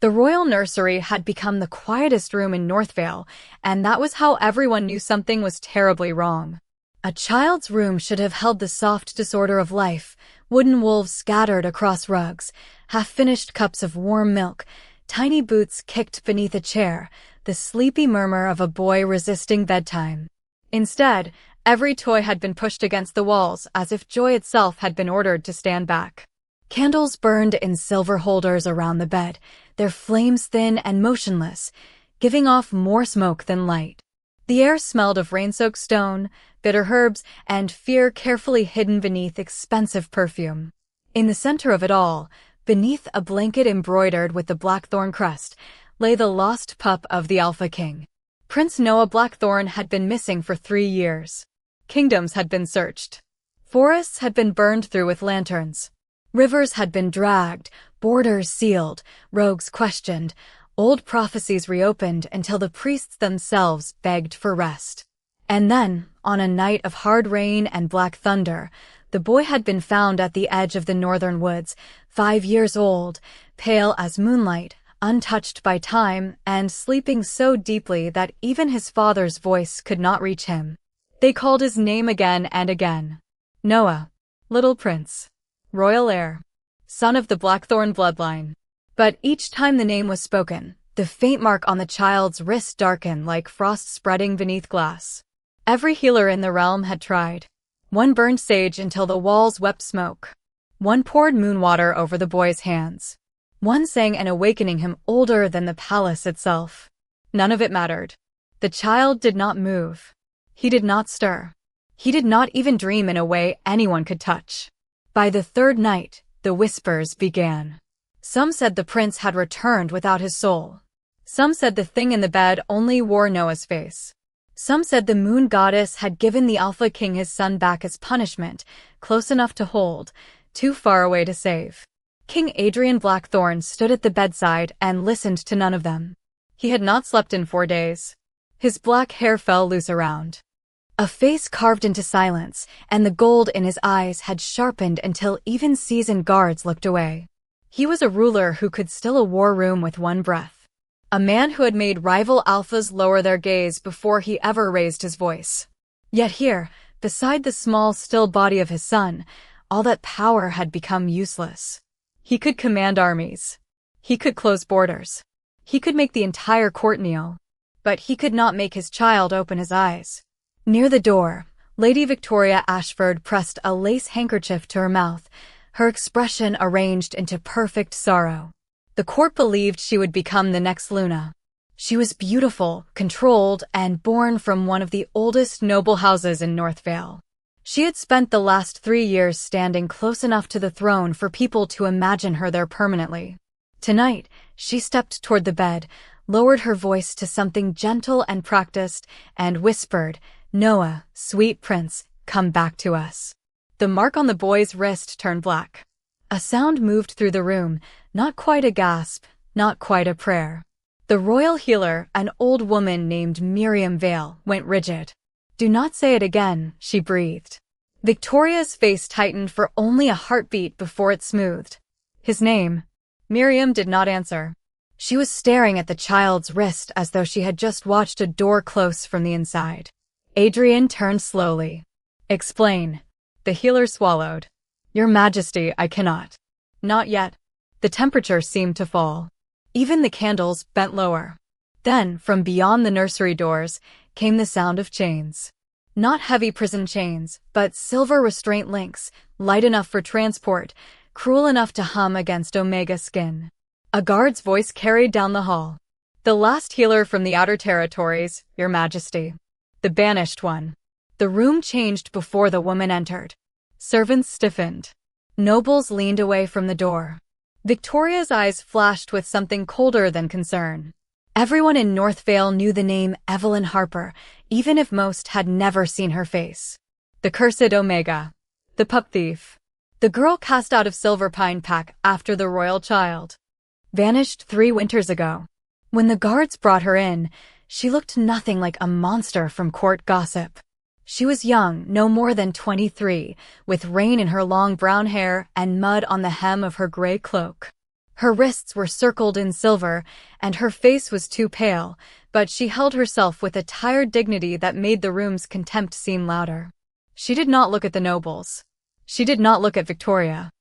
The royal nursery had become the quietest room in Northvale, and that was how everyone knew something was terribly wrong. A child's room should have held the soft disorder of life, wooden wolves scattered across rugs, half-finished cups of warm milk, tiny boots kicked beneath a chair, the sleepy murmur of a boy resisting bedtime. Instead, every toy had been pushed against the walls as if joy itself had been ordered to stand back. Candles burned in silver holders around the bed, their flames thin and motionless, giving off more smoke than light. The air smelled of rain-soaked stone, bitter herbs, and fear carefully hidden beneath expensive perfume. In the center of it all, beneath a blanket embroidered with the blackthorn crest, lay the lost pup of the Alpha King. Prince Noah Blackthorn had been missing for 3 years. Kingdoms had been searched. Forests had been burned through with lanterns. Rivers had been dragged, borders sealed, rogues questioned, old prophecies reopened until the priests themselves begged for rest. And then, on a night of hard rain and black thunder, the boy had been found at the edge of the northern woods, 5 years old, pale as moonlight, untouched by time, and sleeping so deeply that even his father's voice could not reach him. They called his name again and again. Noah, little prince, royal heir, son of the Blackthorn bloodline. But each time the name was spoken, the faint mark on the child's wrist darkened like frost spreading beneath glass. Every healer in the realm had tried. One burned sage until the walls wept smoke. One poured moon water over the boy's hands. One sang an awakening him older than the palace itself. None of it mattered. The child did not move. He did not stir. He did not even dream in a way anyone could touch. By the 3rd night, the whispers began. Some said the prince had returned without his soul. Some said the thing in the bed only wore Noah's face. Some said the moon goddess had given the Alpha King his son back as punishment, close enough to hold, too far away to save. King Adrian Blackthorn stood at the bedside and listened to none of them. He had not slept in 4 days. His black hair fell loose around. A face carved into silence, and the gold in his eyes had sharpened until even seasoned guards looked away. He was a ruler who could still a war room with one breath. A man who had made rival alphas lower their gaze before he ever raised his voice. Yet here, beside the small, still body of his son, all that power had become useless. He could command armies. He could close borders. He could make the entire court kneel. But he could not make his child open his eyes. Near the door, Lady Victoria Ashford pressed a lace handkerchief to her mouth, her expression arranged into perfect sorrow. The court believed she would become the next Luna. She was beautiful, controlled, and born from one of the oldest noble houses in Northvale. She had spent the last 3 years standing close enough to the throne for people to imagine her there permanently. Tonight, she stepped toward the bed, lowered her voice to something gentle and practiced, and whispered, "Noah, sweet prince, come back to us." The mark on the boy's wrist turned black. A sound moved through the room, not quite a gasp, not quite a prayer. The royal healer, an old woman named Miriam Vale, went rigid. "Do not say it again," she breathed. Victoria's face tightened for only a heartbeat before it smoothed. "His name?" Miriam did not answer. She was staring at the child's wrist as though she had just watched a door close from the inside. Adrian turned slowly. "Explain." The healer swallowed. "Your Majesty, I cannot." "Not yet." The temperature seemed to fall. Even the candles bent lower. Then, from beyond the nursery doors, came the sound of chains. Not heavy prison chains, but silver restraint links, light enough for transport, cruel enough to hum against Omega skin. A guard's voice carried down the hall. "The last healer from the outer territories, Your Majesty. The banished one." The room changed before the woman entered. Servants stiffened. Nobles leaned away from the door. Victoria's eyes flashed with something colder than concern. Everyone in Northvale knew the name Evelyn Harper, even if most had never seen her face. The cursed Omega. The pup thief. The girl cast out of Silverpine Pack after the royal child. Vanished 3 winters ago. When the guards brought her in, she looked nothing like a monster from court gossip. She was young, no more than 23, with rain in her long brown hair and mud on the hem of her gray cloak. Her wrists were circled in silver, and her face was too pale, but she held herself with a tired dignity that made the room's contempt seem louder. She did not look at the nobles. She did not look at Victoria.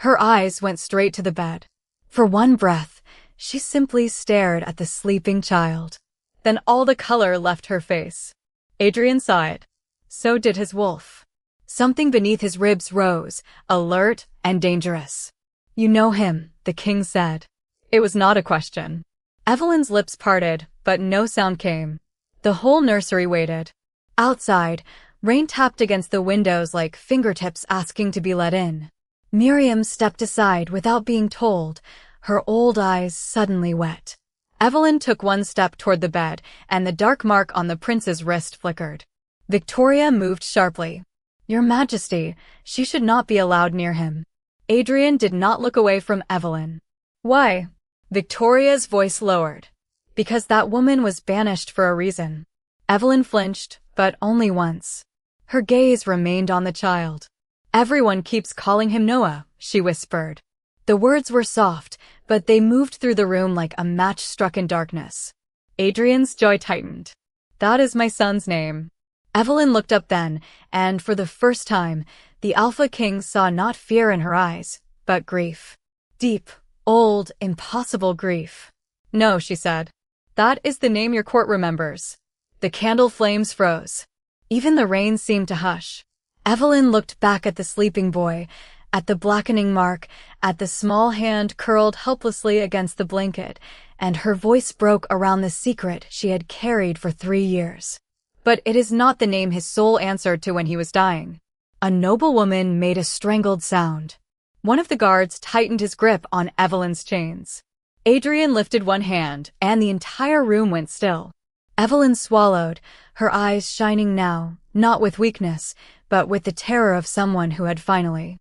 Her eyes went straight to the bed. For one breath, she simply stared at the sleeping child. Then all the color left her face. Adrian saw it. So did his wolf. Something beneath his ribs rose, alert and dangerous. "You know him," the king said. It was not a question. Evelyn's lips parted, but no sound came. The whole nursery waited. Outside, rain tapped against the windows like fingertips asking to be let in. Miriam stepped aside without being told, her old eyes suddenly wet. Evelyn took one step toward the bed, and the dark mark on the prince's wrist flickered. Victoria moved sharply. "Your Majesty, she should not be allowed near him." Adrian did not look away from Evelyn. "Why?" Victoria's voice lowered. "Because that woman was banished for a reason." Evelyn flinched, but only once. Her gaze remained on the child. "Everyone keeps calling him Noah," she whispered. The words were soft, but they moved through the room like a match struck in darkness. Adrian's jaw tightened. "That is my son's name." Evelyn looked up then, and for the first time, the Alpha King saw not fear in her eyes, but grief. Deep, old, impossible grief. "No," she said. "That is the name your court remembers." The candle flames froze. Even the rain seemed to hush. Evelyn looked back at the sleeping boy, at the blackening mark, at the small hand curled helplessly against the blanket, and her voice broke around the secret she had carried for 3 years. "But it is not the name his soul answered to when he was dying." A noblewoman made a strangled sound. One of the guards tightened his grip on Evelyn's chains. Adrian lifted one hand, and the entire room went still. Evelyn swallowed, her eyes shining now, not with weakness, but with the terror of someone who had finally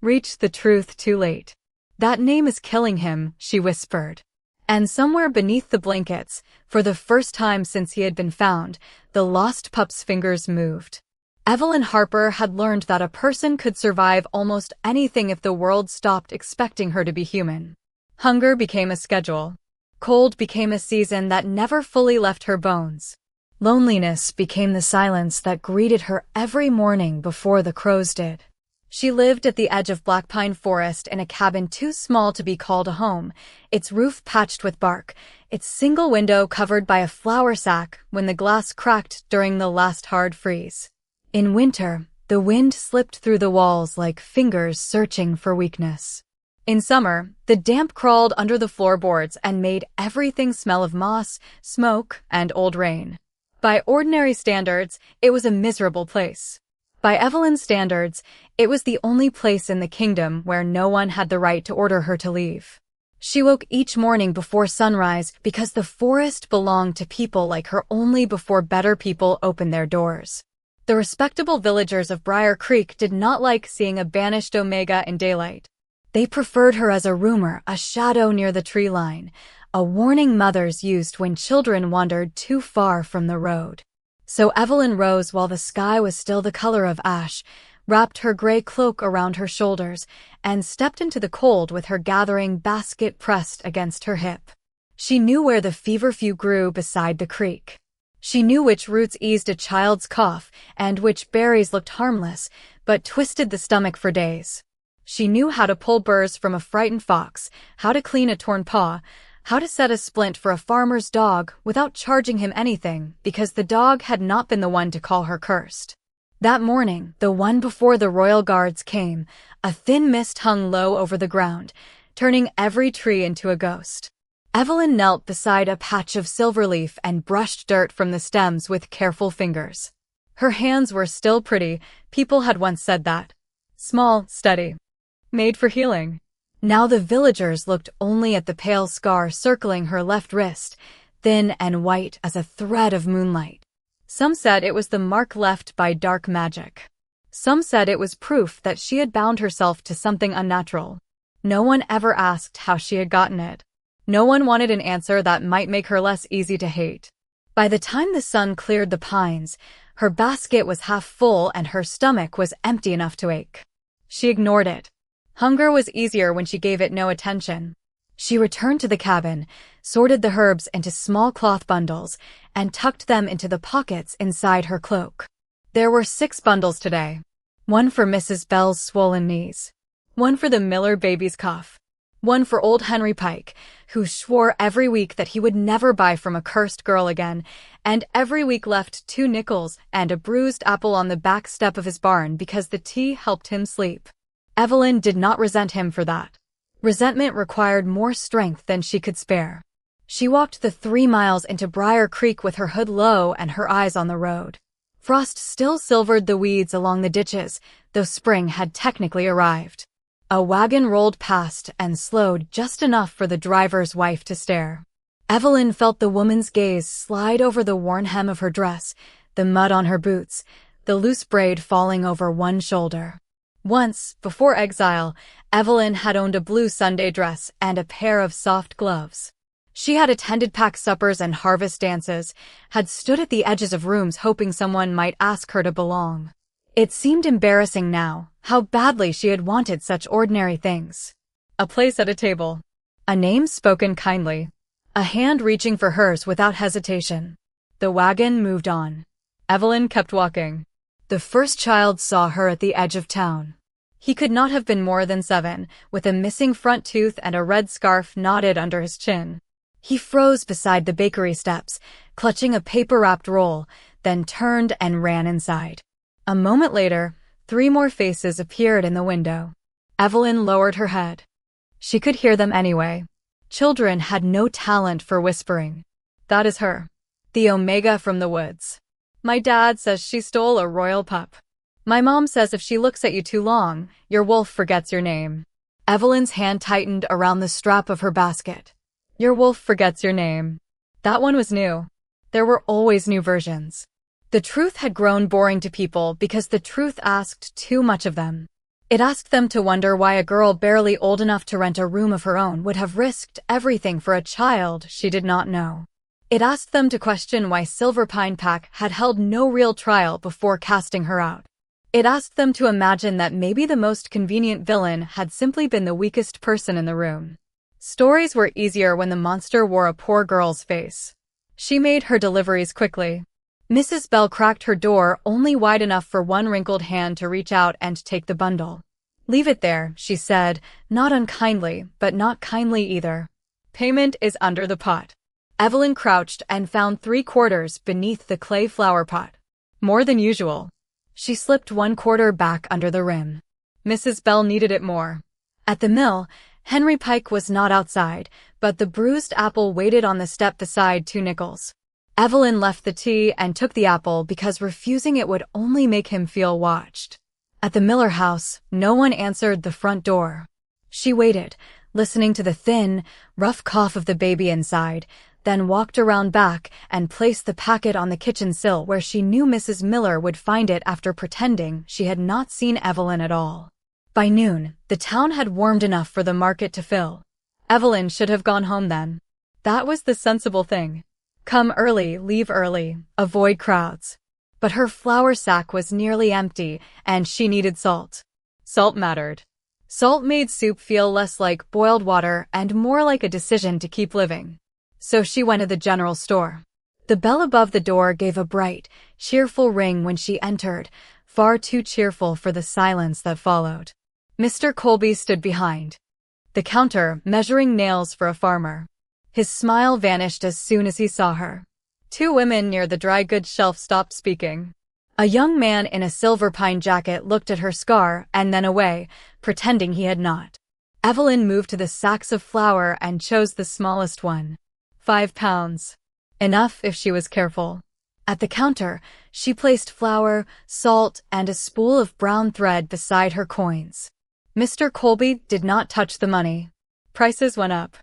reached the truth too late. "That name is killing him," she whispered. And somewhere beneath the blankets, for the first time since he had been found, the lost pup's fingers moved. Evelyn Harper had learned that a person could survive almost anything if the world stopped expecting her to be human. Hunger became a schedule. Cold became a season that never fully left her bones. Loneliness became the silence that greeted her every morning before the crows did. She lived at the edge of Black Pine Forest in a cabin too small to be called a home, its roof patched with bark, its single window covered by a flour sack when the glass cracked during the last hard freeze. In winter, the wind slipped through the walls like fingers searching for weakness. In summer, the damp crawled under the floorboards and made everything smell of moss, smoke, and old rain. By ordinary standards, it was a miserable place. By Evelyn's standards, it was the only place in the kingdom where no one had the right to order her to leave. She woke each morning before sunrise because the forest belonged to people like her only before better people opened their doors. The respectable villagers of Briar Creek did not like seeing a banished Omega in daylight. They preferred her as a rumor, a shadow near the tree line, a warning mothers used when children wandered too far from the road. So Evelyn rose while the sky was still the color of ash, wrapped her gray cloak around her shoulders, and stepped into the cold with her gathering basket pressed against her hip. She knew where the feverfew grew beside the creek. She knew which roots eased a child's cough and which berries looked harmless, but twisted the stomach for days. She knew how to pull burrs from a frightened fox, how to clean a torn paw, how to set a splint for a farmer's dog without charging him anything because the dog had not been the one to call her cursed. That morning, the one before the royal guards came, a thin mist hung low over the ground, turning every tree into a ghost. Evelyn knelt beside a patch of silverleaf and brushed dirt from the stems with careful fingers. Her hands were still pretty, people had once said that. Small, steady. Made for healing. Now the villagers looked only at the pale scar circling her left wrist, thin and white as a thread of moonlight. Some said it was the mark left by dark magic. Some said it was proof that she had bound herself to something unnatural. No one ever asked how she had gotten it. No one wanted an answer that might make her less easy to hate. By the time the sun cleared the pines, her basket was half full and her stomach was empty enough to ache. She ignored it. Hunger was easier when she gave it no attention. She returned to the cabin, sorted the herbs into small cloth bundles, and tucked them into the pockets inside her cloak. There were 6 bundles today. One for Mrs. Bell's swollen knees. One for the Miller baby's cough. One for old Henry Pike, who swore every week that he would never buy from a cursed girl again, and every week left 2 nickels and a bruised apple on the back step of his barn because the tea helped him sleep. Evelyn did not resent him for that. Resentment required more strength than she could spare. She walked the 3 miles into Briar Creek with her hood low and her eyes on the road. Frost still silvered the weeds along the ditches, though spring had technically arrived. A wagon rolled past and slowed just enough for the driver's wife to stare. Evelyn felt the woman's gaze slide over the worn hem of her dress, the mud on her boots, the loose braid falling over one shoulder. Once, before exile, Evelyn had owned a blue Sunday dress and a pair of soft gloves. She had attended pack suppers and harvest dances, had stood at the edges of rooms hoping someone might ask her to belong. It seemed embarrassing now, how badly she had wanted such ordinary things. A place at a table. A name spoken kindly. A hand reaching for hers without hesitation. The wagon moved on. Evelyn kept walking. The first child saw her at the edge of town. He could not have been more than 7, with a missing front tooth and a red scarf knotted under his chin. He froze beside the bakery steps, clutching a paper-wrapped roll, then turned and ran inside. A moment later, 3 more faces appeared in the window. Evelyn lowered her head. She could hear them anyway. Children had no talent for whispering. That is her. The Omega from the woods. My dad says she stole a royal pup. My mom says if she looks at you too long, your wolf forgets your name. Evelyn's hand tightened around the strap of her basket. Your wolf forgets your name. That one was new. There were always new versions. The truth had grown boring to people because the truth asked too much of them. It asked them to wonder why a girl barely old enough to rent a room of her own would have risked everything for a child she did not know. It asked them to question why Silver Pine Pack had held no real trial before casting her out. It asked them to imagine that maybe the most convenient villain had simply been the weakest person in the room. Stories were easier when the monster wore a poor girl's face. She made her deliveries quickly. Mrs. Bell cracked her door only wide enough for one wrinkled hand to reach out and take the bundle. Leave it there, she said, not unkindly, but not kindly either. Payment is under the pot. Evelyn crouched and found 3 quarters beneath the clay flower pot. More than usual. She slipped 1 quarter back under the rim. Mrs. Bell needed it more. At the mill, Henry Pike was not outside, but the bruised apple waited on the step beside 2 nickels. Evelyn left the tea and took the apple because refusing it would only make him feel watched. At the Miller house, no one answered the front door. She waited, listening to the thin, rough cough of the baby inside, then walked around back and placed the packet on the kitchen sill where she knew Mrs. Miller would find it after pretending she had not seen Evelyn at all. By noon, the town had warmed enough for the market to fill. Evelyn should have gone home then. That was the sensible thing. Come early, leave early, avoid crowds. But her flour sack was nearly empty, and she needed salt. Salt mattered. Salt made soup feel less like boiled water and more like a decision to keep living. So she went to the general store. The bell above the door gave a bright, cheerful ring when she entered, far too cheerful for the silence that followed. Mr. Colby stood behind the counter, measuring nails for a farmer. His smile vanished as soon as he saw her. 2 women near the dry goods shelf stopped speaking. A young man in a silver pine jacket looked at her scar and then away, pretending he had not. Evelyn moved to the sacks of flour and chose the smallest one. 5 pounds. Enough if she was careful. At the counter, she placed flour, salt, and a spool of brown thread beside her coins. Mr. Colby did not touch the money. Prices went up.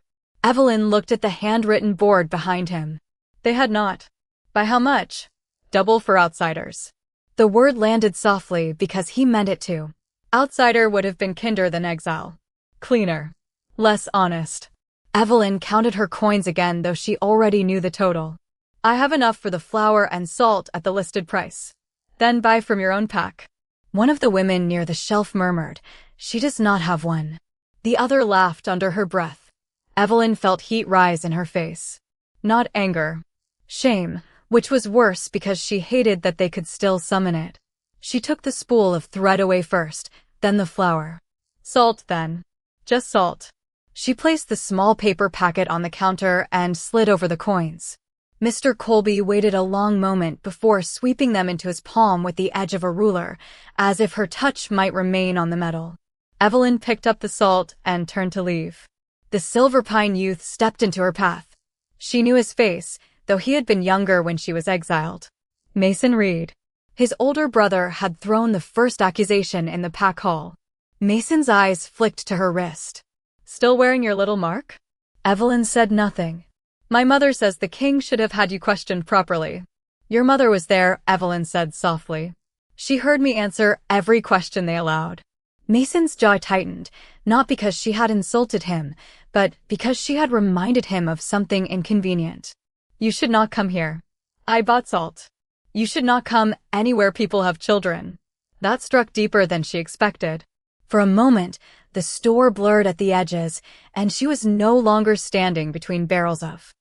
Evelyn looked at the handwritten board behind him. They had not. By how much? Double for outsiders. The word landed softly because he meant it to. Outsider would have been kinder than exile. Cleaner. Less honest. Evelyn counted her coins again, though she already knew the total. I have enough for the flour and salt at the listed price. Then buy from your own pack. One of the women near the shelf murmured, "She does not have one." The other laughed under her breath. Evelyn felt heat rise in her face. Not anger. Shame, which was worse because she hated that they could still summon it. She took the spool of thread away first, then the flour. Salt, then. Just salt. She placed the small paper packet on the counter and slid over the coins. Mr. Colby waited a long moment before sweeping them into his palm with the edge of a ruler, as if her touch might remain on the metal. Evelyn picked up the salt and turned to leave. The Silver Pine youth stepped into her path. She knew his face, though he had been younger when she was exiled. Mason Reed. His older brother had thrown the first accusation in the pack hall. Mason's eyes flicked to her wrist. Still wearing your little mark? Evelyn said nothing. My mother says the king should have had you questioned properly. Your mother was there, Evelyn said softly. She heard me answer every question they allowed. Mason's jaw tightened, not because she had insulted him, but because she had reminded him of something inconvenient. You should not come here. I bought salt. You should not come anywhere people have children. That struck deeper than she expected. For a moment, the store blurred at the edges, and she was no longer standing between barrels of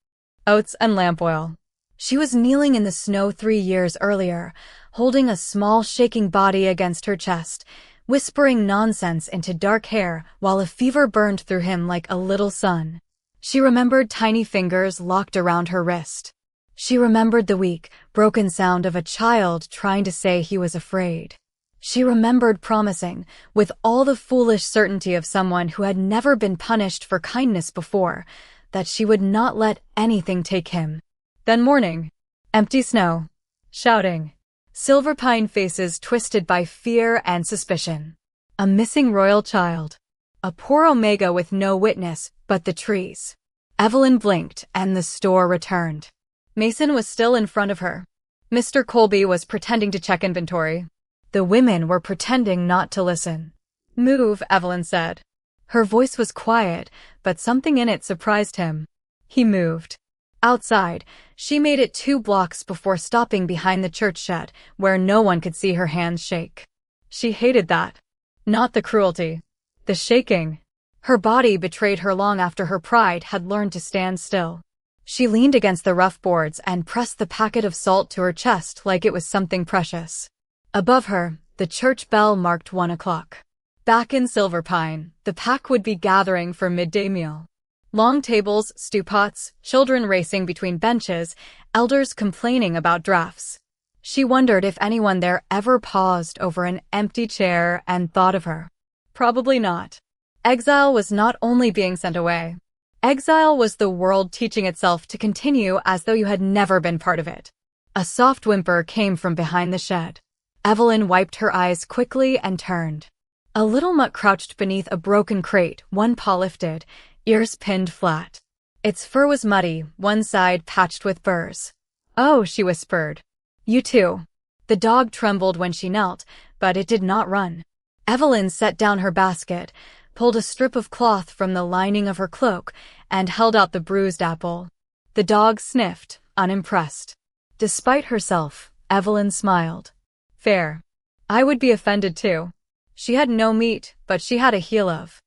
oats and lamp oil. She was kneeling in the snow 3 years earlier, holding a small shaking body against her chest, whispering nonsense into dark hair while a fever burned through him like a little sun. She remembered tiny fingers locked around her wrist. She remembered the weak, broken sound of a child trying to say he was afraid. She remembered promising, with all the foolish certainty of someone who had never been punished for kindness before, that she would not let anything take him. Then morning. Empty snow. Shouting. Silver Pine faces twisted by fear and suspicion. A missing royal child. A poor Omega with no witness but the trees. Evelyn blinked and the store returned. Mason was still in front of her. Mr. Colby was pretending to check inventory. The women were pretending not to listen. Move, Evelyn said. Her voice was quiet, but something in it surprised him. He moved. Outside, she made it 2 blocks before stopping behind the church shed, where no one could see her hands shake. She hated that. Not the cruelty. The shaking. Her body betrayed her long after her pride had learned to stand still. She leaned against the rough boards and pressed the packet of salt to her chest like it was something precious. Above her, the church bell marked 1 o'clock. Back in Silver Pine, the pack would be gathering for midday meal. Long tables, stew pots, children racing between benches, elders complaining about drafts. She wondered if anyone there ever paused over an empty chair and thought of her. Probably not. Exile was not only being sent away. Exile was the world teaching itself to continue as though you had never been part of it. A soft whimper came from behind the shed. Evelyn wiped her eyes quickly and turned. A little mutt crouched beneath a broken crate, one paw lifted, ears pinned flat. Its fur was muddy, one side patched with burrs. Oh, she whispered. You too. The dog trembled when she knelt, but it did not run. Evelyn set down her basket, pulled a strip of cloth from the lining of her cloak, and held out the bruised apple. The dog sniffed, unimpressed. Despite herself, Evelyn smiled. Fair. I would be offended too. She had no meat, but she had a heel of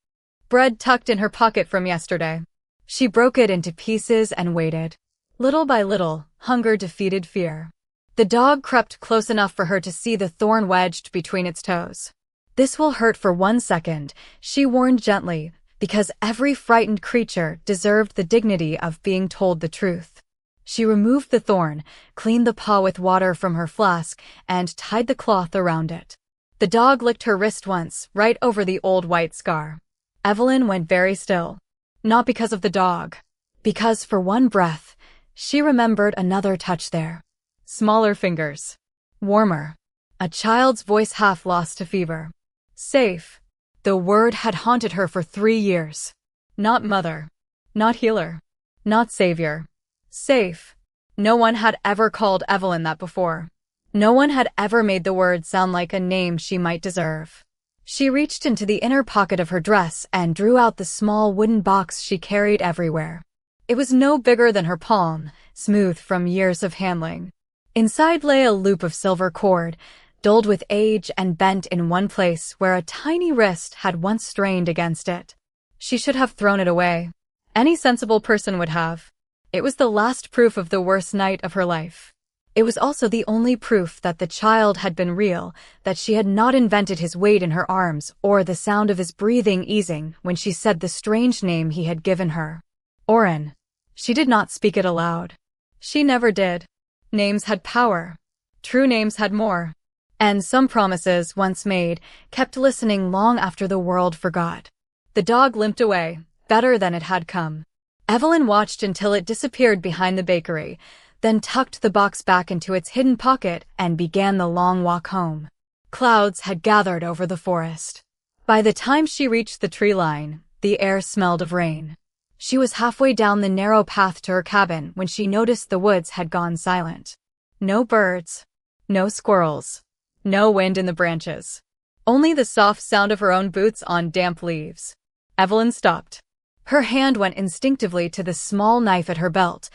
bread tucked in her pocket from yesterday. She broke it into pieces and waited. Little by little, hunger defeated fear. The dog crept close enough for her to see the thorn wedged between its toes. This will hurt for 1 second, she warned gently, because every frightened creature deserved the dignity of being told the truth. She removed the thorn, cleaned the paw with water from her flask, and tied the cloth around it. The dog licked her wrist once, right over the old white scar. Evelyn went very still. Not because of the dog. Because for one breath, she remembered another touch there. Smaller fingers. Warmer. A child's voice half lost to fever. Safe. The word had haunted her for 3 years. Not mother. Not healer. Not savior. Safe. No one had ever called Evelyn that before. No one had ever made the word sound like a name she might deserve. She reached into the inner pocket of her dress and drew out the small wooden box she carried everywhere. It was no bigger than her palm, smooth from years of handling. Inside lay a loop of silver cord, dulled with age and bent in one place where a tiny wrist had once strained against it. She should have thrown it away. Any sensible person would have. It was the last proof of the worst night of her life. It was also the only proof that the child had been real, that she had not invented his weight in her arms or the sound of his breathing easing when she said the strange name he had given her. Oren. She did not speak it aloud. She never did. Names had power. True names had more. And some promises, once made, kept listening long after the world forgot. The dog limped away, better than it had come. Evelyn watched until it disappeared behind the bakery, then tucked the box back into its hidden pocket and began the long walk home. Clouds had gathered over the forest. By the time she reached the tree line, the air smelled of rain. She was halfway down the narrow path to her cabin when she noticed the woods had gone silent. No birds. No squirrels. No wind in the branches. Only the soft sound of her own boots on damp leaves. Evelyn stopped. Her hand went instinctively to the small knife at her belt,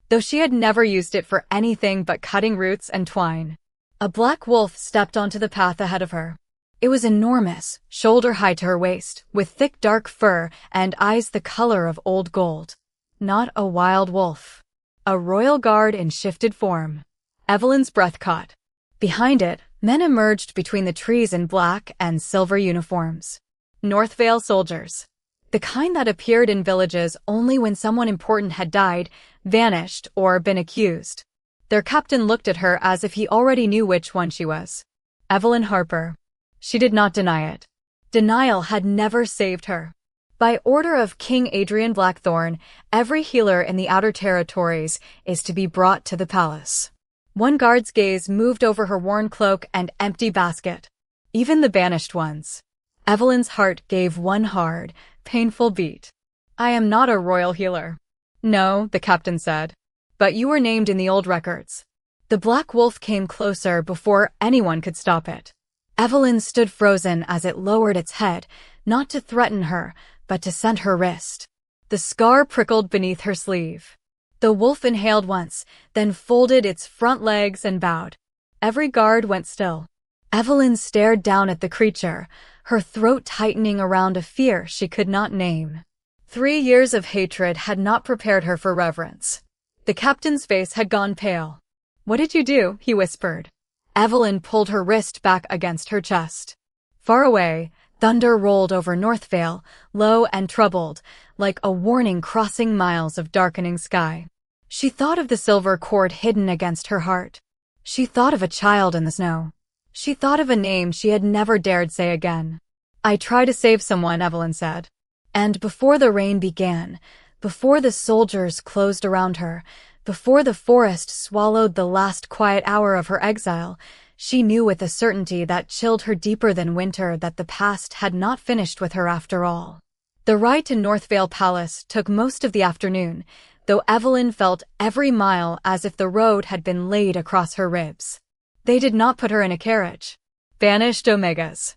though she had never used it for anything but cutting roots and twine. A black wolf stepped onto the path ahead of her. It was enormous, shoulder-high to her waist, with thick dark fur and eyes the color of old gold. Not a wild wolf. A royal guard in shifted form. Evelyn's breath caught. Behind it, men emerged between the trees in black and silver uniforms. Northvale soldiers. The kind that appeared in villages only when someone important had died, vanished, or been accused. Their captain looked at her as if he already knew which one she was. Evelyn Harper. She did not deny it. Denial had never saved her. By order of King Adrian Blackthorn, every healer in the Outer Territories is to be brought to the palace. One guard's gaze moved over her worn cloak and empty basket. Even the banished ones. Evelyn's heart gave one hard, painful beat. I am not a royal healer. No, the captain said. But you were named in the old records. The black wolf came closer before anyone could stop it. Evelyn stood frozen as it lowered its head, not to threaten her, but to scent her wrist. The scar prickled beneath her sleeve. The wolf inhaled once, then folded its front legs and bowed. Every guard went still. Evelyn stared down at the creature, her throat tightening around a fear she could not name. 3 years of hatred had not prepared her for reverence. The captain's face had gone pale. What did you do? He whispered. Evelyn pulled her wrist back against her chest. Far away, thunder rolled over Northvale, low and troubled, like a warning crossing miles of darkening sky. She thought of the silver cord hidden against her heart. She thought of a child in the snow. She thought of a name she had never dared say again. I try to save someone, Evelyn said. And before the rain began, before the soldiers closed around her, before the forest swallowed the last quiet hour of her exile, she knew with a certainty that chilled her deeper than winter that the past had not finished with her after all. The ride to Northvale Palace took most of the afternoon, though Evelyn felt every mile as if the road had been laid across her ribs. They did not put her in a carriage. Banished Omegas.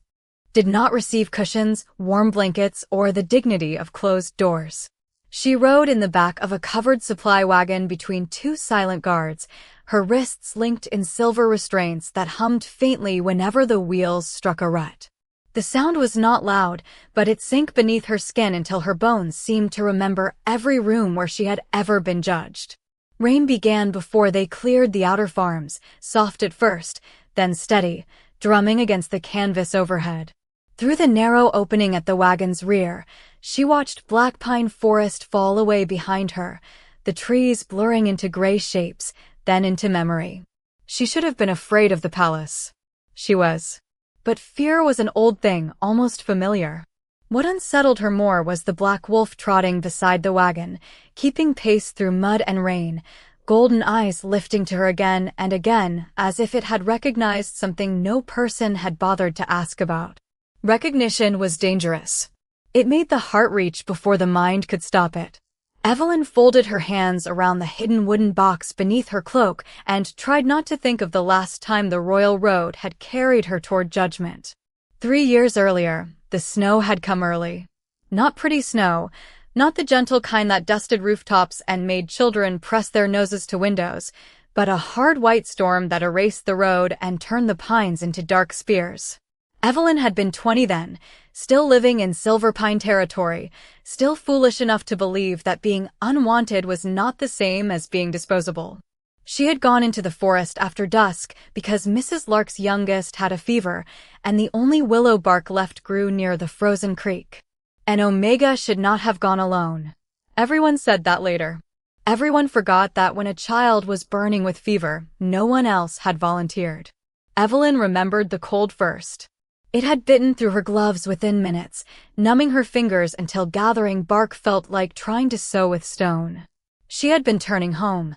Did not receive cushions, warm blankets, or the dignity of closed doors. She rode in the back of a covered supply wagon between 2 silent guards, her wrists linked in silver restraints that hummed faintly whenever the wheels struck a rut. The sound was not loud, but it sank beneath her skin until her bones seemed to remember every room where she had ever been judged. Rain began before they cleared the outer farms, soft at first, then steady, drumming against the canvas overhead. Through the narrow opening at the wagon's rear, she watched black pine forest fall away behind her, the trees blurring into gray shapes, then into memory. She should have been afraid of the palace. She was. But fear was an old thing, almost familiar. What unsettled her more was the black wolf trotting beside the wagon, keeping pace through mud and rain, golden eyes lifting to her again and again as if it had recognized something no person had bothered to ask about. Recognition was dangerous. It made the heart reach before the mind could stop it. Evelyn folded her hands around the hidden wooden box beneath her cloak and tried not to think of the last time the royal road had carried her toward judgment. 3 years earlier, the snow had come early. Not pretty snow, not the gentle kind that dusted rooftops and made children press their noses to windows, but a hard white storm that erased the road and turned the pines into dark spears. Evelyn had been 20 then, still living in Silver Pine territory, still foolish enough to believe that being unwanted was not the same as being disposable. She had gone into the forest after dusk because Mrs. Lark's youngest had a fever, and the only willow bark left grew near the frozen creek. And Omega should not have gone alone. Everyone said that later. Everyone forgot that when a child was burning with fever, no one else had volunteered. Evelyn remembered the cold first. It had bitten through her gloves within minutes, numbing her fingers until gathering bark felt like trying to sew with stone. She had been turning home,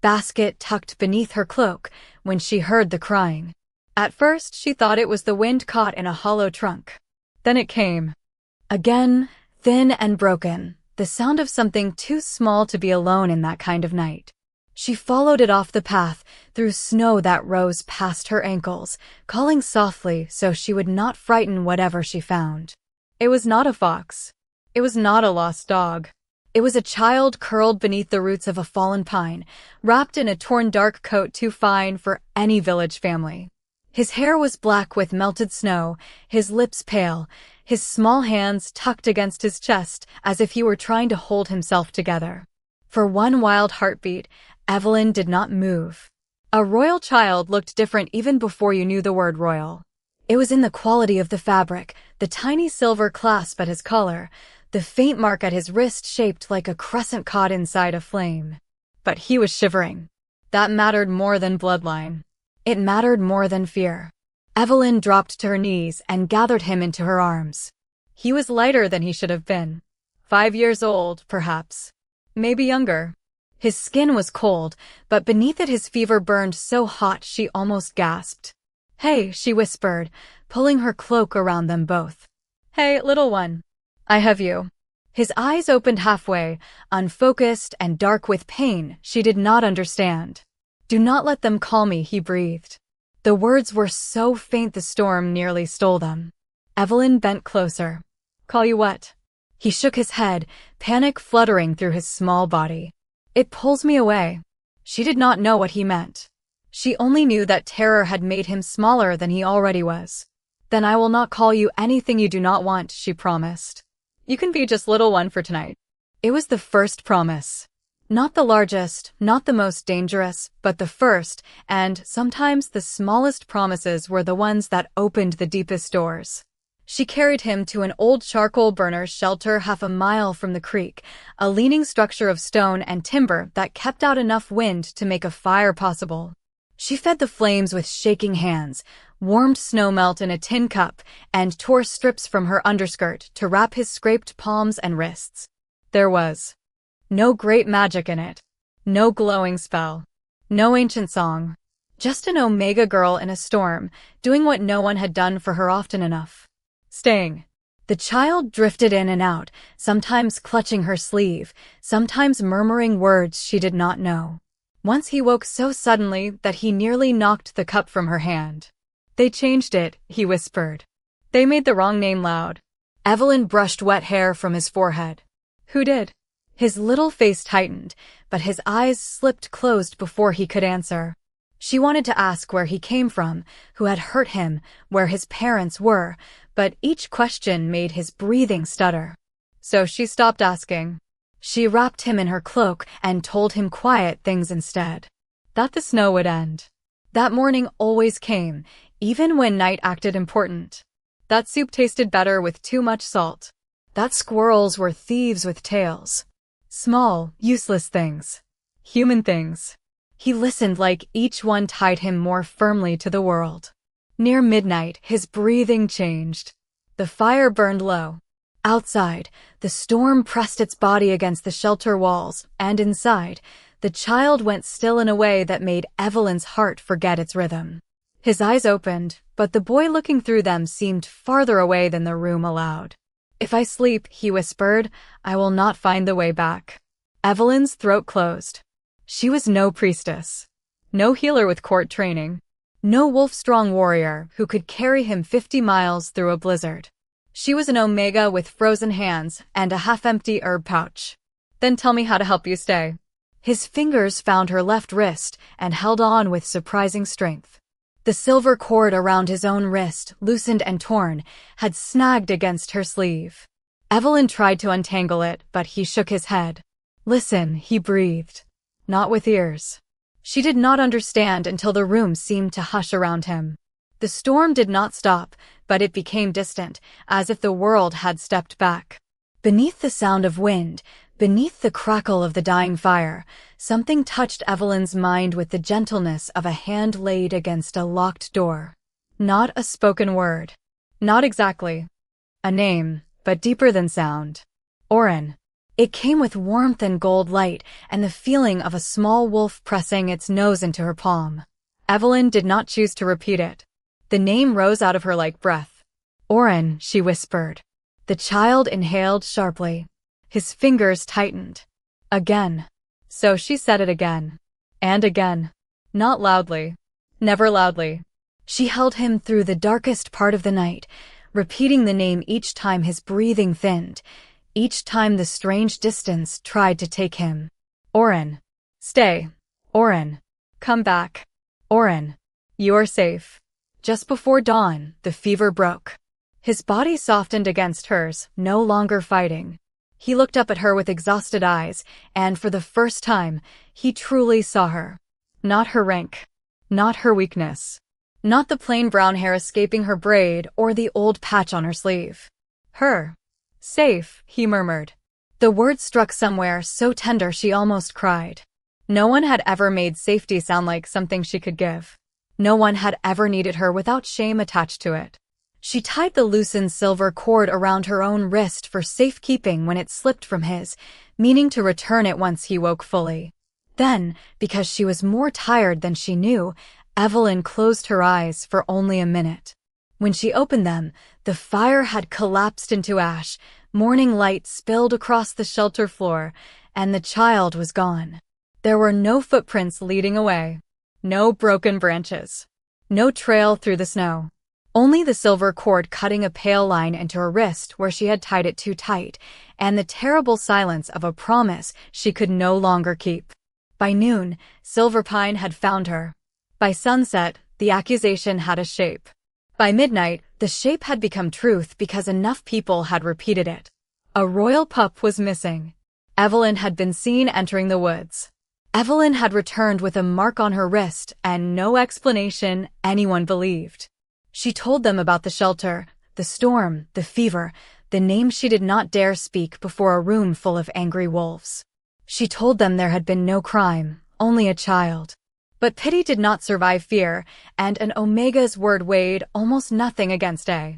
basket tucked beneath her cloak, when she heard the crying. At first, she thought it was the wind caught in a hollow trunk. Then it came. Again, thin and broken, the sound of something too small to be alone in that kind of night. She followed it off the path, through snow that rose past her ankles, calling softly so she would not frighten whatever she found. It was not a fox. It was not a lost dog. It was a child curled beneath the roots of a fallen pine, wrapped in a torn dark coat too fine for any village family. His hair was black with melted snow, his lips pale, his small hands tucked against his chest as if he were trying to hold himself together. For one wild heartbeat, Evelyn did not move. A royal child looked different even before you knew the word royal. It was in the quality of the fabric, the tiny silver clasp at his collar, the faint mark at his wrist shaped like a crescent caught inside a flame. But he was shivering. That mattered more than bloodline. It mattered more than fear. Evelyn dropped to her knees and gathered him into her arms. He was lighter than he should have been. 5 years old, perhaps. Maybe younger. His skin was cold, but beneath it his fever burned so hot she almost gasped. "Hey," she whispered, pulling her cloak around them both. "Hey, little one. I have you." His eyes opened halfway, unfocused and dark with pain she did not understand. "Do not let them call me," he breathed. The words were so faint the storm nearly stole them. Evelyn bent closer. "Call you what?" He shook his head, panic fluttering through his small body. "It pulls me away." She did not know what he meant. She only knew that terror had made him smaller than he already was. "Then I will not call you anything you do not want," she promised. "You can be just little one for tonight." It was the first promise. Not the largest, not the most dangerous, but the first, and sometimes the smallest promises were the ones that opened the deepest doors. She carried him to an old charcoal burner's shelter half a mile from the creek, a leaning structure of stone and timber that kept out enough wind to make a fire possible. She fed the flames with shaking hands, warmed snowmelt in a tin cup, and tore strips from her underskirt to wrap his scraped palms and wrists. There was no great magic in it, no glowing spell, no ancient song, just an Omega girl in a storm, doing what no one had done for her often enough. Staying. The child drifted in and out, sometimes clutching her sleeve, sometimes murmuring words she did not know. Once he woke so suddenly that he nearly knocked the cup from her hand. "They changed it," he whispered. "They made the wrong name loud." Evelyn brushed wet hair from his forehead. "Who did?" His little face tightened, but his eyes slipped closed before he could answer. She wanted to ask where he came from, who had hurt him, where his parents were, but each question made his breathing stutter. So she stopped asking. She wrapped him in her cloak and told him quiet things instead. That the snow would end. That morning always came, even when night acted important. That soup tasted better with too much salt. That squirrels were thieves with tails. Small, useless things. Human things. He listened like each one tied him more firmly to the world. Near midnight, his breathing changed. The fire burned low. Outside, the storm pressed its body against the shelter walls, and inside, the child went still in a way that made Evelyn's heart forget its rhythm. His eyes opened, but the boy looking through them seemed farther away than the room allowed. "If I sleep," he whispered, "I will not find the way back." Evelyn's throat closed. She was no priestess. No healer with court training. No wolf-strong warrior who could carry him 50 miles through a blizzard. She was an Omega with frozen hands and a half-empty herb pouch. "Then tell me how to help you stay." His fingers found her left wrist and held on with surprising strength. The silver cord around his own wrist, loosened and torn, had snagged against her sleeve. Evelyn tried to untangle it, but he shook his head. "Listen," he breathed. "Not with ears." She did not understand until the room seemed to hush around him. The storm did not stop, but it became distant, as if the world had stepped back. Beneath the sound of wind, beneath the crackle of the dying fire, something touched Evelyn's mind with the gentleness of a hand laid against a locked door. Not a spoken word. Not exactly a name, but deeper than sound. Oren. It came with warmth and gold light, and the feeling of a small wolf pressing its nose into her palm. Evelyn did not choose to repeat it. The name rose out of her like breath. "Oren," she whispered. The child inhaled sharply. His fingers tightened. Again. So she said it again. And again. Not loudly. Never loudly. She held him through the darkest part of the night, repeating the name each time his breathing thinned, each time the strange distance tried to take him. "Oren. Stay. Oren. Come back. Oren. You're safe." Just before dawn, the fever broke. His body softened against hers, no longer fighting. He looked up at her with exhausted eyes, and for the first time, he truly saw her. Not her rank. Not her weakness. Not the plain brown hair escaping her braid or the old patch on her sleeve. Her. "Safe," he murmured. The word struck somewhere so tender she almost cried. No one had ever made safety sound like something she could give. No one had ever needed her without shame attached to it. She tied the loosened silver cord around her own wrist for safekeeping when it slipped from his, meaning to return it once he woke fully. Then, because she was more tired than she knew, Evelyn closed her eyes for only a minute. When she opened them, the fire had collapsed into ash, morning light spilled across the shelter floor, and the child was gone. There were no footprints leading away. No broken branches. No trail through the snow. Only the silver cord cutting a pale line into her wrist where she had tied it too tight, and the terrible silence of a promise she could no longer keep. By noon, Silverpine had found her. By sunset, the accusation had a shape. By midnight, the shape had become truth because enough people had repeated it. A royal pup was missing. Evelyn had been seen entering the woods. Evelyn had returned with a mark on her wrist and no explanation anyone believed. She told them about the shelter, the storm, the fever, the name she did not dare speak before a room full of angry wolves. She told them there had been no crime, only a child. But pity did not survive fear, and an Omega's word weighed almost nothing against a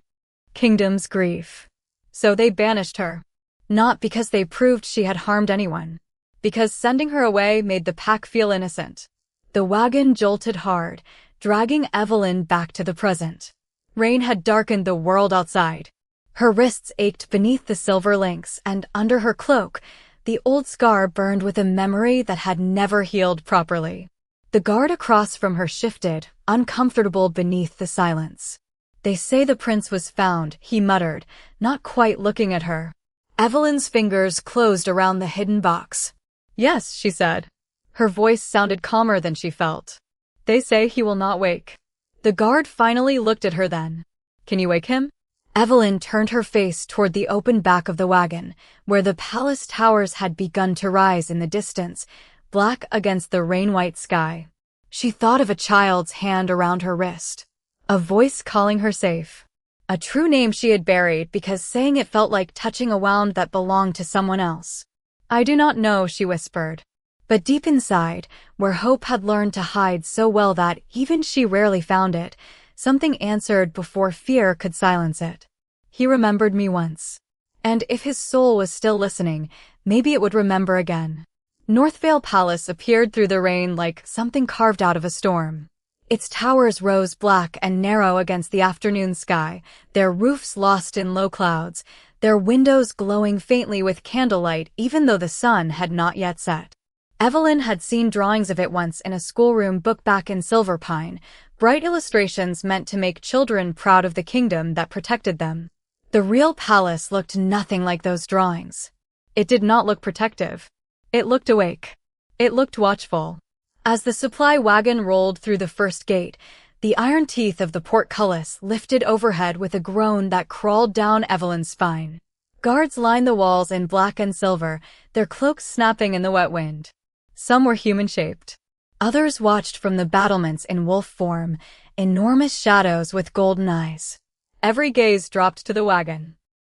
kingdom's grief. So they banished her. Not because they proved she had harmed anyone. Because sending her away made the pack feel innocent. The wagon jolted hard, dragging Evelyn back to the present. Rain had darkened the world outside. Her wrists ached beneath the silver links, and under her cloak, the old scar burned with a memory that had never healed properly. The guard across from her shifted, uncomfortable beneath the silence. "They say the prince was found," he muttered, not quite looking at her. Evelyn's fingers closed around the hidden box. "Yes," she said. Her voice sounded calmer than she felt. "They say he will not wake." The guard finally looked at her then. "Can you wake him?" Evelyn turned her face toward the open back of the wagon, where the palace towers had begun to rise in the distance, black against the rain-white sky. She thought of a child's hand around her wrist. A voice calling her safe. A true name she had buried because saying it felt like touching a wound that belonged to someone else. "I do not know," she whispered. But deep inside, where hope had learned to hide so well that even she rarely found it, something answered before fear could silence it. "He remembered me once." And if his soul was still listening, maybe it would remember again. Northvale Palace appeared through the rain like something carved out of a storm. Its towers rose black and narrow against the afternoon sky, their roofs lost in low clouds, their windows glowing faintly with candlelight even though the sun had not yet set. Evelyn had seen drawings of it once in a schoolroom book back in Silverpine, bright illustrations meant to make children proud of the kingdom that protected them. The real palace looked nothing like those drawings. It did not look protective. It looked awake. It looked watchful. As the supply wagon rolled through the first gate, The iron teeth of the portcullis lifted overhead with a groan that crawled down Evelyn's spine. Guards lined the walls in black and silver, their cloaks snapping in the wet wind. Some were human-shaped. Others watched from the battlements in wolf form, enormous shadows with golden eyes. Every gaze dropped to the wagon.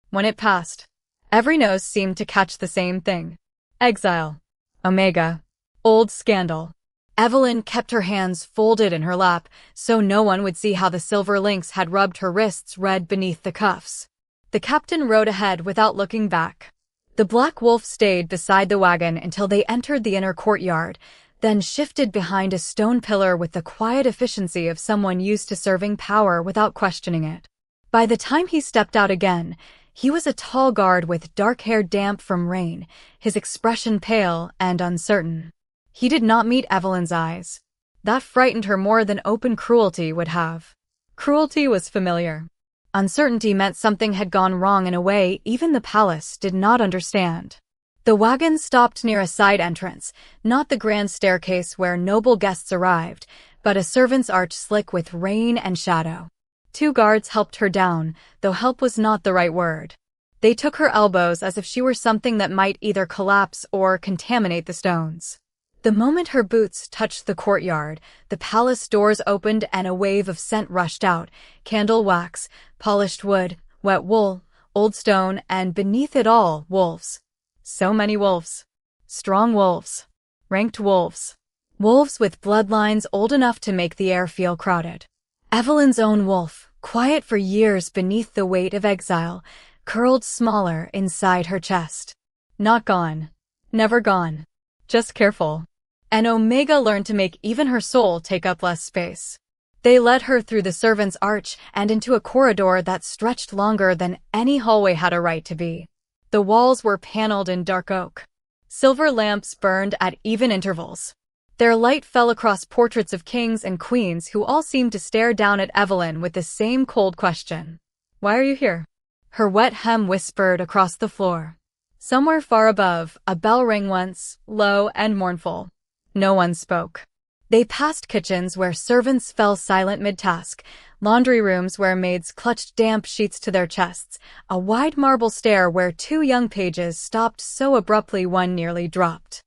When it passed, every nose seemed to catch the same thing. Exile. Omega. Old scandal. Evelyn kept her hands folded in her lap, so no one would see how the silver links had rubbed her wrists red beneath the cuffs. The captain rode ahead without looking back. The black wolf stayed beside the wagon until they entered the inner courtyard, then shifted behind a stone pillar with the quiet efficiency of someone used to serving power without questioning it. By the time he stepped out again, he was a tall guard with dark hair damp from rain, his expression pale and uncertain. He did not meet Evelyn's eyes. That frightened her more than open cruelty would have. Cruelty was familiar. Uncertainty meant something had gone wrong in a way even the palace did not understand. The wagon stopped near a side entrance, not the grand staircase where noble guests arrived, but a servant's arch slick with rain and shadow. 2 guards helped her down, though help was not the right word. They took her elbows as if she were something that might either collapse or contaminate the stones. The moment her boots touched the courtyard, the palace doors opened and a wave of scent rushed out, candle wax, polished wood, wet wool, old stone, and beneath it all, wolves. So many wolves. Strong wolves. Ranked wolves. Wolves with bloodlines old enough to make the air feel crowded. Evelyn's own wolf, quiet for years beneath the weight of exile, curled smaller inside her chest. Not gone. Never gone. Just careful. And Omega learned to make even her soul take up less space. They led her through the servants' arch and into a corridor that stretched longer than any hallway had a right to be. The walls were paneled in dark oak. Silver lamps burned at even intervals. Their light fell across portraits of kings and queens who all seemed to stare down at Evelyn with the same cold question. Why are you here? Her wet hem whispered across the floor. Somewhere far above, a bell rang once, low and mournful. No one spoke. They passed kitchens where servants fell silent mid-task, laundry rooms where maids clutched damp sheets to their chests, a wide marble stair where 2 young pages stopped so abruptly one nearly dropped.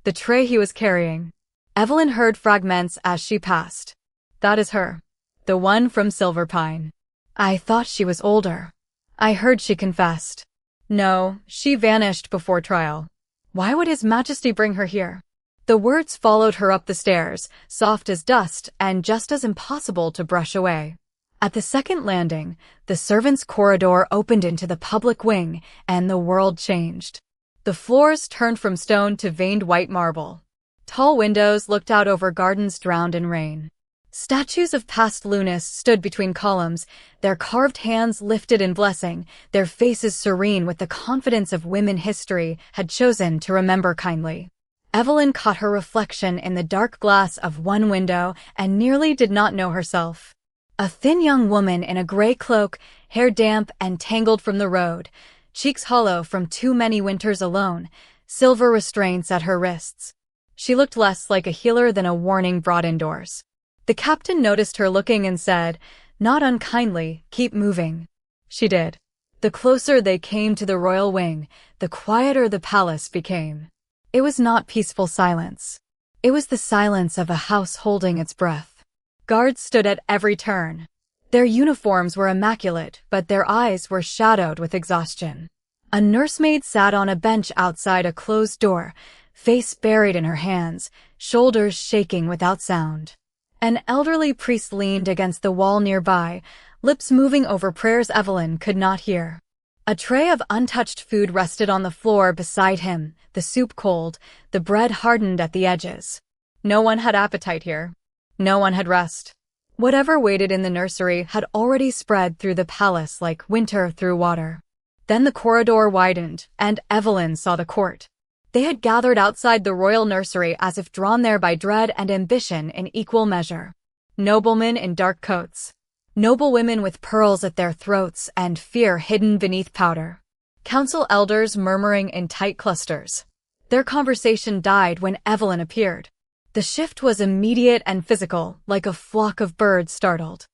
The tray he was carrying. Evelyn heard fragments as she passed. That is her. The one from Silverpine. I thought she was older. I heard she confessed. No, she vanished before trial. Why would His Majesty bring her here? The words followed her up the stairs, soft as dust and just as impossible to brush away. At the second landing, the servants' corridor opened into the public wing, and the world changed. The floors turned from stone to veined white marble. Tall windows looked out over gardens drowned in rain. Statues of past Lunas stood between columns, their carved hands lifted in blessing, their faces serene with the confidence of women history had chosen to remember kindly. Evelyn caught her reflection in the dark glass of one window and nearly did not know herself. A thin young woman in a gray cloak, hair damp and tangled from the road, cheeks hollow from too many winters alone, silver restraints at her wrists. She looked less like a healer than a warning brought indoors. The captain noticed her looking and said, not unkindly, keep moving. She did. The closer they came to the royal wing, the quieter the palace became. It was not peaceful silence. It was the silence of a house holding its breath. Guards stood at every turn. Their uniforms were immaculate, but their eyes were shadowed with exhaustion. A nursemaid sat on a bench outside a closed door, face buried in her hands, shoulders shaking without sound. An elderly priest leaned against the wall nearby, lips moving over prayers Evelyn could not hear. A tray of untouched food rested on the floor beside him, the soup cold, the bread hardened at the edges. No one had appetite here. No one had rest. Whatever waited in the nursery had already spread through the palace like winter through water. Then the corridor widened, and Evelyn saw the court. They had gathered outside the royal nursery as if drawn there by dread and ambition in equal measure. Noblemen in dark coats. Noble women with pearls at their throats and fear hidden beneath powder. Council elders murmuring in tight clusters. Their conversation died when Evelyn appeared. The shift was immediate and physical, like a flock of birds startled.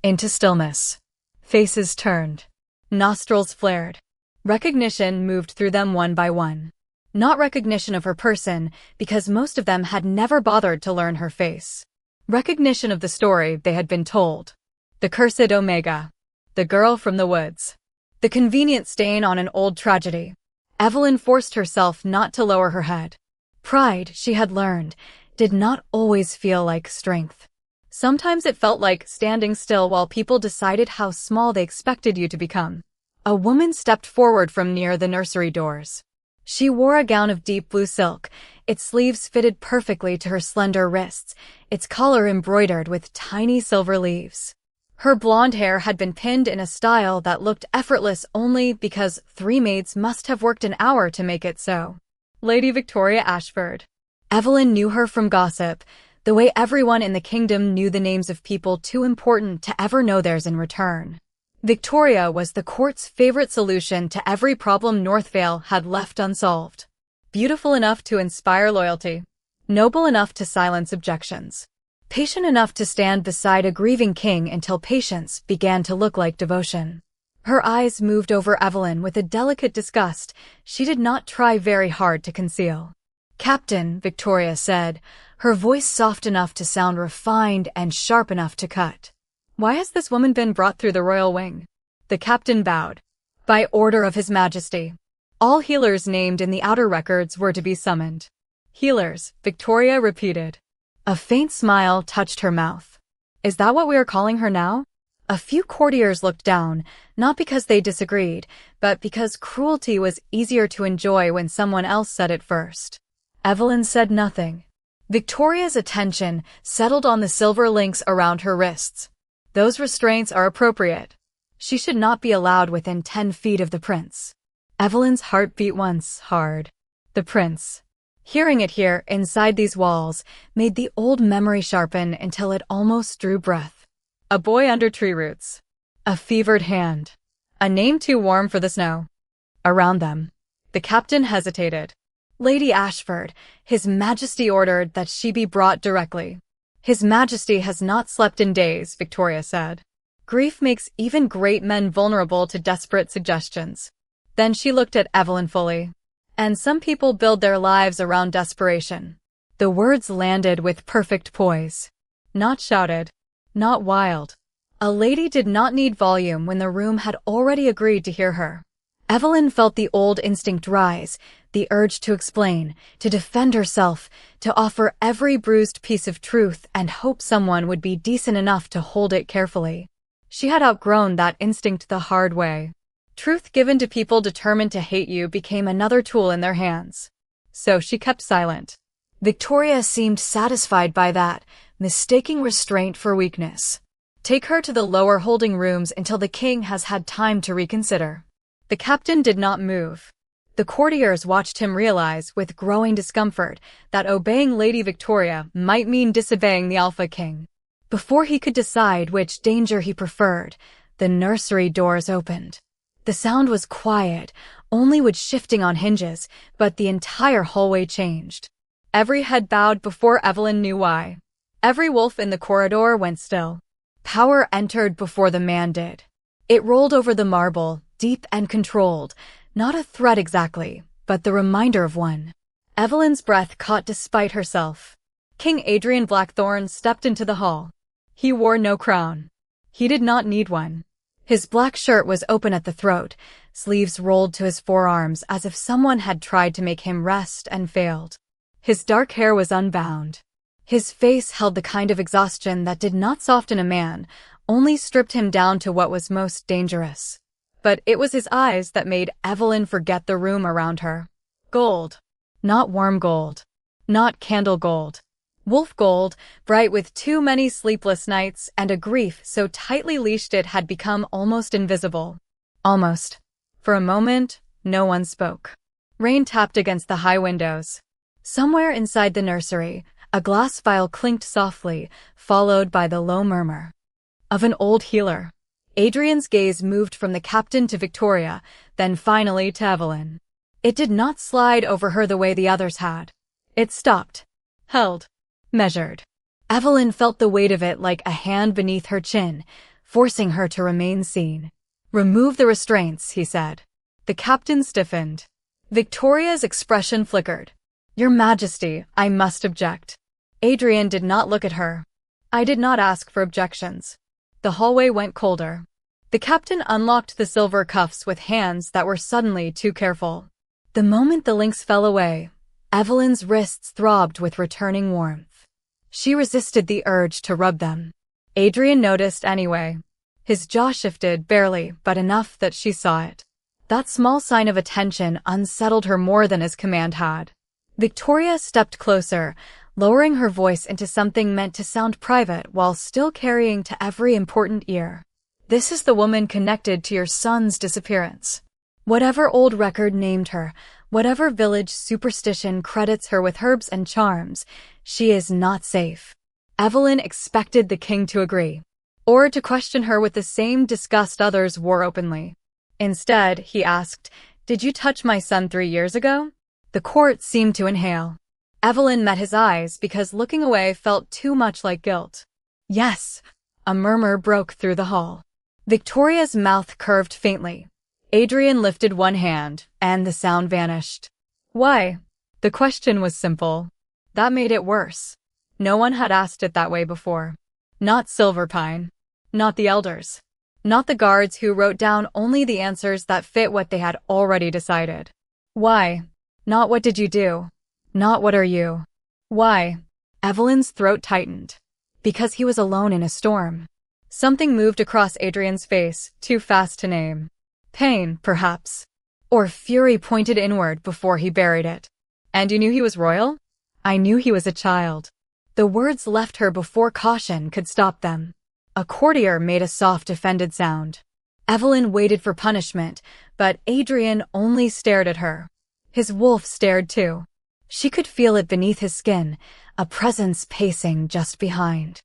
Into stillness. Faces turned. Nostrils flared. Recognition moved through them one by one. Not recognition of her person, because most of them had never bothered to learn her face. Recognition of the story they had been told. The cursed Omega. The girl from the woods. The convenient stain on an old tragedy. Evelyn forced herself not to lower her head. Pride, she had learned, did not always feel like strength. Sometimes it felt like standing still while people decided how small they expected you to become. A woman stepped forward from near the nursery doors. She wore a gown of deep blue silk, its sleeves fitted perfectly to her slender wrists, its collar embroidered with tiny silver leaves. Her blonde hair had been pinned in a style that looked effortless only because 3 maids must have worked an hour to make it so. Lady Victoria Ashford. Evelyn knew her from gossip, the way everyone in the kingdom knew the names of people too important to ever know theirs in return. Victoria was the court's favorite solution to every problem Northvale had left unsolved. Beautiful enough to inspire loyalty. Noble enough to silence objections. Patient enough to stand beside a grieving king until patience began to look like devotion. Her eyes moved over Evelyn with a delicate disgust she did not try very hard to conceal. "Captain," Victoria said, her voice soft enough to sound refined and sharp enough to cut. "Why has this woman been brought through the royal wing?" The captain bowed. "By order of His Majesty. All healers named in the outer records were to be summoned." "Healers," Victoria repeated. A faint smile touched her mouth. "Is that what we are calling her now?" A few courtiers looked down, not because they disagreed, but because cruelty was easier to enjoy when someone else said it first. Evelyn said nothing. Victoria's attention settled on the silver links around her wrists. Those restraints are appropriate. She should not be allowed within 10 feet of the prince. Evelyn's heart beat once hard. The prince. Hearing it here, inside these walls, made the old memory sharpen until it almost drew breath. A boy under tree roots. A fevered hand. A name too warm for the snow. Around them. The captain hesitated. "Lady Ashford, His Majesty ordered that she be brought directly." "His Majesty has not slept in days," Victoria said. Grief makes even great men vulnerable to desperate suggestions. Then she looked at Evelyn fully. "And some people build their lives around desperation." The words landed with perfect poise. Not shouted. Not wild. A lady did not need volume when the room had already agreed to hear her. Evelyn felt the old instinct rise, the urge to explain, to defend herself, to offer every bruised piece of truth and hope someone would be decent enough to hold it carefully. She had outgrown that instinct the hard way. Truth given to people determined to hate you became another tool in their hands. So she kept silent. Victoria seemed satisfied by that, mistaking restraint for weakness. "Take her to the lower holding rooms until the king has had time to reconsider." The captain did not move. The courtiers watched him realize, with growing discomfort, that obeying Lady Victoria might mean disobeying the Alpha King. Before he could decide which danger he preferred, the nursery doors opened. The sound was quiet, only wood shifting on hinges, but the entire hallway changed. Every head bowed before Evelyn knew why. Every wolf in the corridor went still. Power entered before the man did. It rolled over the marble, deep and controlled, not a threat exactly, but the reminder of one. Evelyn's breath caught despite herself. King Adrian Blackthorne stepped into the hall. He wore no crown. He did not need one. His black shirt was open at the throat, sleeves rolled to his forearms as if someone had tried to make him rest and failed. His dark hair was unbound. His face held the kind of exhaustion that did not soften a man, only stripped him down to what was most dangerous. But it was his eyes that made Evelyn forget the room around her. Gold. Not warm gold. Not candle gold. Wolf gold, bright with too many sleepless nights and a grief so tightly leashed it had become almost invisible. Almost. For a moment, no one spoke. Rain tapped against the high windows. Somewhere inside the nursery, a glass vial clinked softly, followed by the low murmur of an old healer. Adrian's gaze moved from the captain to Victoria, then finally to Evelyn. It did not slide over her the way the others had. It stopped. Held. measured. Evelyn felt the weight of it like a hand beneath her chin, forcing her to remain seen. "Remove the restraints," he said. The captain stiffened. Victoria's expression flickered. "Your Majesty, I must object." Adrian did not look at her. "I did not ask for objections." The hallway went colder. The captain unlocked the silver cuffs with hands that were suddenly too careful. The moment the links fell away, Evelyn's wrists throbbed with returning warmth. She resisted the urge to rub them. Adrian noticed anyway. His jaw shifted barely, but enough that she saw it. That small sign of attention unsettled her more than his command had. Victoria stepped closer, lowering her voice into something meant to sound private while still carrying to every important ear. "This is the woman connected to your son's disappearance. Whatever old record named her, whatever village superstition credits her with herbs and charms, she is not safe." Evelyn expected the king to agree, or to question her with the same disgust others wore openly. Instead, he asked, "Did you touch my son 3 years ago?" The court seemed to inhale. Evelyn met his eyes because looking away felt too much like guilt. "Yes," a murmur broke through the hall. Victoria's mouth curved faintly. Adrian lifted one hand, and the sound vanished. "Why?" The question was simple. That made it worse. No one had asked it that way before. Not Silverpine. Not the elders. Not the guards who wrote down only the answers that fit what they had already decided. "Why?" Not "what did you do?" Not "what are you?" Why? Evelyn's throat tightened. Because he was alone in a storm. Something moved across Adrian's face, too fast to name. Pain, perhaps. Or fury pointed inward before he buried it. "And you knew he was royal?" "I knew he was a child." The words left her before caution could stop them. A courtier made a soft, offended sound. Evelyn waited for punishment, but Adrian only stared at her. His wolf stared too. She could feel it beneath his skin, a presence pacing just behind.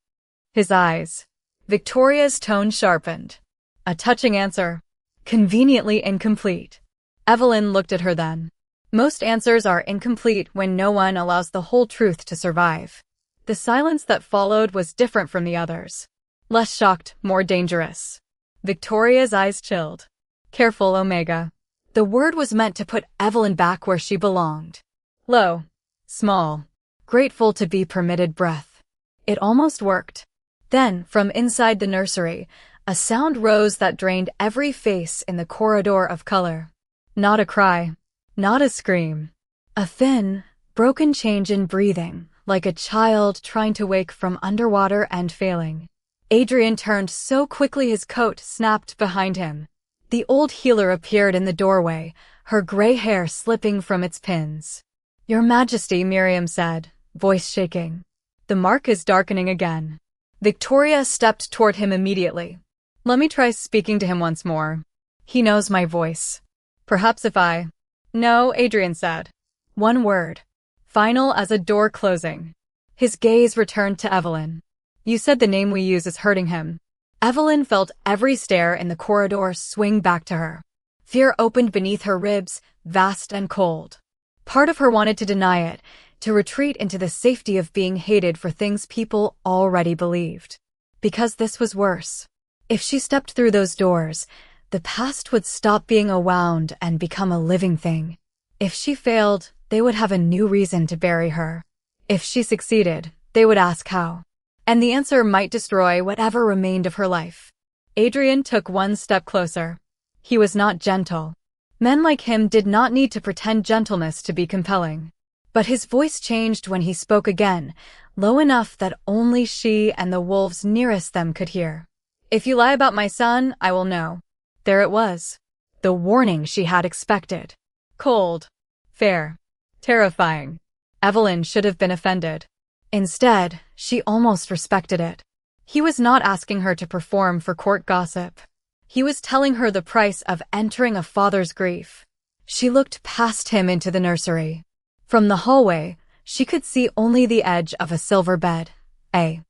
His eyes. Victoria's tone sharpened. A touching answer. Conveniently incomplete. Evelyn looked at her then. Most answers are incomplete when no one allows the whole truth to survive. The silence that followed was different from the others. Less shocked, more dangerous. Victoria's eyes chilled. "Careful, Omega." The word was meant to put Evelyn back where she belonged. Low. Small. Grateful to be permitted breath. It almost worked. Then, from inside the nursery, a sound rose that drained every face in the corridor of color. Not a cry. Not a scream. A thin, broken change in breathing, like a child trying to wake from underwater and failing. Adrian turned so quickly his coat snapped behind him. The old healer appeared in the doorway, her gray hair slipping from its pins. "Your Majesty," Miriam said, voice shaking. "The mark is darkening again." Victoria stepped toward him immediately. "Let me try speaking to him once more. He knows my voice. Perhaps if I—" "No," Adrian said. One word. Final as a door closing. His gaze returned to Evelyn. "You said the name we use is hurting him." Evelyn felt every stare in the corridor swing back to her. Fear opened beneath her ribs, vast and cold. Part of her wanted to deny it, to retreat into the safety of being hated for things people already believed. Because this was worse. If she stepped through those doors, the past would stop being a wound and become a living thing. If she failed, they would have a new reason to bury her. If she succeeded, they would ask how. And the answer might destroy whatever remained of her life. Adrian took one step closer. He was not gentle. Men like him did not need to pretend gentleness to be compelling. But his voice changed when he spoke again, low enough that only she and the wolves nearest them could hear. "If you lie about my son, I will know." There it was. The warning she had expected. Cold. Fair. Terrifying. Evelyn should have been offended. Instead, she almost respected it. He was not asking her to perform for court gossip. He was telling her the price of entering a father's grief. She looked past him into the nursery. From the hallway, she could see only the edge of a silver bed, a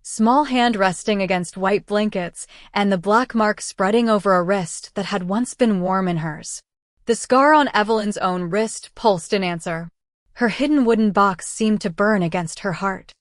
small hand resting against white blankets, and the black mark spreading over a wrist that had once been warm in hers. The scar on Evelyn's own wrist pulsed in answer. Her hidden wooden box seemed to burn against her heart.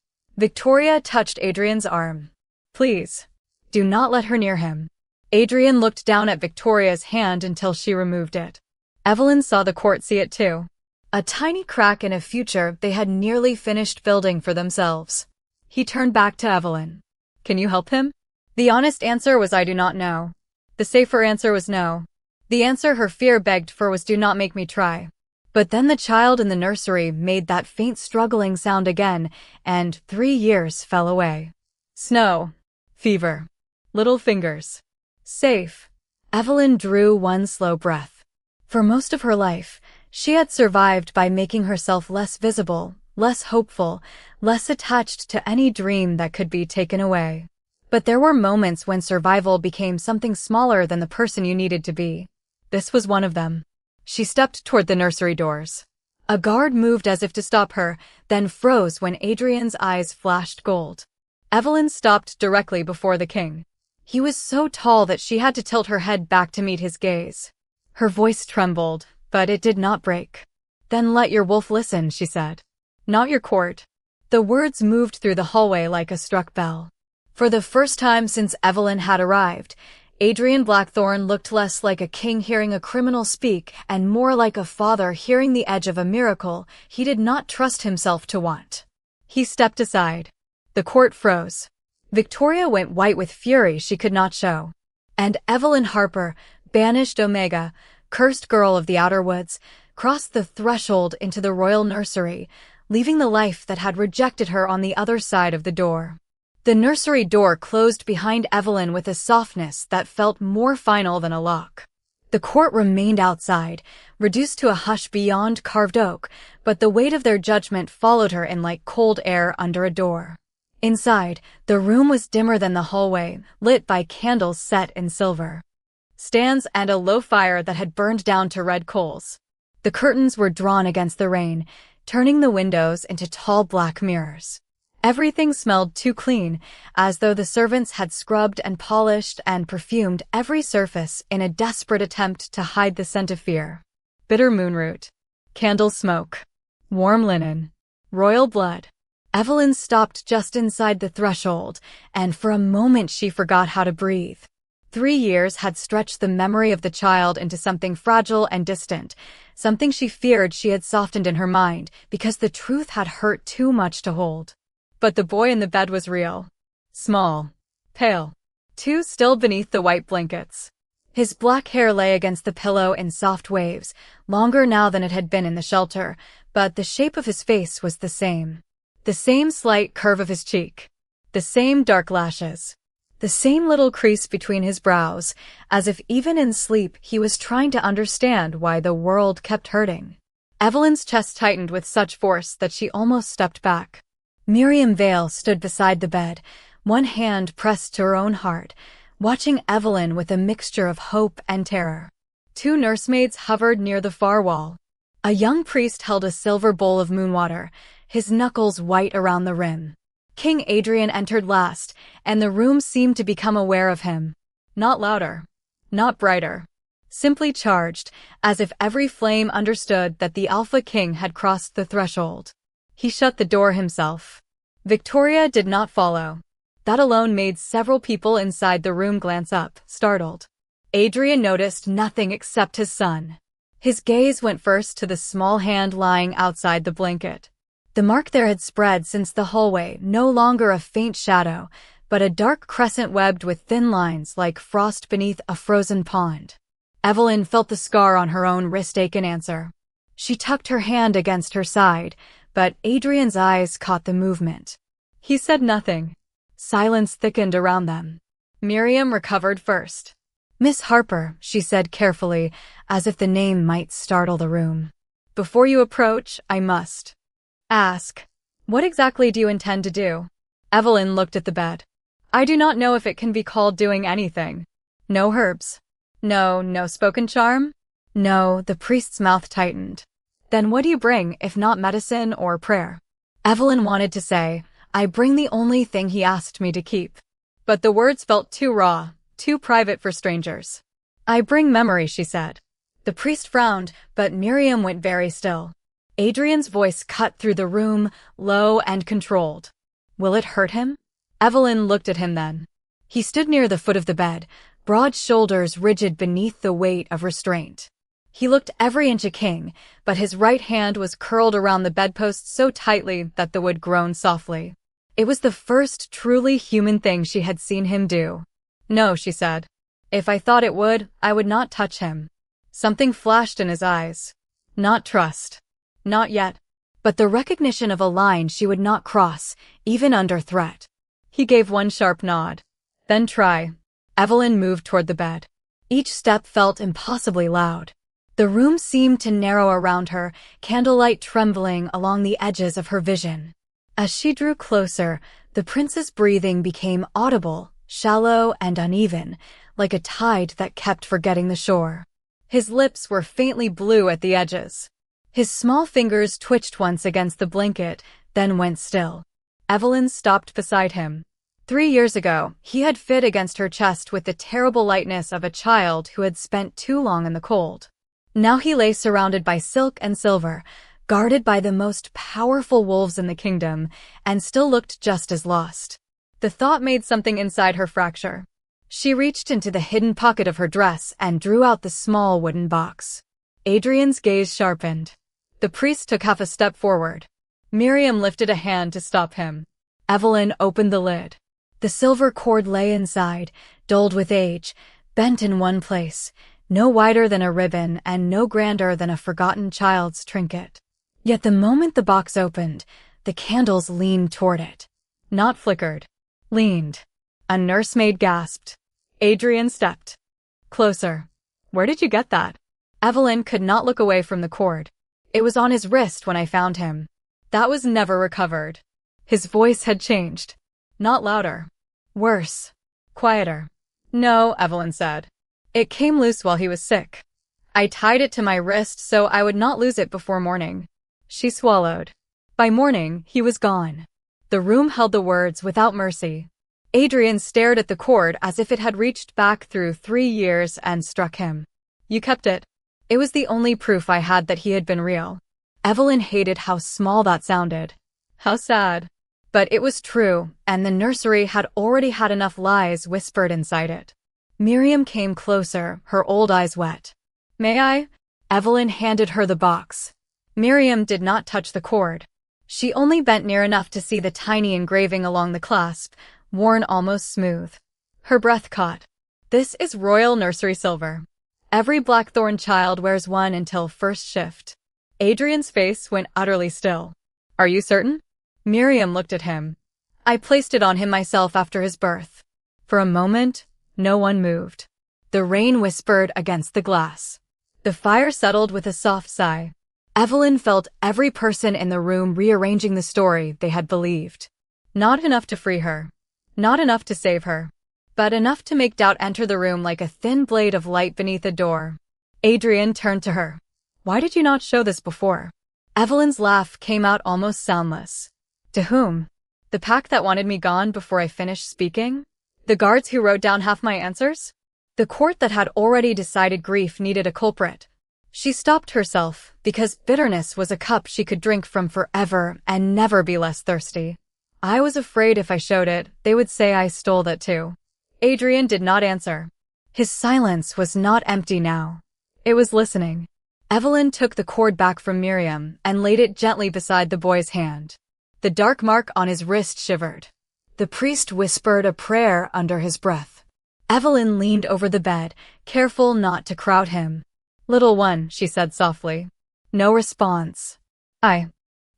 Victoria touched Adrian's arm. Please, do not let her near him. Adrian looked down at Victoria's hand until she removed it. Evelyn saw the court see it too. A tiny crack in a future they had nearly finished building for themselves. He turned back to Evelyn. Can you help him? The honest answer was I do not know. The safer answer was no. The answer her fear begged for was do not make me try. But then the child in the nursery made that faint struggling sound again, and 3 years fell away. Snow. Fever. Little fingers. Safe. Evelyn drew one slow breath. For most of her life, she had survived by making herself less visible, less hopeful, less attached to any dream that could be taken away. But there were moments when survival became something smaller than the person you needed to be. This was one of them. She stepped toward the nursery doors. A guard moved as if to stop her, then froze when Adrian's eyes flashed gold. Evelyn stopped directly before the king. He was so tall that she had to tilt her head back to meet his gaze. Her voice trembled, but it did not break. Then let your wolf listen, she said. Not your court. The words moved through the hallway like a struck bell. For the first time since Evelyn had arrived, Adrian Blackthorne looked less like a king hearing a criminal speak and more like a father hearing the edge of a miracle he did not trust himself to want. He stepped aside. The court froze. Victoria went white with fury she could not show. And Evelyn Harper, banished Omega, cursed girl of the outer woods, crossed the threshold into the royal nursery, leaving the life that had rejected her on the other side of the door. The nursery door closed behind Evelyn with a softness that felt more final than a lock. The court remained outside, reduced to a hush beyond carved oak, but the weight of their judgment followed her in like cold air under a door. Inside, the room was dimmer than the hallway, lit by candles set in silver stands and a low fire that had burned down to red coals. The curtains were drawn against the rain, turning the windows into tall black mirrors. Everything smelled too clean, as though the servants had scrubbed and polished and perfumed every surface in a desperate attempt to hide the scent of fear. Bitter moonroot. Candle smoke. Warm linen. Royal blood. Evelyn stopped just inside the threshold, and for a moment she forgot how to breathe. 3 years had stretched the memory of the child into something fragile and distant, something she feared she had softened in her mind because the truth had hurt too much to hold. But the boy in the bed was real. Small. Pale. Too still beneath the white blankets. His black hair lay against the pillow in soft waves, longer now than it had been in the shelter, but the shape of his face was the same. The same slight curve of his cheek. The same dark lashes. The same little crease between his brows, as if even in sleep he was trying to understand why the world kept hurting. Evelyn's chest tightened with such force that she almost stepped back. Miriam Vale stood beside the bed, one hand pressed to her own heart, watching Evelyn with a mixture of hope and terror. 2 nursemaids hovered near the far wall. A young priest held a silver bowl of moonwater, his knuckles white around the rim. King Adrian entered last, and the room seemed to become aware of him. Not louder. Not brighter. Simply charged, as if every flame understood that the Alpha King had crossed the threshold. He shut the door himself. Victoria did not follow. That alone made several people inside the room glance up, startled. Adrian noticed nothing except his son. His gaze went first to the small hand lying outside the blanket. The mark there had spread since the hallway, no longer a faint shadow, but a dark crescent webbed with thin lines like frost beneath a frozen pond. Evelyn felt the scar on her own wrist ache in answer. She tucked her hand against her side, but Adrian's eyes caught the movement. He said nothing. Silence thickened around them. Miriam recovered first. Miss Harper, she said carefully, as if the name might startle the room. Before you approach, I must ask. What exactly do you intend to do? Evelyn looked at the bed. I do not know if it can be called doing anything. No herbs. No spoken charm? No, the priest's mouth tightened. Then what do you bring, if not medicine or prayer? Evelyn wanted to say, I bring the only thing he asked me to keep. But the words felt too raw, too private for strangers. I bring memory, she said. The priest frowned, but Miriam went very still. Adrian's voice cut through the room, low and controlled. Will it hurt him? Evelyn looked at him then. He stood near the foot of the bed, broad shoulders rigid beneath the weight of restraint. He looked every inch a king, but his right hand was curled around the bedpost so tightly that the wood groaned softly. It was the first truly human thing she had seen him do. No, she said. If I thought it would, I would not touch him. Something flashed in his eyes. Not trust. Not yet. But the recognition of a line she would not cross, even under threat. He gave one sharp nod. Then try. Evelyn moved toward the bed. Each step felt impossibly loud. The room seemed to narrow around her, candlelight trembling along the edges of her vision. As she drew closer, the prince's breathing became audible, shallow and uneven, like a tide that kept forgetting the shore. His lips were faintly blue at the edges. His small fingers twitched once against the blanket, then went still. Evelyn stopped beside him. 3 years ago, he had fit against her chest with the terrible lightness of a child who had spent too long in the cold. Now he lay surrounded by silk and silver, guarded by the most powerful wolves in the kingdom, and still looked just as lost. The thought made something inside her fracture. She reached into the hidden pocket of her dress and drew out the small wooden box. Adrian's gaze sharpened. The priest took half a step forward. Miriam lifted a hand to stop him. Evelyn opened the lid. The silver cord lay inside, dulled with age, bent in one place, no wider than a ribbon and no grander than a forgotten child's trinket. Yet the moment the box opened, the candles leaned toward it. Not flickered. Leaned. A nursemaid gasped. Adrian stepped closer. Where did you get that? Evelyn could not look away from the cord. It was on his wrist when I found him. That was never recovered. His voice had changed. Not louder. Worse. Quieter. No, Evelyn said. It came loose while he was sick. I tied it to my wrist so I would not lose it before morning. She swallowed. By morning, he was gone. The room held the words without mercy. Adrian stared at the cord as if it had reached back through 3 years and struck him. You kept it. It was the only proof I had that he had been real. Evelyn hated how small that sounded. How sad. But it was true, and the nursery had already had enough lies whispered inside it. Miriam came closer, her old eyes wet. May I? Evelyn handed her the box. Miriam did not touch the cord. She only bent near enough to see the tiny engraving along the clasp, worn almost smooth. Her breath caught. This is royal nursery silver. Every Blackthorn child wears one until first shift. Adrian's face went utterly still. Are you certain? Miriam looked at him. I placed it on him myself after his birth. For a moment, no one moved. The rain whispered against the glass. The fire settled with a soft sigh. Evelyn felt every person in the room rearranging the story they had believed. Not enough to free her. Not enough to save her. But enough to make doubt enter the room like a thin blade of light beneath a door. Adrian turned to her. Why did you not show this before? Evelyn's laugh came out almost soundless. To whom? The pack that wanted me gone before I finished speaking? The guards who wrote down half my answers? The court that had already decided grief needed a culprit. She stopped herself, because bitterness was a cup she could drink from forever and never be less thirsty. I was afraid if I showed it, they would say I stole that too. Adrian did not answer. His silence was not empty now. It was listening. Evelyn took the cord back from Miriam and laid it gently beside the boy's hand. The dark mark on his wrist shivered. The priest whispered a prayer under his breath. Evelyn leaned over the bed, careful not to crowd him. Little one, she said softly. No response. I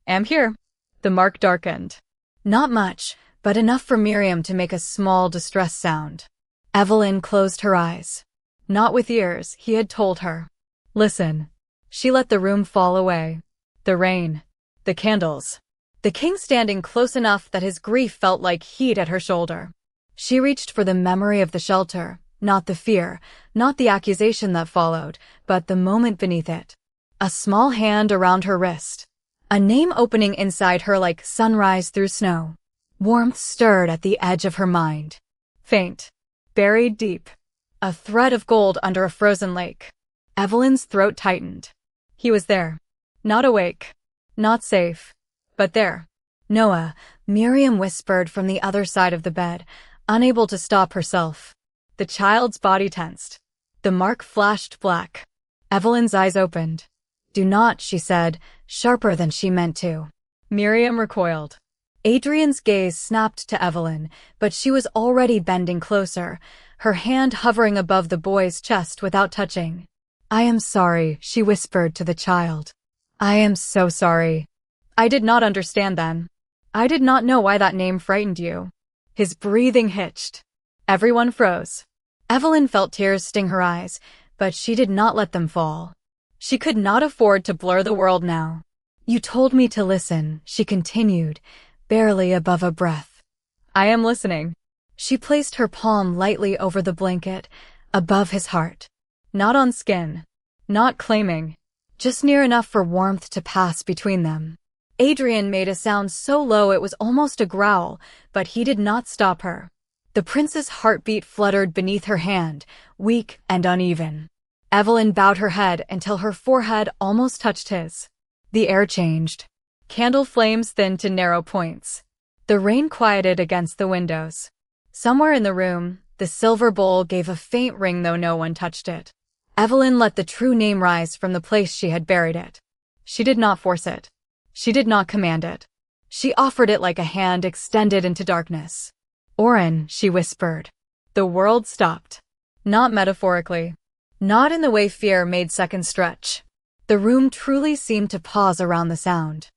am here. The mark darkened. Not much, but enough for Miriam to make a small distress sound. Evelyn closed her eyes. Not with ears, he had told her. Listen. She let the room fall away. The rain. The candles. The king standing close enough that his grief felt like heat at her shoulder. She reached for the memory of the shelter, not the fear, not the accusation that followed, but the moment beneath it. A small hand around her wrist. A name opening inside her like sunrise through snow. Warmth stirred at the edge of her mind. Faint. Buried deep. A thread of gold under a frozen lake. Evelyn's throat tightened. He was there. Not awake. Not safe. But there. Noah, Miriam whispered from the other side of the bed, unable to stop herself. The child's body tensed. The mark flashed black. Evelyn's eyes opened. "Do not," she said, sharper than she meant to. Miriam recoiled. Adrian's gaze snapped to Evelyn, but she was already bending closer, her hand hovering above the boy's chest without touching. "I am sorry," she whispered to the child. "I am so sorry. I did not understand then. I did not know why that name frightened you." His breathing hitched. Everyone froze. Evelyn felt tears sting her eyes, but she did not let them fall. She could not afford to blur the world now. "You told me to listen," she continued, barely above a breath. "I am listening." She placed her palm lightly over the blanket, above his heart. Not on skin. Not claiming. Just near enough for warmth to pass between them. Adrian made a sound so low it was almost a growl, but he did not stop her. The prince's heartbeat fluttered beneath her hand, weak and uneven. Evelyn bowed her head until her forehead almost touched his. The air changed. Candle flames thinned to narrow points. The rain quieted against the windows. Somewhere in the room, the silver bowl gave a faint ring though no one touched it. Evelyn let the true name rise from the place she had buried it. She did not force it. She did not command it. She offered it like a hand extended into darkness. "Oren," she whispered. The world stopped. Not metaphorically. Not in the way fear made seconds stretch. The room truly seemed to pause around the sound.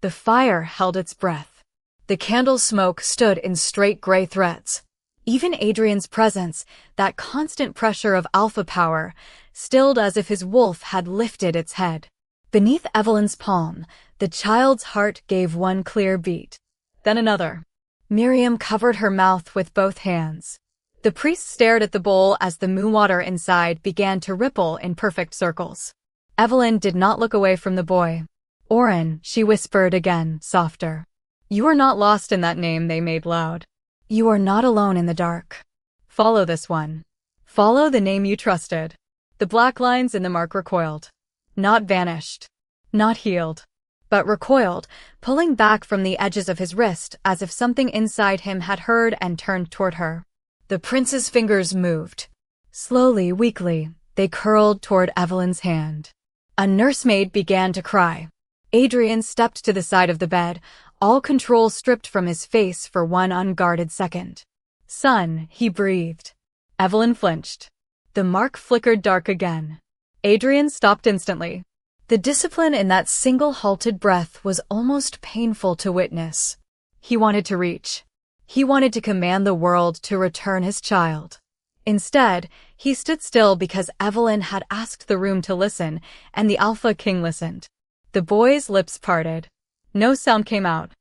The fire held its breath. The candle smoke stood in straight gray threads. Even Adrian's presence, that constant pressure of alpha power, stilled as if his wolf had lifted its head. Beneath Evelyn's palm, the child's heart gave one clear beat. Then another. Miriam covered her mouth with both hands. The priest stared at the bowl as the moon water inside began to ripple in perfect circles. Evelyn did not look away from the boy. "Oren," she whispered again, softer. "You are not lost in that name they made loud. You are not alone in the dark. Follow this one. Follow the name you trusted." The black lines in the mark recoiled. Not vanished. Not healed. But recoiled, pulling back from the edges of his wrist as if something inside him had heard and turned toward her. The prince's fingers moved. Slowly, weakly, they curled toward Evelyn's hand. A nursemaid began to cry. Adrian stepped to the side of the bed, all control stripped from his face for one unguarded second. "Son," he breathed. Evelyn flinched. The mark flickered dark again. Adrian stopped instantly. The discipline in that single halted breath was almost painful to witness. He wanted to reach. He wanted to command the world to return his child. Instead, he stood still because Evelyn had asked the room to listen, and the Alpha King listened. The boy's lips parted. No sound came out.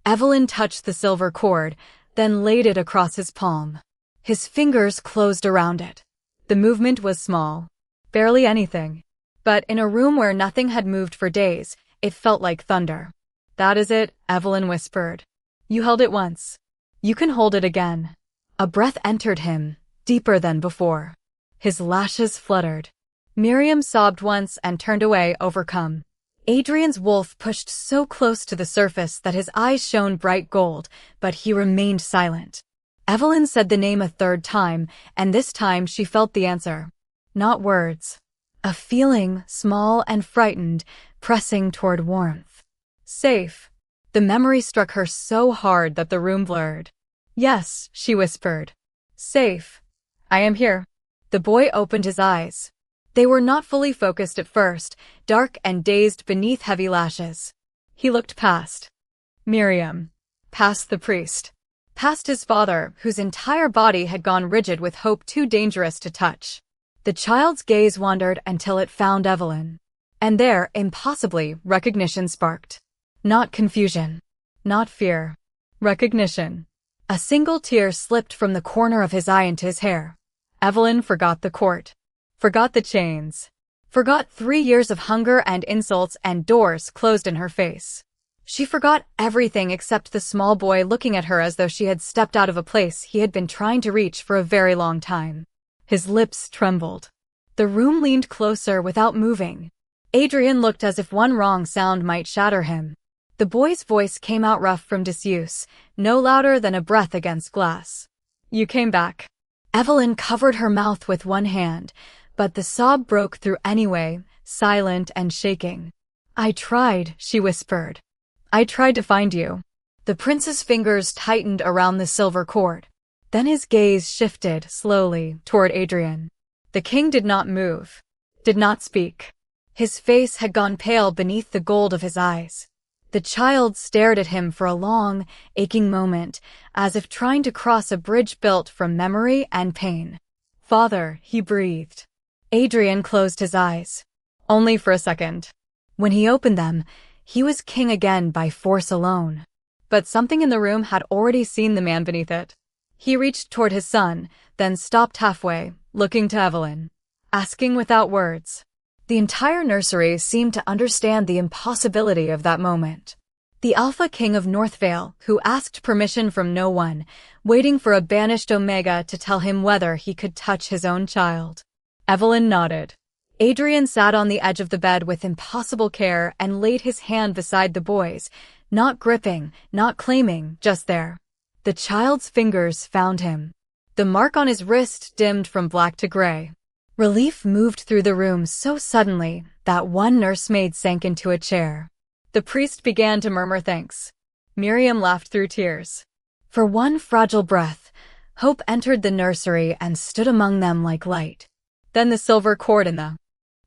Evelyn touched the silver cord, then laid it across his palm. His fingers closed around it. The movement was small. Barely anything. But in a room where nothing had moved for days, it felt like thunder. "That is it," Evelyn whispered. "You held it once. You can hold it again." A breath entered him, deeper than before. His lashes fluttered. Miriam sobbed once and turned away, overcome. Adrian's wolf pushed so close to the surface that his eyes shone bright gold, but he remained silent. Evelyn said the name a third time, and this time she felt the answer. Not words. A feeling, small and frightened, pressing toward warmth. Safe. The memory struck her so hard that the room blurred. "Yes," she whispered. "Safe. I am here." The boy opened his eyes. They were not fully focused at first, dark and dazed beneath heavy lashes. He looked past Miriam, past the priest, past his father, whose entire body had gone rigid with hope too dangerous to touch. The child's gaze wandered until it found Evelyn. And there, impossibly, recognition sparked. Not confusion. Not fear. Recognition. A single tear slipped from the corner of his eye into his hair. Evelyn forgot the court. Forgot the chains. Forgot 3 years of hunger and insults and doors closed in her face. She forgot everything except the small boy looking at her as though she had stepped out of a place he had been trying to reach for a very long time. His lips trembled. The room leaned closer without moving. Adrian looked as if one wrong sound might shatter him. The boy's voice came out rough from disuse, no louder than a breath against glass. You came back. Evelyn covered her mouth with one hand, but the sob broke through anyway, silent and shaking. I tried, she whispered. I tried to find you. The prince's fingers tightened around the silver cord. Then his gaze shifted, slowly, toward Adrian. The king did not move, did not speak. His face had gone pale beneath the gold of his eyes. The child stared at him for a long, aching moment, as if trying to cross a bridge built from memory and pain. Father, he breathed. Adrian closed his eyes. Only for a second. When he opened them, he was king again by force alone. But something in the room had already seen the man beneath it. He reached toward his son, then stopped halfway, looking to Evelyn, asking without words. The entire nursery seemed to understand the impossibility of that moment. The Alpha King of Northvale, who asked permission from no one, waiting for a banished Omega to tell him whether he could touch his own child. Evelyn nodded. Adrian sat on the edge of the bed with impossible care and laid his hand beside the boy's, not gripping, not claiming, just there. The child's fingers found him. The mark on his wrist dimmed from black to gray. Relief moved through the room so suddenly that one nursemaid sank into a chair. The priest began to murmur thanks. Miriam laughed through tears. For one fragile breath, hope entered the nursery and stood among them like light. Then the silver cord in the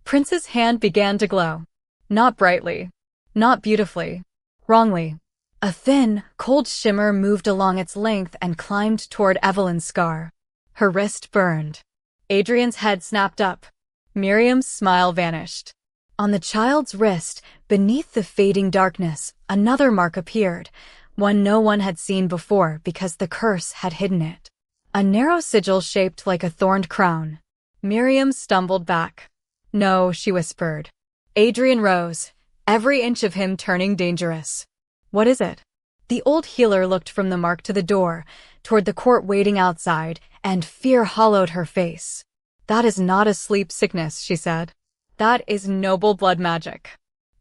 prince's hand began to glow. Not brightly, not beautifully, wrongly. A thin, cold shimmer moved along its length and climbed toward Evelyn's scar. Her wrist burned. Adrian's head snapped up. Miriam's smile vanished. On the child's wrist, beneath the fading darkness, another mark appeared, one no one had seen before because the curse had hidden it. A narrow sigil shaped like a thorned crown. Miriam stumbled back. No, she whispered. Adrian rose, every inch of him turning dangerous. What is it? The old healer looked from the mark to the door, toward the court waiting outside, and fear hollowed her face. That is not a sleep sickness, she said. That is noble blood magic.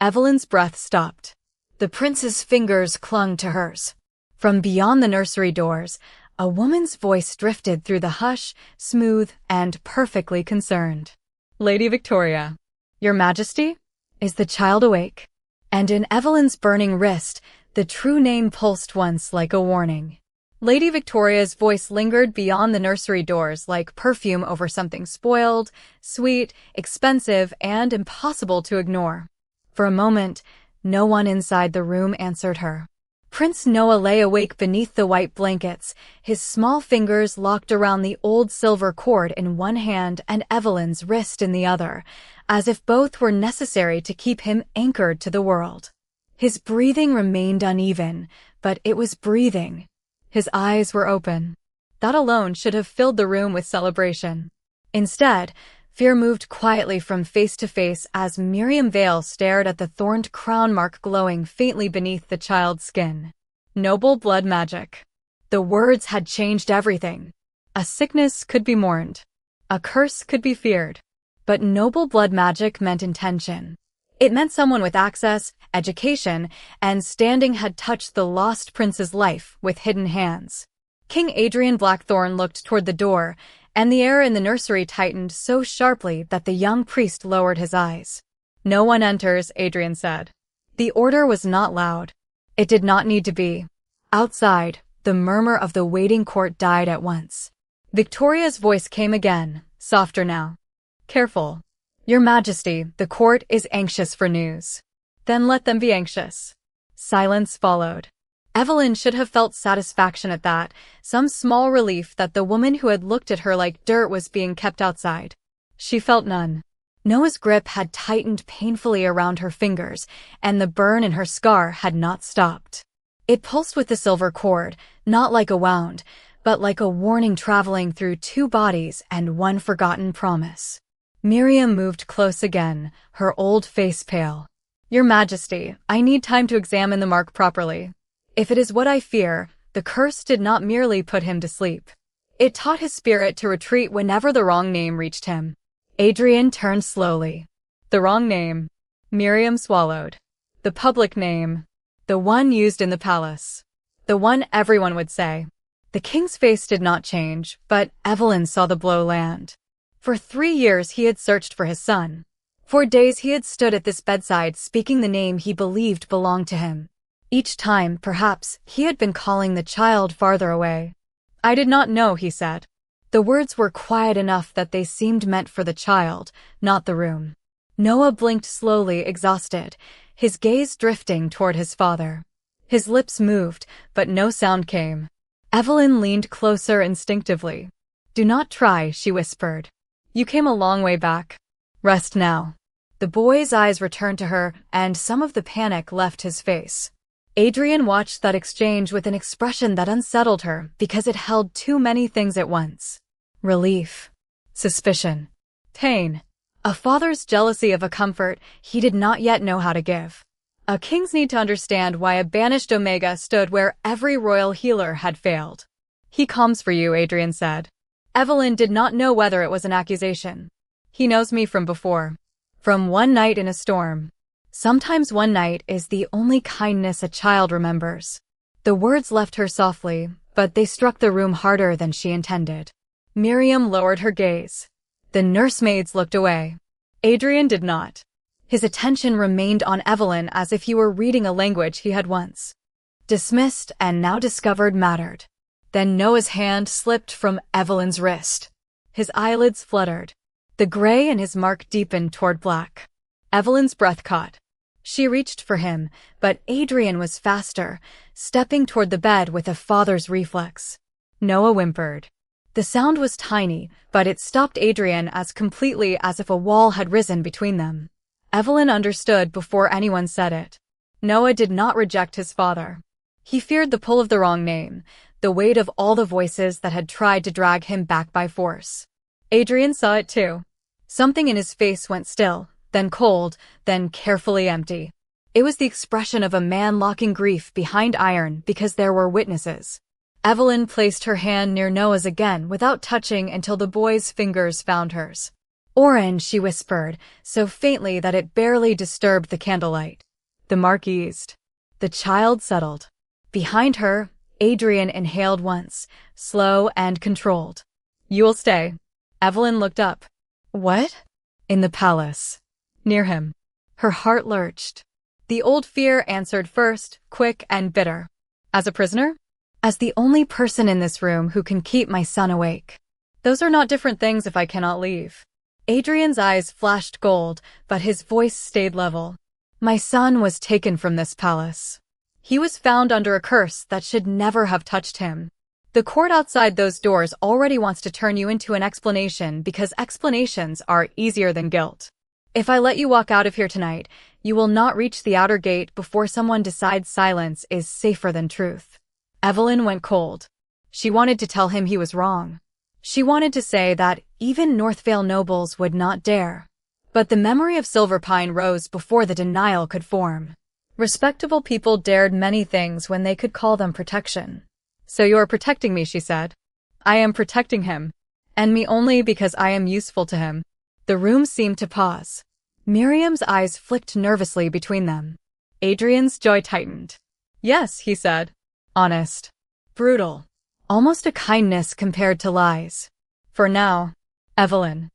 Evelyn's breath stopped. The prince's fingers clung to hers. From beyond the nursery doors, a woman's voice drifted through the hush, smooth and perfectly concerned. Lady Victoria, Your Majesty? Is the child awake? And in Evelyn's burning wrist, the true name pulsed once like a warning. Lady Victoria's voice lingered beyond the nursery doors like perfume over something spoiled, sweet, expensive, and impossible to ignore. For a moment, no one inside the room answered her. Prince Noah lay awake beneath the white blankets, his small fingers locked around the old silver cord in one hand and Evelyn's wrist in the other, as if both were necessary to keep him anchored to the world. His breathing remained uneven, but it was breathing. His eyes were open. That alone should have filled the room with celebration. Instead, fear moved quietly from face to face as Miriam Vale stared at the thorned crown mark glowing faintly beneath the child's skin. Noble blood magic. The words had changed everything. A sickness could be mourned. A curse could be feared. But noble blood magic meant intention. It meant someone with access, education, and standing had touched the lost prince's life with hidden hands. King Adrian Blackthorn looked toward the door, and the air in the nursery tightened so sharply that the young priest lowered his eyes. No one enters, Adrian said. The order was not loud. It did not need to be. Outside, the murmur of the waiting court died at once. Victoria's voice came again, softer now. Careful. Your Majesty, the court is anxious for news. Then let them be anxious. Silence followed. Evelyn should have felt satisfaction at that, some small relief that the woman who had looked at her like dirt was being kept outside. She felt none. Noah's grip had tightened painfully around her fingers, and the burn in her scar had not stopped. It pulsed with the silver cord, not like a wound, but like a warning traveling through two bodies and one forgotten promise. Miriam moved close again, her old face pale. Your Majesty, I need time to examine the mark properly. If it is what I fear, the curse did not merely put him to sleep. It taught his spirit to retreat whenever the wrong name reached him. Adrian turned slowly. The wrong name. Miriam swallowed. The public name. The one used in the palace. The one everyone would say. The king's face did not change, but Evelyn saw the blow land. For 3 years he had searched for his son. For days he had stood at this bedside speaking the name he believed belonged to him. Each time, perhaps, he had been calling the child farther away. "I did not know," he said. The words were quiet enough that they seemed meant for the child, not the room. Noah blinked slowly, exhausted, his gaze drifting toward his father. His lips moved, but no sound came. Evelyn leaned closer instinctively. "Do not try," she whispered. "You came a long way back. Rest now." The boy's eyes returned to her, and some of the panic left his face. Adrian watched that exchange with an expression that unsettled her because it held too many things at once. Relief, suspicion, pain, a father's jealousy of a comfort he did not yet know how to give. A king's need to understand why a banished Omega stood where every royal healer had failed. "He comes for you," Adrian said. Evelyn did not know whether it was an accusation. "He knows me from before. From one night in a storm." Sometimes one night is the only kindness a child remembers. The words left her softly, but they struck the room harder than she intended. Miriam lowered her gaze. The nursemaids looked away. Adrian did not. His attention remained on Evelyn as if he were reading a language he had once dismissed and now discovered mattered. Then Noah's hand slipped from Evelyn's wrist. His eyelids fluttered. The gray in his mark deepened toward black. Evelyn's breath caught. She reached for him, but Adrian was faster, stepping toward the bed with a father's reflex. Noah whimpered. The sound was tiny, but it stopped Adrian as completely as if a wall had risen between them. Evelyn understood before anyone said it. Noah did not reject his father. He feared the pull of the wrong name, the weight of all the voices that had tried to drag him back by force. Adrian saw it too. Something in his face went still, then cold, then carefully empty. It was the expression of a man locking grief behind iron because there were witnesses. Evelyn placed her hand near Noah's again without touching until the boy's fingers found hers. "Orange," she whispered, so faintly that it barely disturbed the candlelight. The mark eased. The child settled. Behind her, Adrian inhaled once, slow and controlled. "You will stay." Evelyn looked up. "What?" "In the palace. Near him." Her heart lurched. The old fear answered first, quick and bitter. "As a prisoner?" "As the only person in this room who can keep my son awake." "Those are not different things if I cannot leave." Adrian's eyes flashed gold, but his voice stayed level. "My son was taken from this palace. He was found under a curse that should never have touched him. The court outside those doors already wants to turn you into an explanation because explanations are easier than guilt. If I let you walk out of here tonight, you will not reach the outer gate before someone decides silence is safer than truth." Evelyn went cold. She wanted to tell him he was wrong. She wanted to say that even Northvale nobles would not dare. But the memory of Silverpine rose before the denial could form. Respectable people dared many things when they could call them protection. "So you are protecting me," she said. "I am protecting him. And me only because I am useful to him." The room seemed to pause. Miriam's eyes flicked nervously between them. Adrian's jaw tightened. "Yes," he said. "Honest. Brutal. Almost a kindness compared to lies." For now, Evelyn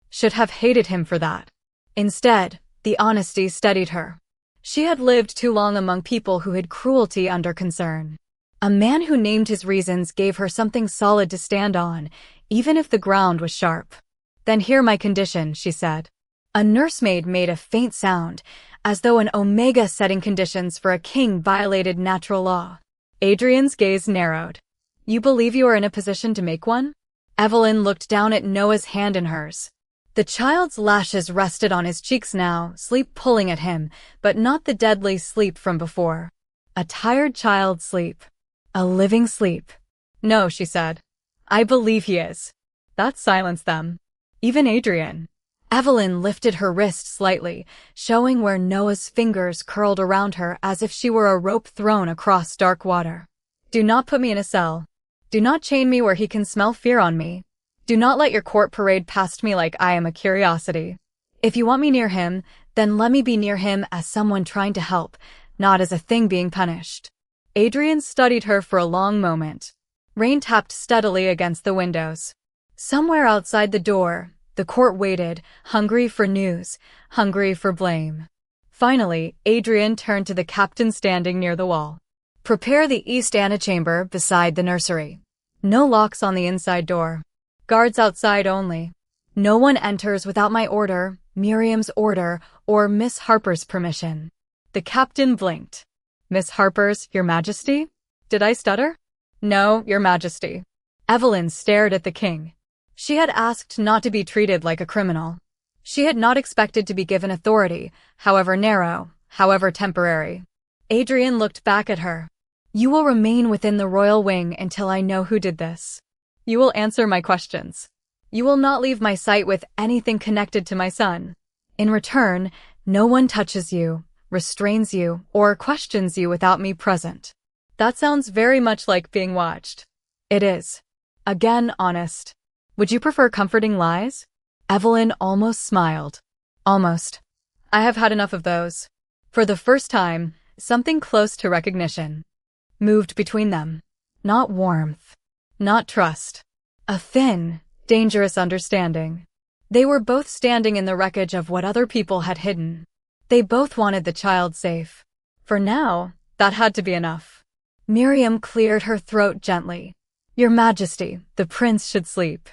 should have hated him for that. Instead, the honesty steadied her. She had lived too long among people who hid cruelty under concern. A man who named his reasons gave her something solid to stand on, even if the ground was sharp. "Then hear my condition," she said. A nursemaid made a faint sound, as though an Omega setting conditions for a king violated natural law. Adrian's gaze narrowed. "You believe you are in a position to make one?" Evelyn looked down at Noah's hand in hers. The child's lashes rested on his cheeks now, sleep pulling at him, but not the deadly sleep from before. A tired child's sleep. A living sleep. "No," she said. "I believe he is." That silenced them. Even Adrian. Evelyn lifted her wrist slightly, showing where Noah's fingers curled around her as if she were a rope thrown across dark water. "Do not put me in a cell. Do not chain me where he can smell fear on me. Do not let your court parade past me like I am a curiosity. If you want me near him, then let me be near him as someone trying to help, not as a thing being punished. Adrian studied her for a long moment. Rain tapped steadily against the windows. Somewhere outside the door, the court waited, hungry for news, hungry for blame. Finally, Adrian turned to the captain standing near the wall. Prepare the east antechamber beside the nursery. No locks on the inside door. Guards outside only. No one enters without my order, Miriam's order, or Miss Harper's permission. The captain blinked. Miss Harper's, Your Majesty? Did I stutter? No, Your Majesty. Evelyn stared at the king. She had asked not to be treated like a criminal. She had not expected to be given authority, however narrow, however temporary. Adrian looked back at her. You will remain within the royal wing until I know who did this. You will answer my questions. You will not leave my sight with anything connected to my son. In return, no one touches you, restrains you, or questions you without me present. That sounds very much like being watched. It is. Again, honest. Would you prefer comforting lies? Evelyn almost smiled. Almost. I have had enough of those. For the first time, something close to recognition moved between them. Not warmth. Not trust. A thin, dangerous understanding. They were both standing in the wreckage of what other people had hidden. They both wanted the child safe. For now, that had to be enough. Miriam cleared her throat gently. Your Majesty, the prince should sleep.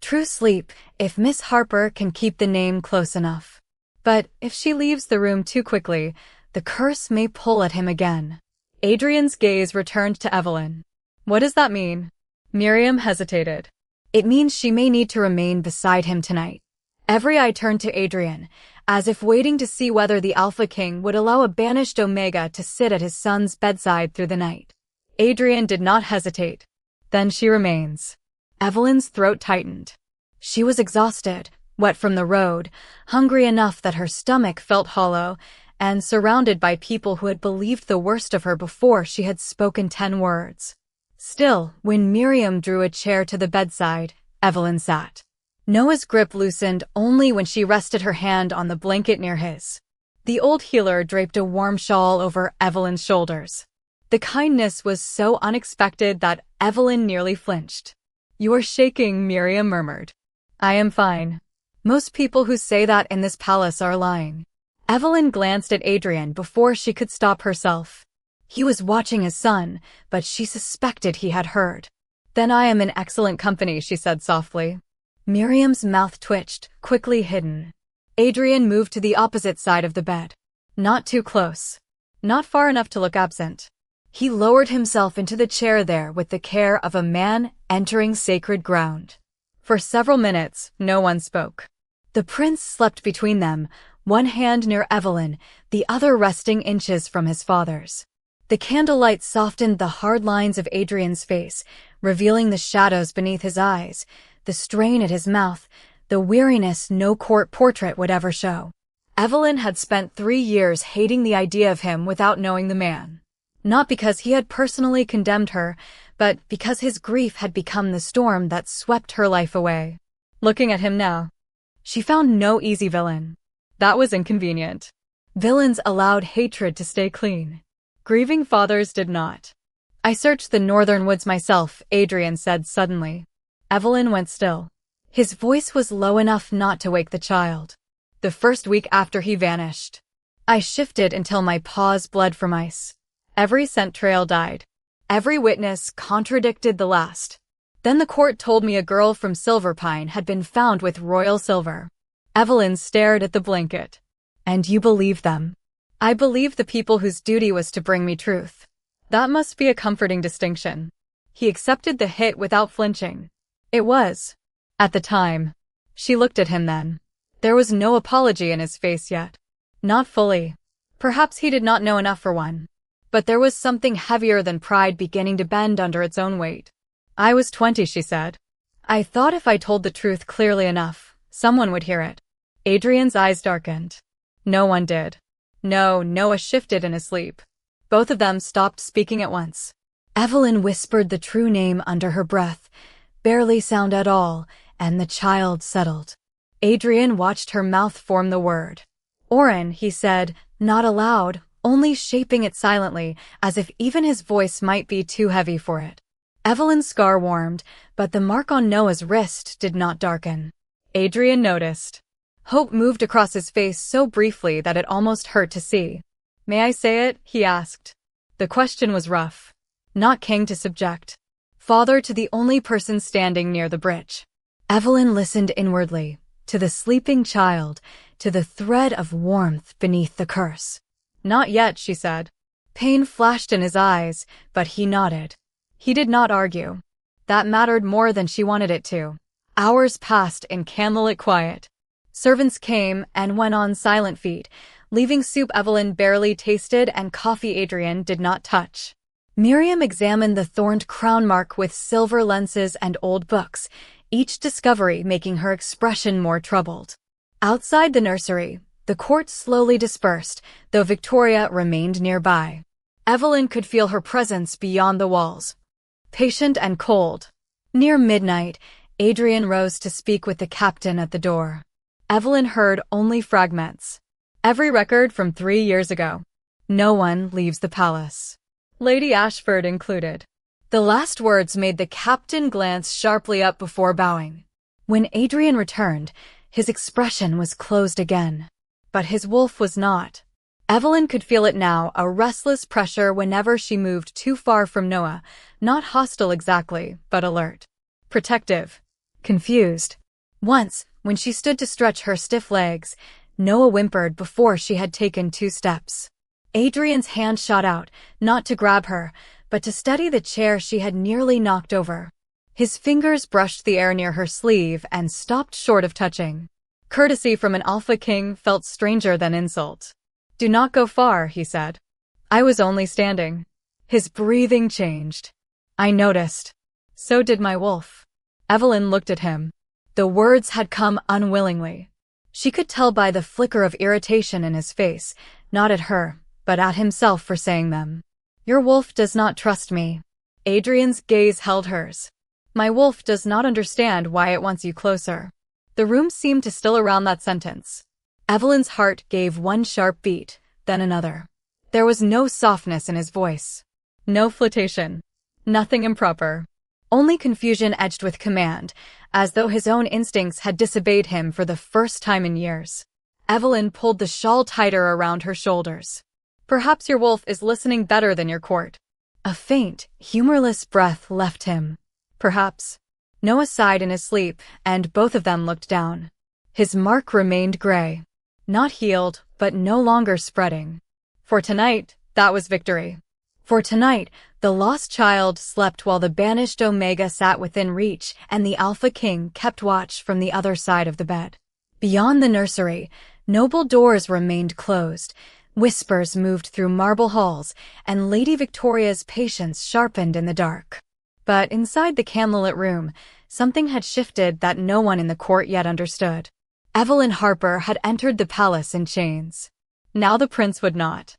True sleep, if Miss Harper can keep the name close enough. But if she leaves the room too quickly, the curse may pull at him again. Adrian's gaze returned to Evelyn. What does that mean? Miriam hesitated. It means she may need to remain beside him tonight. Every eye turned to Adrian, as if waiting to see whether the Alpha King would allow a banished Omega to sit at his son's bedside through the night. Adrian did not hesitate. Then she remains. Evelyn's throat tightened. She was exhausted, wet from the road, hungry enough that her stomach felt hollow, and surrounded by people who had believed the worst of her before she had spoken 10 words. Still, when Miriam drew a chair to the bedside, Evelyn sat. Noah's grip loosened only when she rested her hand on the blanket near his. The old healer draped a warm shawl over Evelyn's shoulders. The kindness was so unexpected that Evelyn nearly flinched. You are shaking, Miriam murmured. I am fine. Most people who say that in this palace are lying. Evelyn glanced at Adrian before she could stop herself. He was watching his son, but she suspected he had heard. Then I am in excellent company, she said softly. Miriam's mouth twitched, quickly hidden. Adrian moved to the opposite side of the bed. Not too close. Not far enough to look absent. He lowered himself into the chair there with the care of a man entering sacred ground. For several minutes, no one spoke. The prince slept between them, one hand near Evelyn, the other resting inches from his father's. The candlelight softened the hard lines of Adrian's face, revealing the shadows beneath his eyes, the strain at his mouth, the weariness no court portrait would ever show. Evelyn had spent 3 years hating the idea of him without knowing the man. Not because he had personally condemned her, but because his grief had become the storm that swept her life away. Looking at him now, she found no easy villain. That was inconvenient. Villains allowed hatred to stay clean. Grieving fathers did not. I searched the northern woods myself, Adrian said suddenly. Evelyn went still. His voice was low enough not to wake the child. The first week after he vanished. I shifted until my paws bled from ice. Every scent trail died. Every witness contradicted the last. Then the court told me a girl from Silverpine had been found with royal silver. Evelyn stared at the blanket. And you believe them? I believed the people whose duty was to bring me truth. That must be a comforting distinction. He accepted the hit without flinching. It was. At the time. She looked at him then. There was no apology in his face yet. Not fully. Perhaps he did not know enough for one. But there was something heavier than pride beginning to bend under its own weight. I was 20, she said. I thought if I told the truth clearly enough, someone would hear it. Adrian's eyes darkened. No one did. No, Noah shifted in his sleep. Both of them stopped speaking at once. Evelyn whispered the true name under her breath, barely sound at all, and the child settled. Adrian watched her mouth form the word. Oren, he said, not aloud, only shaping it silently, as if even his voice might be too heavy for it. Evelyn's scar warmed, but the mark on Noah's wrist did not darken. Adrian noticed. Hope moved across his face so briefly that it almost hurt to see. "May I say it?" he asked. The question was rough. Not king to subject. Father to the only person standing near the bridge. Evelyn listened inwardly, to the sleeping child, to the thread of warmth beneath the curse. "Not yet," she said. Pain flashed in his eyes, but he nodded. He did not argue. That mattered more than she wanted it to. Hours passed in candlelit quiet. Servants came and went on silent feet, leaving soup Evelyn barely tasted and coffee Adrian did not touch. Miriam examined the thorned crown mark with silver lenses and old books, each discovery making her expression more troubled. Outside the nursery, the court slowly dispersed, though Victoria remained nearby. Evelyn could feel her presence beyond the walls, patient and cold. Near midnight, Adrian rose to speak with the captain at the door. Evelyn heard only fragments. Every record from 3 years ago. No one leaves the palace. Lady Ashford included. The last words made the captain glance sharply up before bowing. When Adrian returned, his expression was closed again. But his wolf was not. Evelyn could feel it now, a restless pressure whenever she moved too far from Noah, not hostile exactly, but alert. Protective. Confused. Once, when she stood to stretch her stiff legs, Noah whimpered before she had taken 2 steps. Adrian's hand shot out, not to grab her, but to steady the chair she had nearly knocked over. His fingers brushed the air near her sleeve and stopped short of touching. Courtesy from an alpha king felt stranger than insult. "Do not go far," he said. "I was only standing." His breathing changed. "I noticed. So did my wolf." Evelyn looked at him. The words had come unwillingly. She could tell by the flicker of irritation in his face, not at her, but at himself for saying them. "Your wolf does not trust me." Adrian's gaze held hers. "My wolf does not understand why it wants you closer." The room seemed to still around that sentence. Evelyn's heart gave one sharp beat, then another. There was no softness in his voice. No flirtation. Nothing improper. Only confusion edged with command, as though his own instincts had disobeyed him for the first time in years. Evelyn pulled the shawl tighter around her shoulders. "Perhaps your wolf is listening better than your court." A faint, humorless breath left him. Perhaps. Noah sighed in his sleep, and both of them looked down. His mark remained gray. Not healed, but no longer spreading. For tonight, that was victory. For tonight, the lost child slept while the banished Omega sat within reach and the Alpha King kept watch from the other side of the bed. Beyond the nursery, noble doors remained closed, whispers moved through marble halls, and Lady Victoria's patience sharpened in the dark. But inside the candlelit room, something had shifted that no one in the court yet understood. Evelyn Harper had entered the palace in chains. Now the prince would not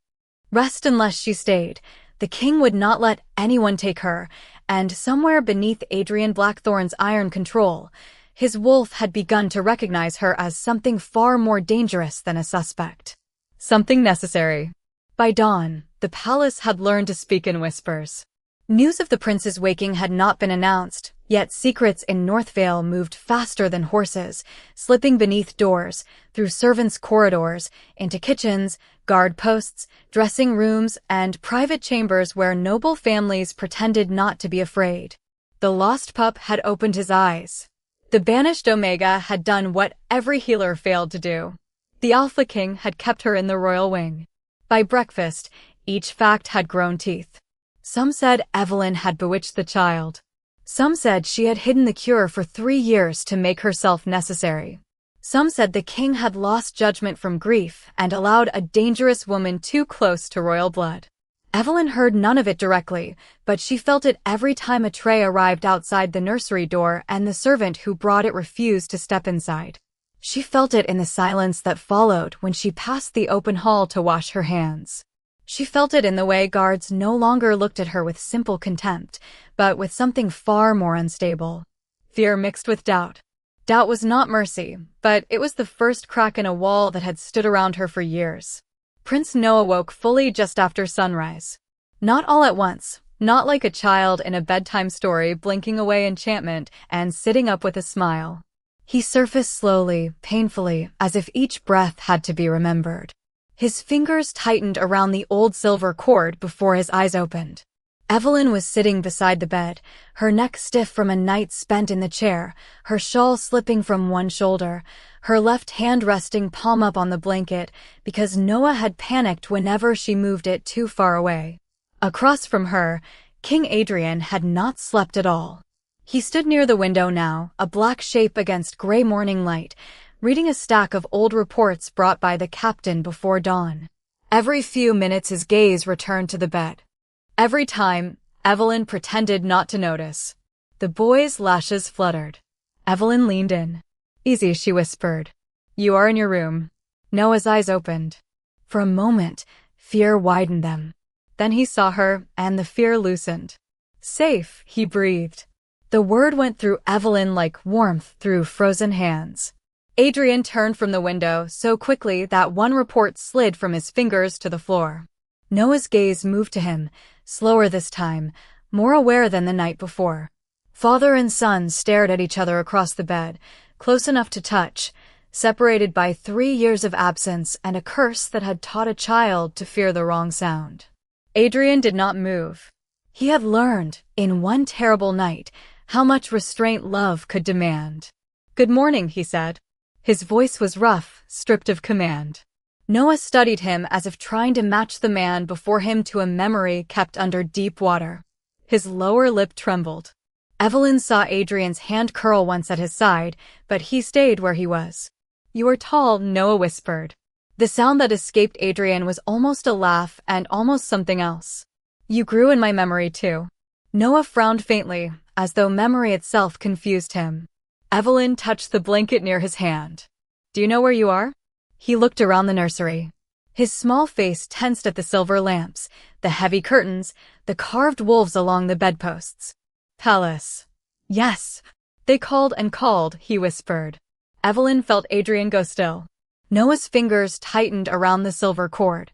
rest unless she stayed. The king would not let anyone take her, and somewhere beneath Adrian Blackthorn's iron control, his wolf had begun to recognize her as something far more dangerous than a suspect. Something necessary. By dawn, the palace had learned to speak in whispers. News of the prince's waking had not been announced, yet secrets in Northvale moved faster than horses, slipping beneath doors, through servants' corridors, into kitchens, guard posts, dressing rooms, and private chambers where noble families pretended not to be afraid. The lost pup had opened his eyes. The banished Omega had done what every healer failed to do. The Alpha King had kept her in the royal wing. By breakfast, each fact had grown teeth. Some said Evelyn had bewitched the child. Some said she had hidden the cure for 3 years to make herself necessary. Some said the king had lost judgment from grief and allowed a dangerous woman too close to royal blood. Evelyn heard none of it directly, but she felt it every time a tray arrived outside the nursery door and the servant who brought it refused to step inside. She felt it in the silence that followed when she passed the open hall to wash her hands. She felt it in the way guards no longer looked at her with simple contempt, but with something far more unstable. Fear mixed with doubt. Doubt was not mercy, but it was the first crack in a wall that had stood around her for years. Prince Noah woke fully just after sunrise. Not all at once, not like a child in a bedtime story blinking away enchantment and sitting up with a smile. He surfaced slowly, painfully, as if each breath had to be remembered. His fingers tightened around the old silver cord before his eyes opened. Evelyn was sitting beside the bed, her neck stiff from a night spent in the chair, her shawl slipping from one shoulder, her left hand resting palm up on the blanket because Noah had panicked whenever she moved it too far away. Across from her, King Adrian had not slept at all. He stood near the window now, a black shape against gray morning light, reading a stack of old reports brought by the captain before dawn. Every few minutes his gaze returned to the bed. Every time, Evelyn pretended not to notice. The boy's lashes fluttered. Evelyn leaned in. "Easy," she whispered. "You are in your room." Noah's eyes opened. For a moment, fear widened them. Then he saw her, and the fear loosened. "Safe," he breathed. The word went through Evelyn like warmth through frozen hands. Adrian turned from the window so quickly that one report slid from his fingers to the floor. Noah's gaze moved to him, slower this time, more aware than the night before. Father and son stared at each other across the bed, close enough to touch, separated by 3 years of absence and a curse that had taught a child to fear the wrong sound. Adrian did not move. He had learned, in one terrible night, how much restraint love could demand. "Good morning," he said. His voice was rough, stripped of command. Noah studied him as if trying to match the man before him to a memory kept under deep water. His lower lip trembled. Evelyn saw Adrian's hand curl once at his side, but he stayed where he was. "You are tall," Noah whispered. The sound that escaped Adrian was almost a laugh and almost something else. "You grew in my memory too." Noah frowned faintly, as though memory itself confused him. Evelyn touched the blanket near his hand. "Do you know where you are?" He looked around the nursery. His small face tensed at the silver lamps, the heavy curtains, the carved wolves along the bedposts. "Palace." "Yes." "They called and called," he whispered. Evelyn felt Adrian go still. Noah's fingers tightened around the silver cord.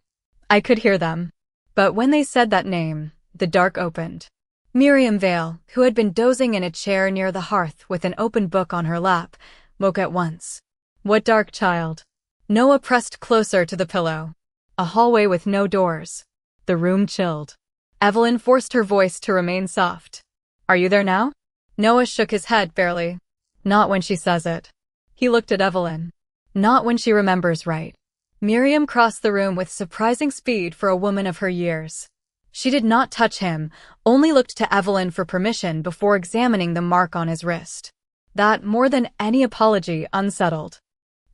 "I could hear them." But when they said that name, the dark opened. Miriam Vale, who had been dozing in a chair near the hearth with an open book on her lap, woke at once. "What dark child?" Noah pressed closer to the pillow. A hallway with no doors. The room chilled. Evelyn forced her voice to remain soft. "Are you there now?" Noah shook his head barely. "Not when she says it." He looked at Evelyn. "Not when she remembers right." Miriam crossed the room with surprising speed for a woman of her years. She did not touch him, only looked to Evelyn for permission before examining the mark on his wrist. That, more than any apology, unsettled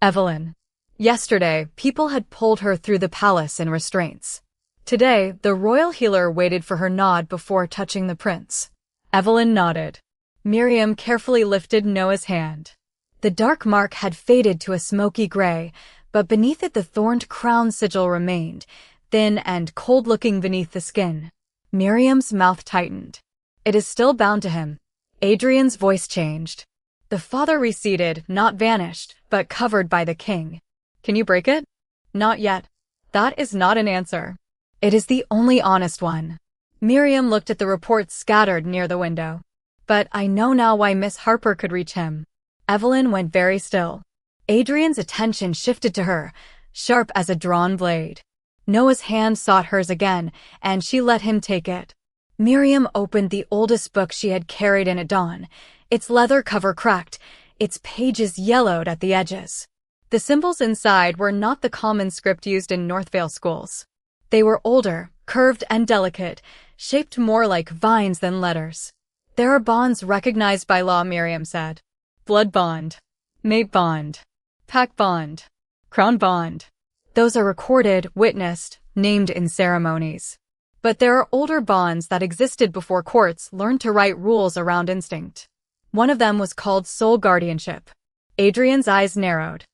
Evelyn. Yesterday, people had pulled her through the palace in restraints. Today, the royal healer waited for her nod before touching the prince. Evelyn nodded. Miriam carefully lifted Noah's hand. The dark mark had faded to a smoky gray, but beneath it the thorned crown sigil remained, thin and cold-looking beneath the skin. Miriam's mouth tightened. "It is still bound to him." Adrian's voice changed. The father receded, not vanished, but covered by the king. "Can you break it?" "Not yet." "That is not an answer." "It is the only honest one." Miriam looked at the reports scattered near the window. "But I know now why Miss Harper could reach him." Evelyn went very still. Adrian's attention shifted to her, sharp as a drawn blade. Noah's hand sought hers again, and she let him take it. Miriam opened the oldest book she had carried in at dawn, its leather cover cracked, its pages yellowed at the edges. The symbols inside were not the common script used in Northvale schools. They were older, curved and delicate, shaped more like vines than letters. "There are bonds recognized by law," Miriam said. "Blood bond, mate bond, pact bond, crown bond. Those are recorded, witnessed, named in ceremonies. But there are older bonds that existed before courts learned to write rules around instinct. One of them was called soul guardianship." Adrian's eyes narrowed.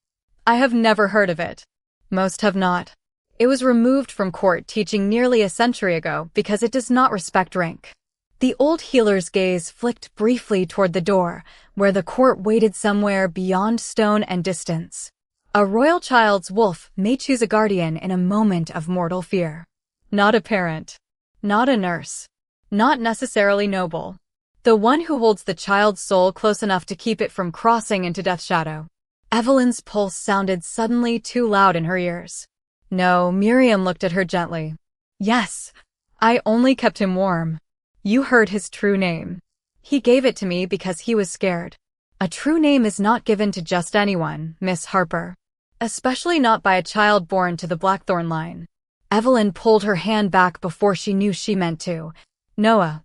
"I have never heard of it." "Most have not. It was removed from court teaching nearly a century ago because it does not respect rank." The old healer's gaze flicked briefly toward the door, where the court waited somewhere beyond stone and distance. A royal child's wolf may choose a guardian in a moment of mortal fear. Not a parent. Not a nurse. Not necessarily noble. The one who holds the child's soul close enough to keep it from crossing into death's shadow. Evelyn's pulse sounded suddenly too loud in her ears. No, Miriam looked at her gently. Yes, I only kept him warm. You heard his true name. He gave it to me because he was scared. A true name is not given to just anyone, Miss Harper. Especially not by a child born to the Blackthorn line. Evelyn pulled her hand back before she knew she meant to. Noah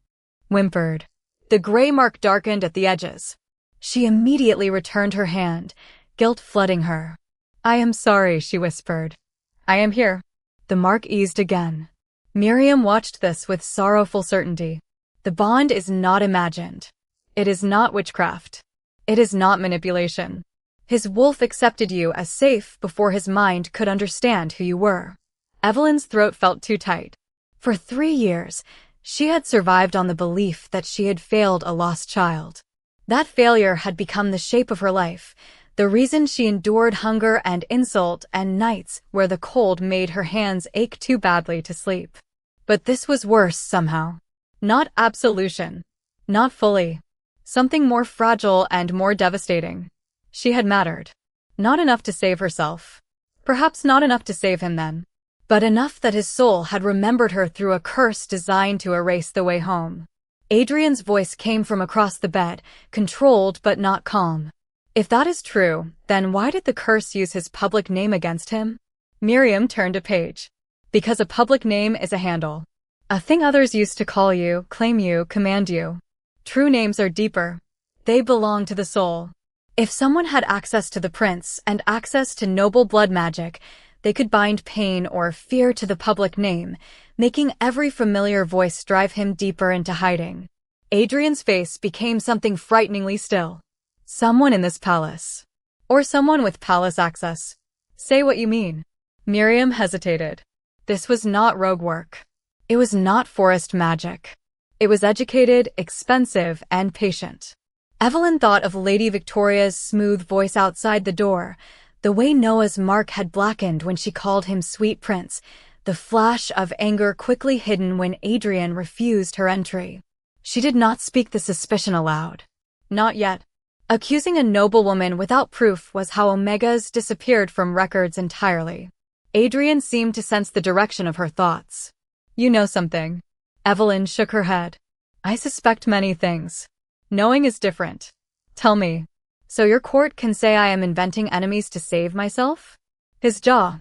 whimpered. The gray mark darkened at the edges. She immediately returned her hand, guilt flooding her. I am sorry, she whispered. I am here. The mark eased again. Miriam watched this with sorrowful certainty. The bond is not imagined. It is not witchcraft. It is not manipulation. His wolf accepted you as safe before his mind could understand who you were. Evelyn's throat felt too tight. For 3 years, she had survived on the belief that she had failed a lost child. That failure had become the shape of her life, the reason she endured hunger and insult and nights where the cold made her hands ache too badly to sleep. But this was worse somehow. Not absolution. Not fully. Something more fragile and more devastating. She had mattered. Not enough to save herself. Perhaps not enough to save him then. But enough that his soul had remembered her through a curse designed to erase the way home. Adrian's voice came from across the bed, controlled but not calm. If that is true, then why did the curse use his public name against him? Miriam turned a page. Because a public name is a handle. A thing others used to call you, claim you, command you. True names are deeper. They belong to the soul. If someone had access to the prince and access to noble blood magic, they could bind pain or fear to the public name, making every familiar voice drive him deeper into hiding. Adrian's face became something frighteningly still. Someone in this palace. Or someone with palace access. Say what you mean. Miriam hesitated. This was not rogue work. It was not forest magic. It was educated, expensive, and patient. Evelyn thought of Lady Victoria's smooth voice outside the door, the way Noah's mark had blackened when she called him sweet prince, the flash of anger quickly hidden when Adrian refused her entry. She did not speak the suspicion aloud. Not yet. Accusing a noblewoman without proof was how Omegas disappeared from records entirely. Adrian seemed to sense the direction of her thoughts. You know something. Evelyn shook her head. I suspect many things. Knowing is different. Tell me. So your court can say I am inventing enemies to save myself? His jaw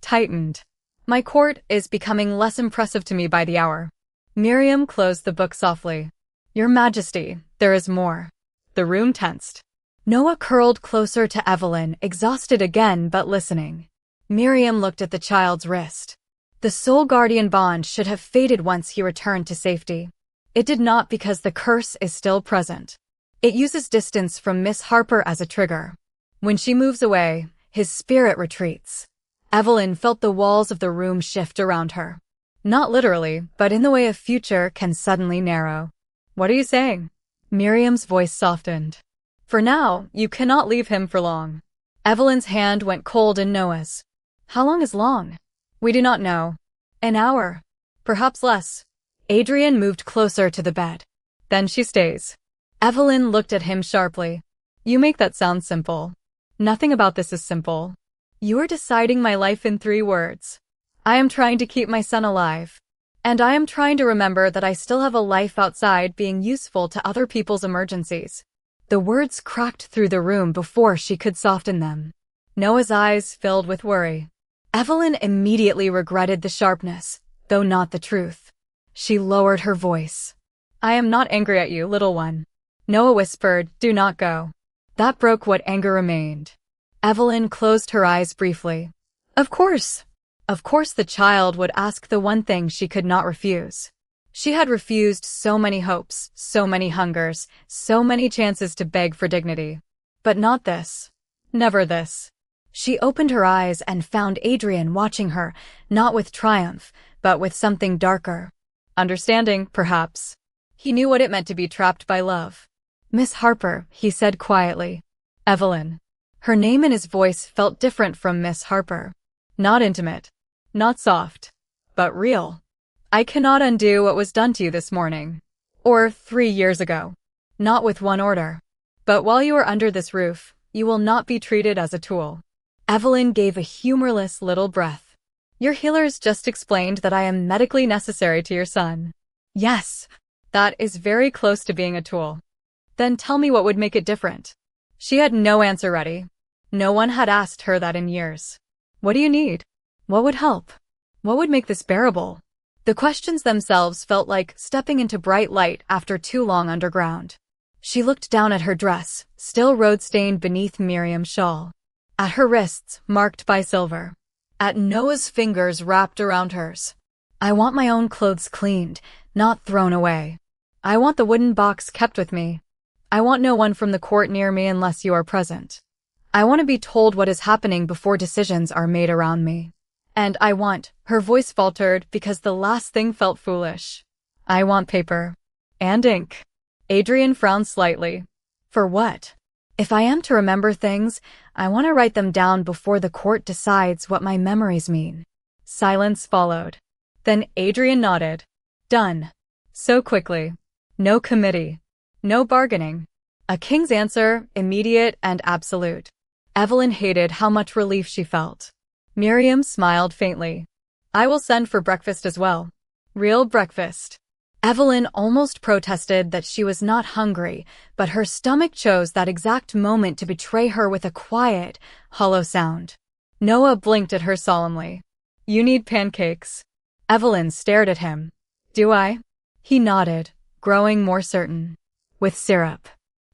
tightened. My court is becoming less impressive to me by the hour. Miriam closed the book softly. Your Majesty, there is more. The room tensed. Noah curled closer to Evelyn, exhausted again but listening. Miriam looked at the child's wrist. The soul guardian bond should have faded once he returned to safety. It did not because the curse is still present. It uses distance from Miss Harper as a trigger. When she moves away, his spirit retreats. Evelyn felt the walls of the room shift around her. Not literally, but in the way a future can suddenly narrow. What are you saying? Miriam's voice softened. For now, you cannot leave him for long. Evelyn's hand went cold in Noah's. How long is long? We do not know. An hour. Perhaps less. Adrian moved closer to the bed. Then she stays. Evelyn looked at him sharply. You make that sound simple. Nothing about this is simple. You are deciding my life in 3 words. I am trying to keep my son alive. And I am trying to remember that I still have a life outside being useful to other people's emergencies. The words cracked through the room before she could soften them. Noah's eyes filled with worry. Evelyn immediately regretted the sharpness, though not the truth. She lowered her voice. I am not angry at you, little one. Noah whispered, do not go. That broke what anger remained. Evelyn closed her eyes briefly. Of course. Of course the child would ask the one thing she could not refuse. She had refused so many hopes, so many hungers, so many chances to beg for dignity. But not this. Never this. She opened her eyes and found Adrian watching her, not with triumph, but with something darker. Understanding, perhaps. He knew what it meant to be trapped by love. Miss Harper, he said quietly. Evelyn. Her name and his voice felt different from Miss Harper. Not intimate. Not soft. But real. I cannot undo what was done to you this morning. Or 3 years ago. Not with one order. But while you are under this roof, you will not be treated as a tool. Evelyn gave a humorless little breath. Your healers just explained that I am medically necessary to your son. Yes, that is very close to being a tool. Then tell me what would make it different. She had no answer ready. No one had asked her that in years. What do you need? What would help? What would make this bearable? The questions themselves felt like stepping into bright light after too long underground. She looked down at her dress, still road-stained beneath Miriam's shawl. At her wrists, marked by silver. At Noah's fingers wrapped around hers. I want my own clothes cleaned, not thrown away. I want the wooden box kept with me. I want no one from the court near me unless you are present. I want to be told what is happening before decisions are made around me. And I want, her voice faltered because the last thing felt foolish. I want paper. And ink. Adrian frowned slightly. For what? If I am to remember things, I want to write them down before the court decides what my memories mean. Silence followed. Then Adrian nodded. Done. So quickly. No committee. No bargaining. A king's answer, immediate and absolute. Evelyn hated how much relief she felt. Miriam smiled faintly. I will send for breakfast as well. Real breakfast. Evelyn almost protested that she was not hungry, but her stomach chose that exact moment to betray her with a quiet, hollow sound. Noah blinked at her solemnly. You need pancakes. Evelyn stared at him. Do I? He nodded, growing more certain. With syrup.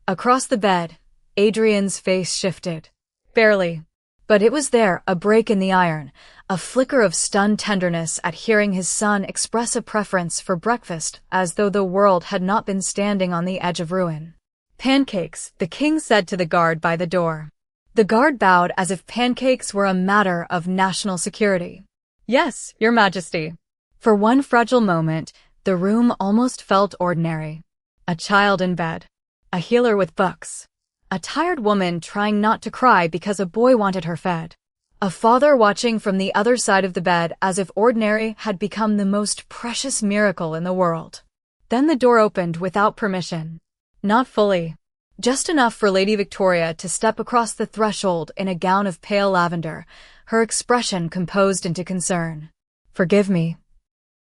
Across the bed, Adrian's face shifted. Barely. But it was there, a break in the iron, a flicker of stunned tenderness at hearing his son express a preference for breakfast as though the world had not been standing on the edge of ruin. Pancakes, the king said to the guard by the door. The guard bowed as if pancakes were a matter of national security. Yes, your majesty. For one fragile moment, the room almost felt ordinary. A child in bed. A healer with books. A tired woman trying not to cry because a boy wanted her fed. A father watching from the other side of the bed as if ordinary had become the most precious miracle in the world. Then the door opened without permission. Not fully. Just enough for Lady Victoria to step across the threshold in a gown of pale lavender, her expression composed into concern. Forgive me,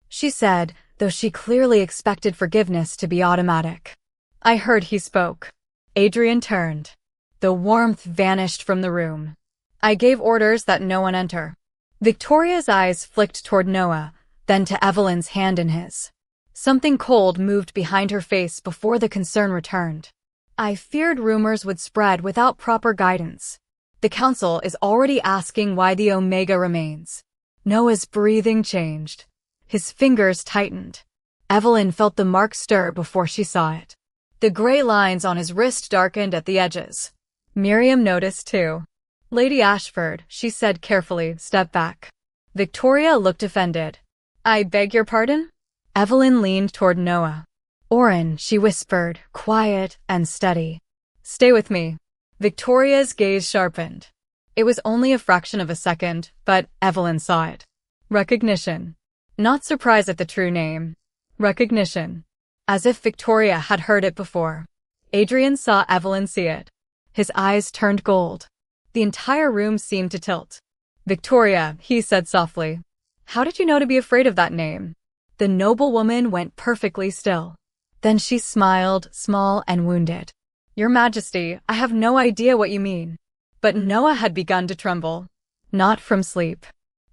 she said, though she clearly expected forgiveness to be automatic. I heard he spoke. Adrian turned. The warmth vanished from the room. I gave orders that no one enter. Victoria's eyes flicked toward Noah, then to Evelyn's hand in his. Something cold moved behind her face before the concern returned. I feared rumors would spread without proper guidance. The council is already asking why the Omega remains. Noah's breathing changed. His fingers tightened. Evelyn felt the mark stir before she saw it. The gray lines on his wrist darkened at the edges. Miriam noticed too. Lady Ashford, she said carefully, step back. Victoria looked offended. I beg your pardon? Evelyn leaned toward Noah. Oren, she whispered, quiet and steady. Stay with me. Victoria's gaze sharpened. It was only a fraction of a second, but Evelyn saw it. Recognition. Not surprise at the true name. Recognition. As if Victoria had heard it before. Adrian saw Evelyn see it. His eyes turned gold. The entire room seemed to tilt. Victoria, he said softly. How did you know to be afraid of that name? The noble woman went perfectly still. Then she smiled, small and wounded. Your Majesty, I have no idea what you mean. But Noah had begun to tremble. Not from sleep.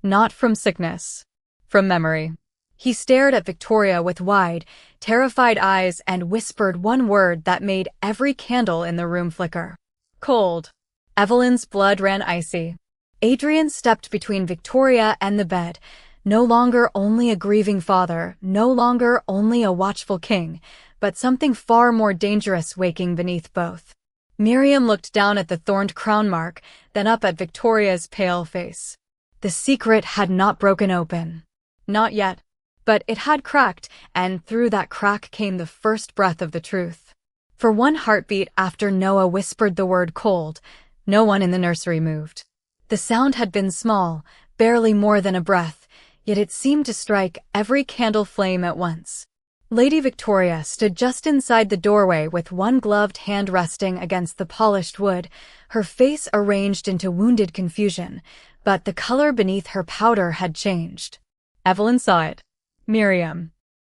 Not from sickness. From memory. He stared at Victoria with wide, terrified eyes and whispered one word that made every candle in the room flicker. Cold. Evelyn's blood ran icy. Adrian stepped between Victoria and the bed, no longer only a grieving father, no longer only a watchful king, but something far more dangerous waking beneath both. Miriam looked down at the thorned crown mark, then up at Victoria's pale face. The secret had not broken open. Not yet. But it had cracked, and through that crack came the first breath of the truth. For one heartbeat after Noah whispered the word cold, No one in the nursery moved. The sound had been small, barely more than a breath, yet it seemed to strike every candle flame at once. Lady Victoria stood just inside the doorway with one gloved hand resting against the polished wood, her face arranged into wounded confusion, but the color beneath her powder had changed. Evelyn saw it. Miriam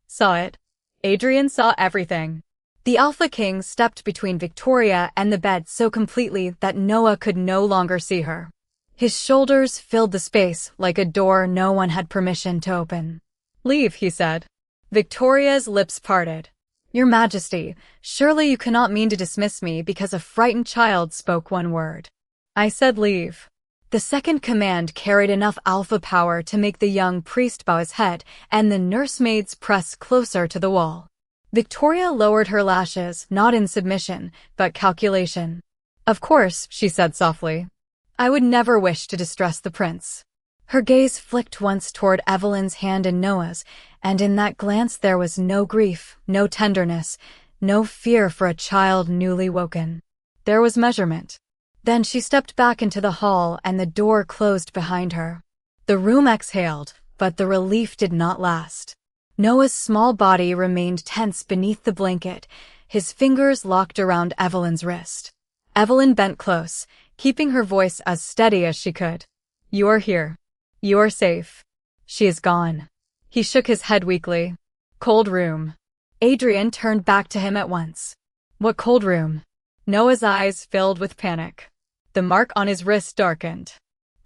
saw it. Adrian saw everything. The Alpha King stepped between Victoria and the bed so completely that Noah could no longer see her. His shoulders filled the space like a door no one had permission to open. "Leave," he said. Victoria's lips parted. "Your Majesty, surely you cannot mean to dismiss me because a frightened child spoke one word." "I said leave." The second command carried enough alpha power to make the young priest bow his head and the nursemaids press closer to the wall. Victoria lowered her lashes, not in submission, but calculation. "Of course," she said softly. "I would never wish to distress the prince." Her gaze flicked once toward Evelyn's hand in Noah's, and in that glance there was no grief, no tenderness, no fear for a child newly woken. There was measurement. Then she stepped back into the hall and the door closed behind her. The room exhaled, but the relief did not last. Noah's small body remained tense beneath the blanket, his fingers locked around Evelyn's wrist. Evelyn bent close, keeping her voice as steady as she could. "You are here. You are safe. She is gone." He shook his head weakly. "Cold room." Adrian turned back to him at once. "What cold room?" Noah's eyes filled with panic. The mark on his wrist darkened.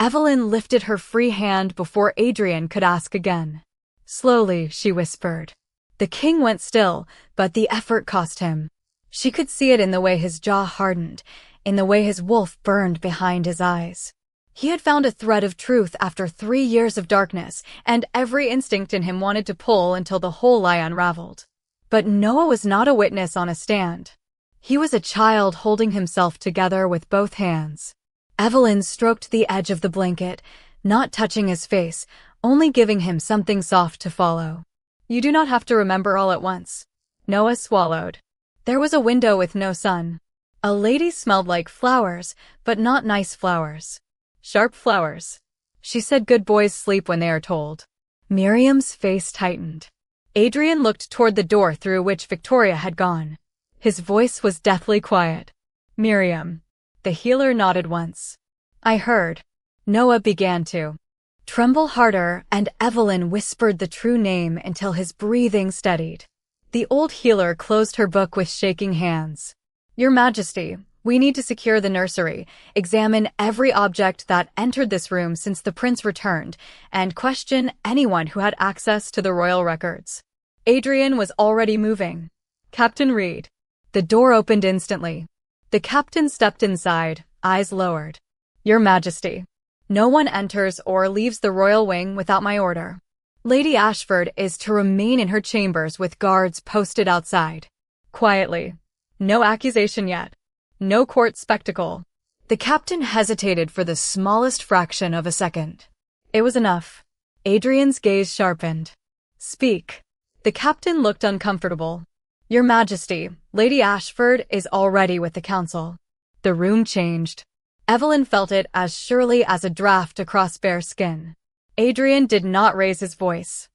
Evelyn lifted her free hand before Adrian could ask again. Slowly, she whispered. The king went still, but the effort cost him. She could see it in the way his jaw hardened, in the way his wolf burned behind his eyes. He had found a thread of truth after 3 years of darkness, and every instinct in him wanted to pull until the whole lie unraveled. But Noah was not a witness on a stand. He was a child holding himself together with both hands. Evelyn stroked the edge of the blanket, not touching his face, only giving him something soft to follow. "You do not have to remember all at once." Noah swallowed. There was a window with no sun. A lady smelled like flowers, but not nice flowers. Sharp flowers. She said good boys sleep when they are told. Miriam's face tightened. Adrian looked toward the door through which Victoria had gone. His voice was deathly quiet. "Miriam." The healer nodded once. "I heard." Noah began to tremble harder, and Evelyn whispered the true name until his breathing steadied. The old healer closed her book with shaking hands. "Your Majesty, we need to secure the nursery, examine every object that entered this room since the prince returned, and question anyone who had access to the royal records." Adrian was already moving. "Captain Reed." The door opened instantly. The captain stepped inside, eyes lowered. "Your Majesty, no one enters or leaves the royal wing without my order. Lady Ashford is to remain in her chambers with guards posted outside." Quietly. "No accusation yet. No court spectacle." The captain hesitated for the smallest fraction of a second. It was enough. Adrian's gaze sharpened. "Speak." The captain looked uncomfortable. "Your Majesty, Lady Ashford is already with the council." The room changed. Evelyn felt it as surely as a draft across bare skin. Adrian did not raise his voice.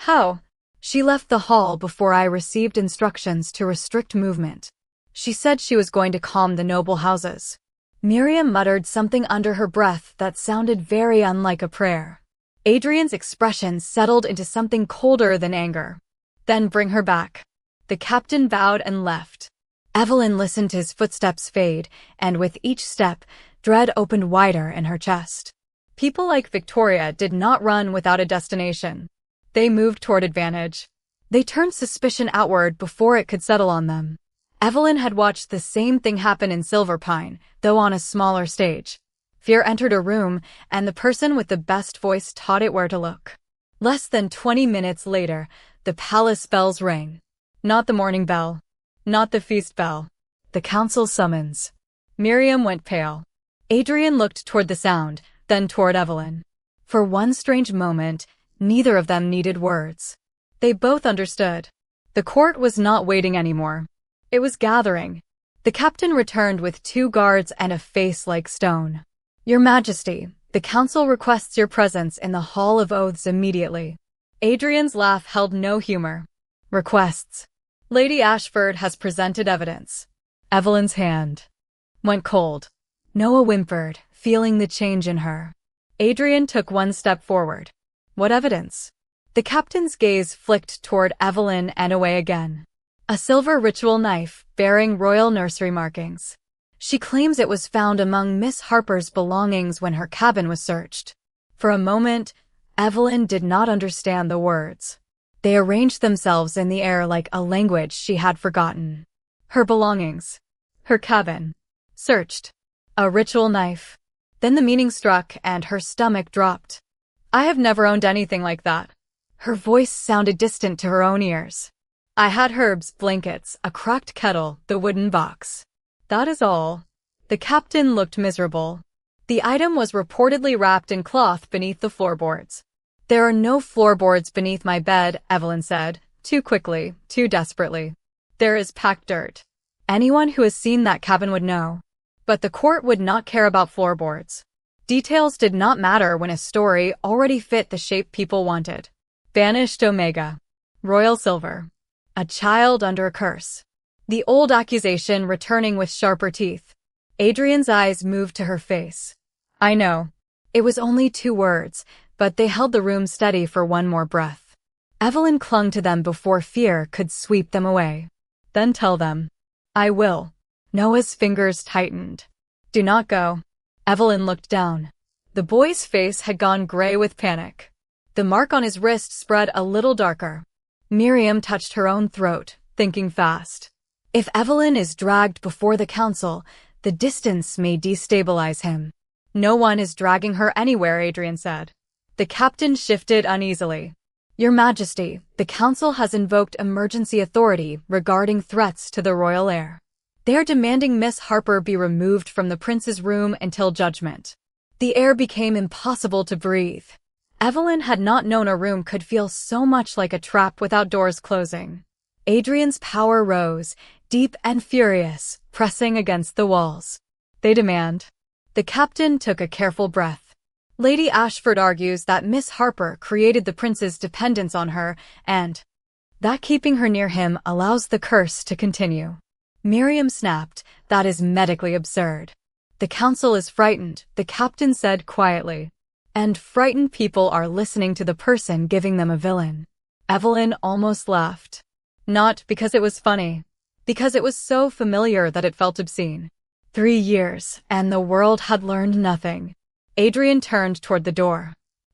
"How?" "She left the hall before I received instructions to restrict movement. She said she was going to calm the noble houses." Miriam muttered something under her breath that sounded very unlike a prayer. Adrian's expression settled into something colder than anger. "Then bring her back." The captain bowed and left. Evelyn listened to his footsteps fade, and with each step, dread opened wider in her chest. People like Victoria did not run without a destination. They moved toward advantage. They turned suspicion outward before it could settle on them. Evelyn had watched the same thing happen in Silverpine, though on a smaller stage. Fear entered a room, and the person with the best voice taught it where to look. Less than 20 minutes later, the palace bells rang. Not the morning bell. Not the feast bell. The council summons. Miriam went pale. Adrian looked toward the sound, then toward Evelyn. For one strange moment, neither of them needed words. They both understood. The court was not waiting anymore. It was gathering. The captain returned with 2 guards and a face like stone. Your Majesty, the council requests your presence in the Hall of Oaths immediately. Adrian's laugh held no humor. Requests. Lady Ashford has presented evidence. Evelyn's hand went cold. Noah whimpered, feeling the change in her. Adrian took 1 step forward. What evidence? The captain's gaze flicked toward Evelyn and away again. A silver ritual knife, bearing royal nursery markings. She claims it was found among Miss Harper's belongings when her cabin was searched. For a moment, Evelyn did not understand the words. They arranged themselves in the air like a language she had forgotten. Her belongings. Her cabin. Searched. A ritual knife. Then the meaning struck and her stomach dropped. I have never owned anything like that. Her voice sounded distant to her own ears. I had herbs, blankets, a cracked kettle, the wooden box. That is all. The captain looked miserable. The item was reportedly wrapped in cloth beneath the floorboards. There are no floorboards beneath my bed, Evelyn said, too quickly, too desperately. There is packed dirt. Anyone who has seen that cabin would know. But the court would not care about floorboards. Details did not matter when a story already fit the shape people wanted. Banished Omega. Royal silver. A child under a curse. The old accusation returning with sharper teeth. Adrian's eyes moved to her face. I know. It was only 2 words, but they held the room steady for 1 more breath. Evelyn clung to them before fear could sweep them away. Then tell them. I will. Noah's fingers tightened. Do not go. Evelyn looked down. The boy's face had gone gray with panic. The mark on his wrist spread a little darker. Miriam touched her own throat, thinking fast. If Evelyn is dragged before the council, the distance may destabilize him. No one is dragging her anywhere, Adrian said. The captain shifted uneasily. Your Majesty, the council has invoked emergency authority regarding threats to the royal heir. They are demanding Miss Harper be removed from the prince's room until judgment. The air became impossible to breathe. Evelyn had not known a room could feel so much like a trap without doors closing. Adrian's power rose, deep and furious, pressing against the walls. They demand. The captain took a careful breath. Lady Ashford argues that Miss Harper created the prince's dependence on her and that keeping her near him allows the curse to continue. Miriam snapped, that is medically absurd. The council is frightened, the captain said quietly. And frightened people are listening to the person giving them a villain. Evelyn almost laughed. Not because it was funny. Because it was so familiar that it felt obscene. 3 years, and the world had learned nothing. Adrian turned toward the door.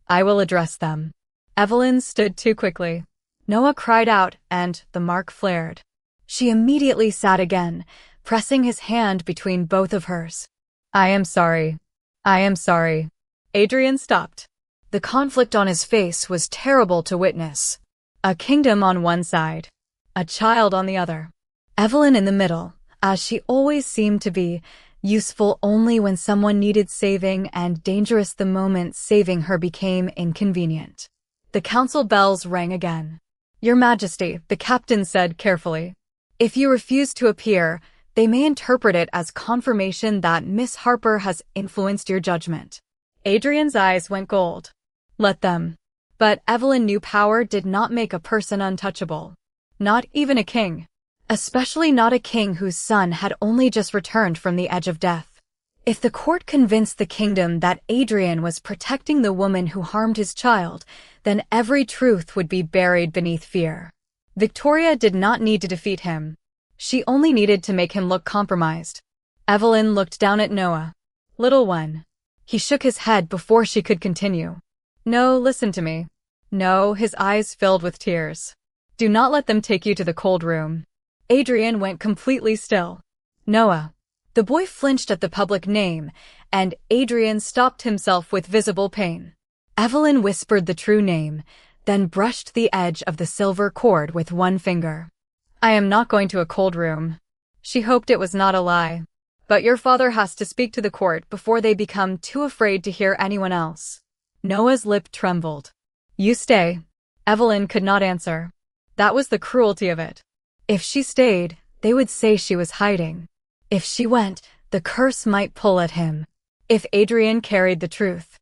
I will address them. Evelyn stood too quickly. Noah cried out, and the mark flared. She immediately sat again, pressing his hand between both of hers. I am sorry. I am sorry. Adrian stopped. The conflict on his face was terrible to witness. A kingdom on one side. A child on the other. Evelyn in the middle, as she always seemed to be, useful only when someone needed saving and dangerous the moment saving her became inconvenient. The council bells rang again. Your Majesty, the captain said carefully. If you refuse to appear, they may interpret it as confirmation that Miss Harper has influenced your judgment. Adrian's eyes went gold. Let them. But Evelyn knew power did not make a person untouchable. Not even a king. Especially not a king whose son had only just returned from the edge of death. If the court convinced the kingdom that Adrian was protecting the woman who harmed his child, then every truth would be buried beneath fear. Victoria did not need to defeat him. She only needed to make him look compromised. Evelyn looked down at Noah. Little one. He shook his head before she could continue. No, listen to me. No, his eyes filled with tears. Do not let them take you to the cold room. Adrian went completely still. Noah. The boy flinched at the public name, and Adrian stopped himself with visible pain. Evelyn whispered the true name, then brushed the edge of the silver cord with one finger. I am not going to a cold room. She hoped it was not a lie. But your father has to speak to the court before they become too afraid to hear anyone else. Noah's lip trembled. You stay. Evelyn could not answer. That was the cruelty of it. If she stayed, they would say she was hiding. If she went, the curse might pull at him. If Adrian carried the truth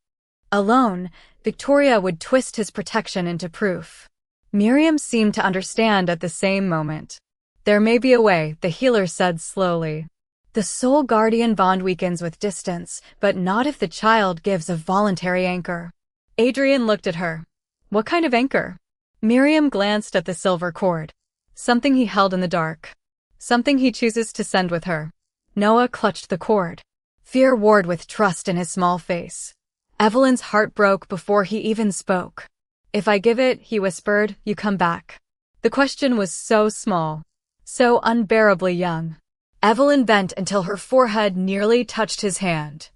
alone, Victoria would twist his protection into proof. Miriam seemed to understand at the same moment. There may be a way, the healer said slowly. The soul-guardian bond weakens with distance, but not if the child gives a voluntary anchor. Adrian looked at her. What kind of anchor? Miriam glanced at the silver cord. Something he held in the dark. Something he chooses to send with her. Noah clutched the cord. Fear warred with trust in his small face. Evelyn's heart broke before he even spoke. If I give it, he whispered, you come back. The question was so small. So unbearably young. Evelyn bent until her forehead nearly touched his hand.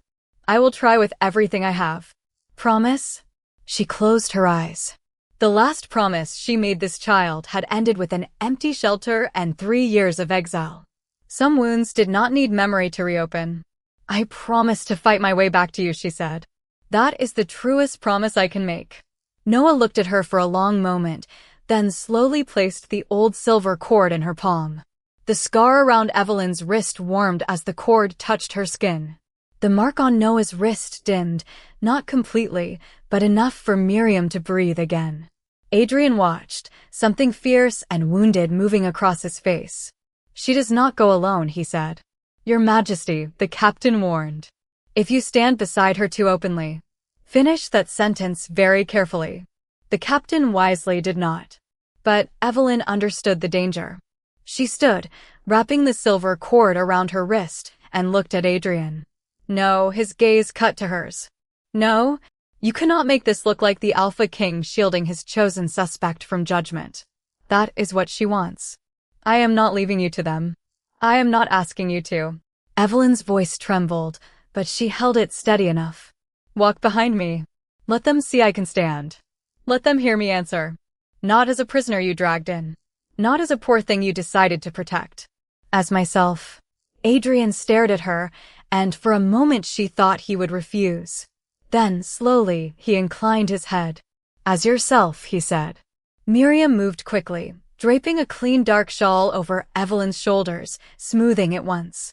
I will try with everything I have. Promise? She closed her eyes. The last promise she made this child had ended with an empty shelter and 3 years of exile. Some wounds did not need memory to reopen. I promise to fight my way back to you, she said. That is the truest promise I can make. Noah looked at her for a long moment, then slowly placed the old silver cord in her palm. The scar around Evelyn's wrist warmed as the cord touched her skin. The mark on Noah's wrist dimmed, not completely, but enough for Miriam to breathe again. Adrian watched, something fierce and wounded moving across his face. She does not go alone, he said. Your Majesty, the captain warned. If you stand beside her too openly. Finish that sentence very carefully. The captain wisely did not. But Evelyn understood the danger. She stood, wrapping the silver cord around her wrist, and looked at Adrian. No, his gaze cut to hers. No, you cannot make this look like the Alpha King shielding his chosen suspect from judgment. That is what she wants. I am not leaving you to them. I am not asking you to. Evelyn's voice trembled, but she held it steady enough. Walk behind me. Let them see I can stand. Let them hear me answer. Not as a prisoner you dragged in. Not as a poor thing you decided to protect. As myself. Adrian stared at her, and for a moment she thought he would refuse. Then, slowly, he inclined his head. As yourself, he said. Miriam moved quickly, draping a clean dark shawl over Evelyn's shoulders, smoothing it once.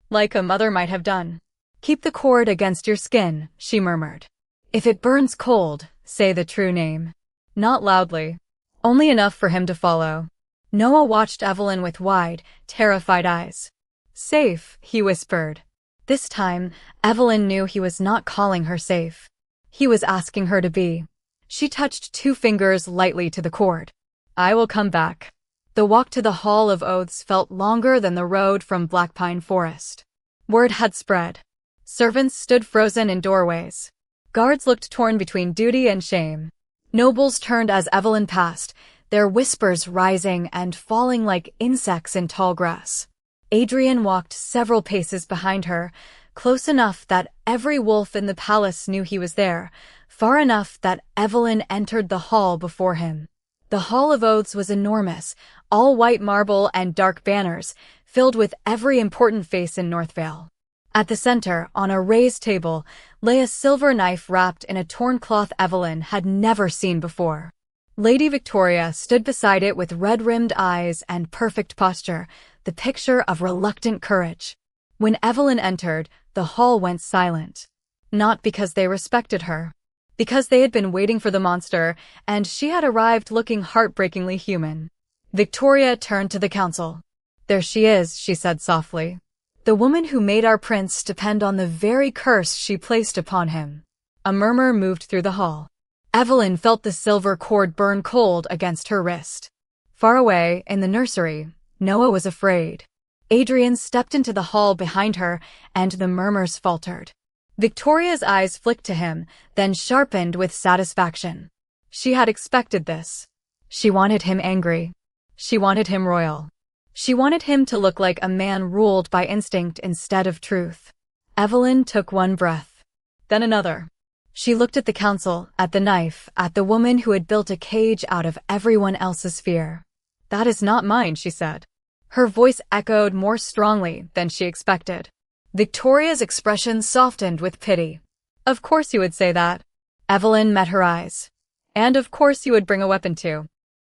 Like a mother might have done. Keep the cord against your skin, she murmured. If it burns cold, say the true name. Not loudly. Only enough for him to follow. Noah watched Evelyn with wide, terrified eyes. Safe, he whispered. This time, Evelyn knew he was not calling her safe. He was asking her to be. She touched 2 fingers lightly to the cord. I will come back. The walk to the Hall of Oaths felt longer than the road from Blackpine Forest. Word had spread. Servants stood frozen in doorways. Guards looked torn between duty and shame. Nobles turned as Evelyn passed, their whispers rising and falling like insects in tall grass. Adrian walked several paces behind her, close enough that every wolf in the palace knew he was there, far enough that Evelyn entered the hall before him. The Hall of Oaths was enormous, all white marble and dark banners, filled with every important face in Northvale. At the center, on a raised table, lay a silver knife wrapped in a torn cloth Evelyn had never seen before. Lady Victoria stood beside it with red-rimmed eyes and perfect posture, the picture of reluctant courage. When Evelyn entered, the hall went silent. Not because they respected her. Because they had been waiting for the monster, and she had arrived looking heartbreakingly human. Victoria turned to the council. There she is, she said softly. The woman who made our prince depend on the very curse she placed upon him. A murmur moved through the hall. Evelyn felt the silver cord burn cold against her wrist. Far away, in the nursery, Noah was afraid. Adrian stepped into the hall behind her, and the murmurs faltered. Victoria's eyes flicked to him, then sharpened with satisfaction. She had expected this. She wanted him angry. She wanted him royal. She wanted him to look like a man ruled by instinct instead of truth. Evelyn took one breath. Then another. She looked at the council, at the knife, at the woman who had built a cage out of everyone else's fear. That is not mine, she said. Her voice echoed more strongly than she expected. Victoria's expression softened with pity. Of course you would say that. Evelyn met her eyes. And of course you would bring a weapon too.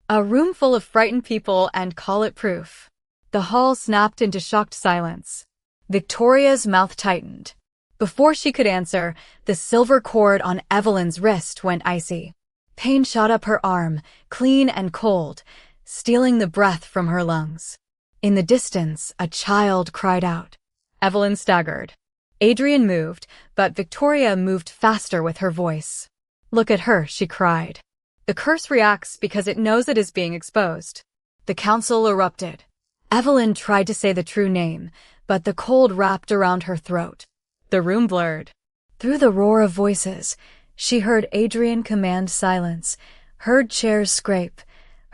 A room full of frightened people and call it proof. The hall snapped into shocked silence. Victoria's mouth tightened. Before she could answer, the silver cord on Evelyn's wrist went icy. Pain shot up her arm, clean and cold, stealing the breath from her lungs. In the distance, a child cried out. Evelyn staggered. Adrian moved, but Victoria moved faster with her voice. "Look at her," she cried. The curse reacts because it knows it is being exposed. The council erupted. Evelyn tried to say the true name, but the cold wrapped around her throat. The room blurred. Through the roar of voices, she heard Adrian command silence, heard chairs scrape,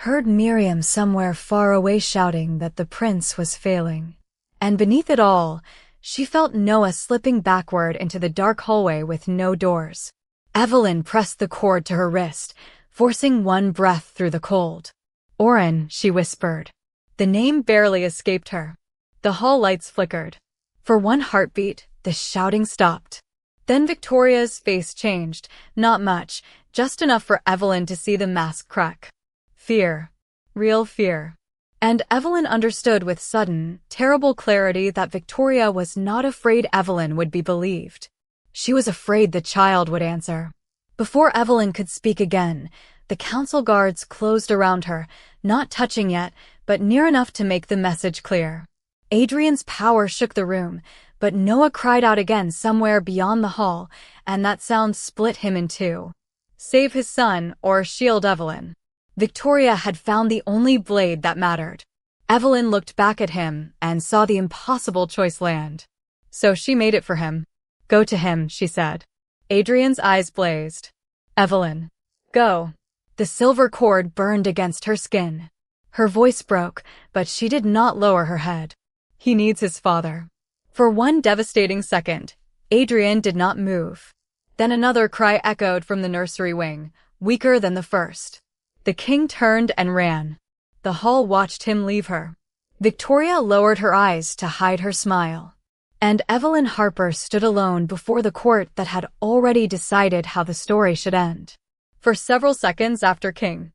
heard Miriam somewhere far away shouting that the prince was failing. And beneath it all, she felt Noah slipping backward into the dark hallway with no doors. Evelyn pressed the cord to her wrist, forcing one breath through the cold. "Oren," she whispered. The name barely escaped her. The hall lights flickered. For one heartbeat, the shouting stopped. Then Victoria's face changed, not much, just enough for Evelyn to see the mask crack. Fear. Real fear. And Evelyn understood with sudden, terrible clarity that Victoria was not afraid Evelyn would be believed. She was afraid the child would answer. Before Evelyn could speak again, the council guards closed around her, not touching yet, but near enough to make the message clear. Adrian's power shook the room, but Noah cried out again somewhere beyond the hall, and that sound split him in two. Save his son or shield Evelyn. Victoria had found the only blade that mattered. Evelyn looked back at him and saw the impossible choice land. So she made it for him. "Go to him," she said. Adrian's eyes blazed. "Evelyn, go." The silver cord burned against her skin. Her voice broke, but she did not lower her head. "He needs his father." For one devastating second, Adrian did not move. Then another cry echoed from the nursery wing, weaker than the first. The king turned and ran. The hall watched him leave her. Victoria lowered her eyes to hide her smile. And Evelyn Harper stood alone before the court that had already decided how the story should end. For several seconds after King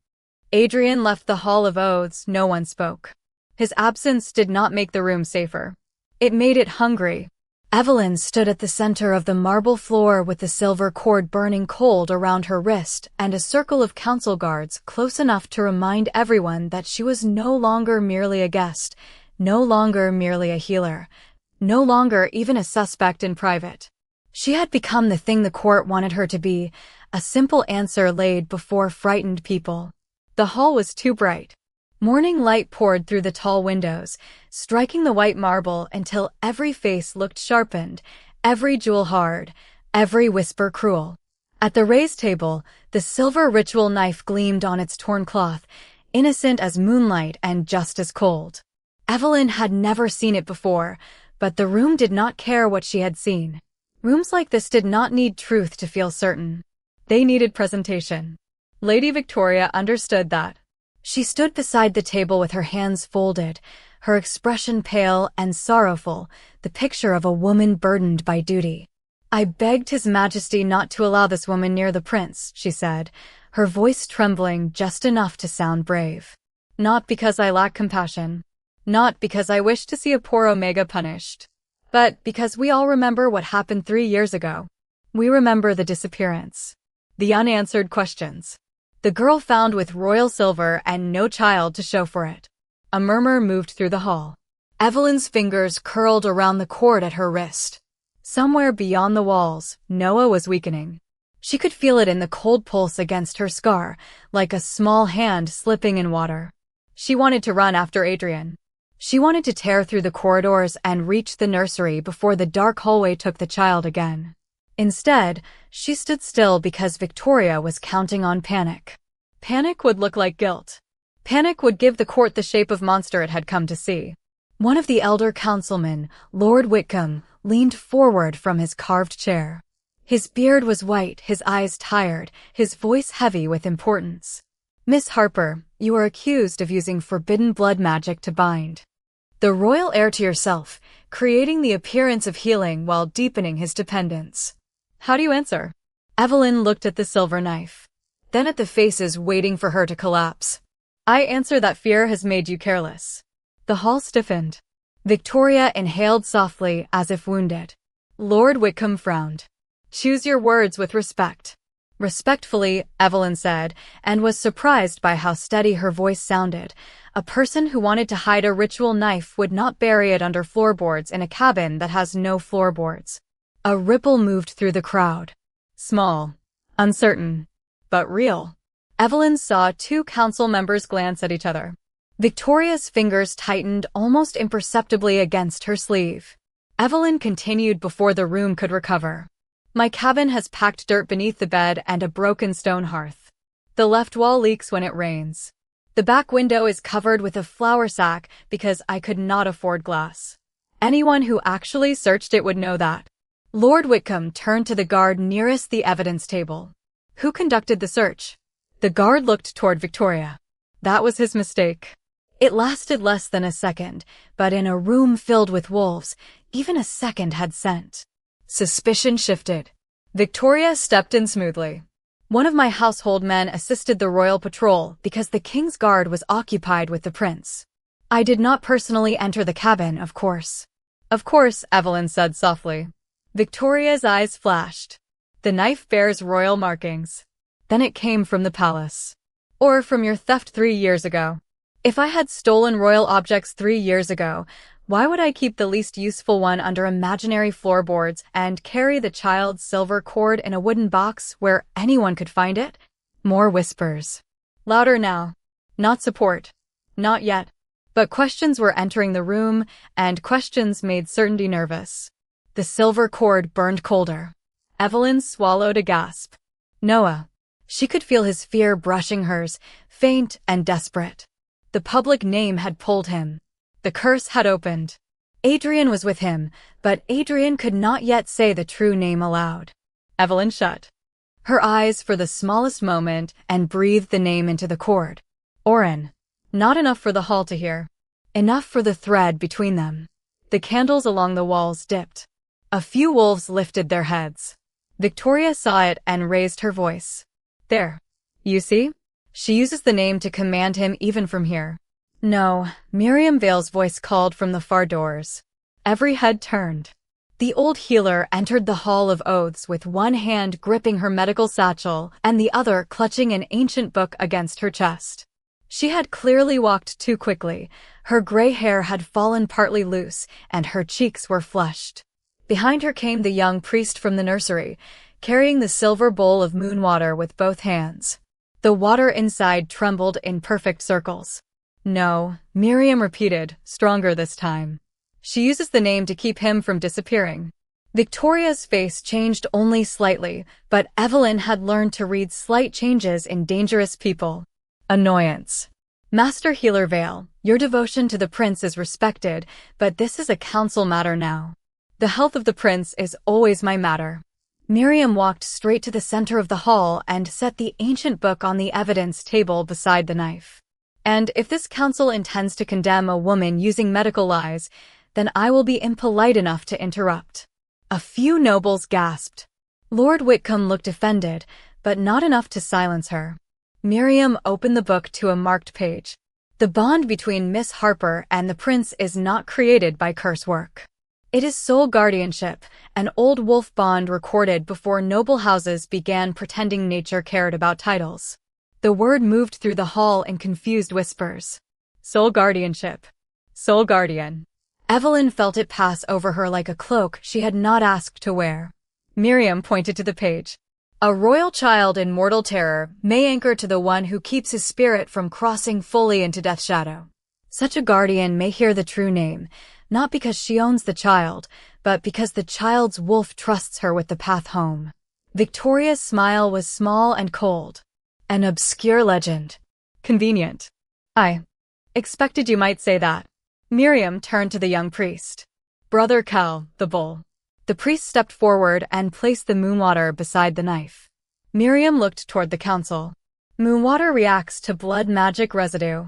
Adrian left the Hall of Oaths, no one spoke. His absence did not make the room safer. It made it hungry. Evelyn stood at the center of the marble floor with the silver cord burning cold around her wrist and a circle of council guards close enough to remind everyone that she was no longer merely a guest, no longer merely a healer, no longer even a suspect in private. She had become the thing the court wanted her to be, a simple answer laid before frightened people. The hall was too bright. Morning light poured through the tall windows, striking the white marble until every face looked sharpened, every jewel hard, every whisper cruel. At the raised table, the silver ritual knife gleamed on its torn cloth, innocent as moonlight and just as cold. Evelyn had never seen it before, but the room did not care what she had seen. Rooms like this did not need truth to feel certain. They needed presentation. Lady Victoria understood that. She stood beside the table with her hands folded, her expression pale and sorrowful, the picture of a woman burdened by duty. "I begged His Majesty not to allow this woman near the prince," she said, her voice trembling just enough to sound brave. "Not because I lack compassion. Not because I wish to see a poor Omega punished. But because we all remember what happened 3 years ago. We remember the disappearance. The unanswered questions. The girl found with royal silver and no child to show for it." A murmur moved through the hall. Evelyn's fingers curled around the cord at her wrist. Somewhere beyond the walls, Noah was weakening. She could feel it in the cold pulse against her scar, like a small hand slipping in water. She wanted to run after Adrian. She wanted to tear through the corridors and reach the nursery before the dark hallway took the child again. Instead, she stood still because Victoria was counting on panic. Panic would look like guilt. Panic would give the court the shape of monster it had come to see. One of the elder councilmen, Lord Whitcomb, leaned forward from his carved chair. His beard was white, his eyes tired, his voice heavy with importance. "Miss Harper, you are accused of using forbidden blood magic to bind the royal heir to yourself, creating the appearance of healing while deepening his dependence. How do you answer?" Evelyn looked at the silver knife, then at the faces waiting for her to collapse. "I answer that fear has made you careless." The hall stiffened. Victoria inhaled softly as if wounded. Lord Wickham frowned. Choose your words with respect. Respectfully, Evelyn said, and was surprised by how steady her voice sounded. A person who wanted to hide a ritual knife would not bury it under floorboards in a cabin that has no floorboards. A ripple moved through the crowd. Small, uncertain, but real. Evelyn saw two council members glance at each other. Victoria's fingers tightened almost imperceptibly against her sleeve. Evelyn continued before the room could recover. My cabin has packed dirt beneath the bed and a broken stone hearth. The left wall leaks when it rains. The back window is covered with a flour sack because I could not afford glass. Anyone who actually searched it would know that. Lord Wickham turned to the guard nearest the evidence table. Who conducted the search? The guard looked toward Victoria. That was his mistake. It lasted less than a second, but in a room filled with wolves, even a second had scent. Suspicion shifted. Victoria stepped in smoothly. One of my household men assisted the royal patrol because the king's guard was occupied with the prince. I did not personally enter the cabin, of course. Of course, Evelyn said softly. Victoria's eyes flashed. The knife bears royal markings. Then it came from the palace. Or from your theft 3 years ago. If I had stolen royal objects 3 years ago, why would I keep the least useful one under imaginary floorboards and carry the child's silver cord in a wooden box where anyone could find it? More whispers. Louder now. Not support. Not yet. But questions were entering the room, and questions made certainty nervous. The silver cord burned colder. Evelyn swallowed a gasp. Noah. She could feel his fear brushing hers, faint and desperate. The public name had pulled him. The curse had opened. Adrian was with him, but Adrian could not yet say the true name aloud. Evelyn shut her eyes for the smallest moment and breathed the name into the cord. Oren. Not enough for the hall to hear. Enough for the thread between them. The candles along the walls dipped. A few wolves lifted their heads. Victoria saw it and raised her voice. There. You see? She uses the name to command him even from here. No, Miriam Vale's voice called from the far doors. Every head turned. The old healer entered the Hall of Oaths with one hand gripping her medical satchel and the other clutching an ancient book against her chest. She had clearly walked too quickly. Her gray hair had fallen partly loose, and her cheeks were flushed. Behind her came the young priest from the nursery, carrying the silver bowl of moon water with both hands. The water inside trembled in perfect circles. No, Miriam repeated, stronger this time. She uses the name to keep him from disappearing. Victoria's face changed only slightly, but Evelyn had learned to read slight changes in dangerous people. Annoyance. Master Healer Vale, your devotion to the prince is respected, but this is a council matter now. The health of the prince is always my matter. Miriam walked straight to the center of the hall and set the ancient book on the evidence table beside the knife. And if this council intends to condemn a woman using medical lies, then I will be impolite enough to interrupt. A few nobles gasped. Lord Wickham looked offended, but not enough to silence her. Miriam opened the book to a marked page. The bond between Miss Harper and the prince is not created by curse work. It is soul guardianship, an old wolf bond recorded before noble houses began pretending nature cared about titles. The word moved through the hall in confused whispers. Soul guardianship. Soul guardian. Evelyn felt it pass over her like a cloak she had not asked to wear. Miriam pointed to the page. A royal child in mortal terror may anchor to the one who keeps his spirit from crossing fully into death's shadow. Such a guardian may hear the true name, not because she owns the child, but because the child's wolf trusts her with the path home. Victoria's smile was small and cold. An obscure legend. Convenient. I expected you might say that. Miriam turned to the young priest. Brother Cal, the bull. The priest stepped forward and placed the moonwater beside the knife. Miriam looked toward the council. Moonwater reacts to blood magic residue.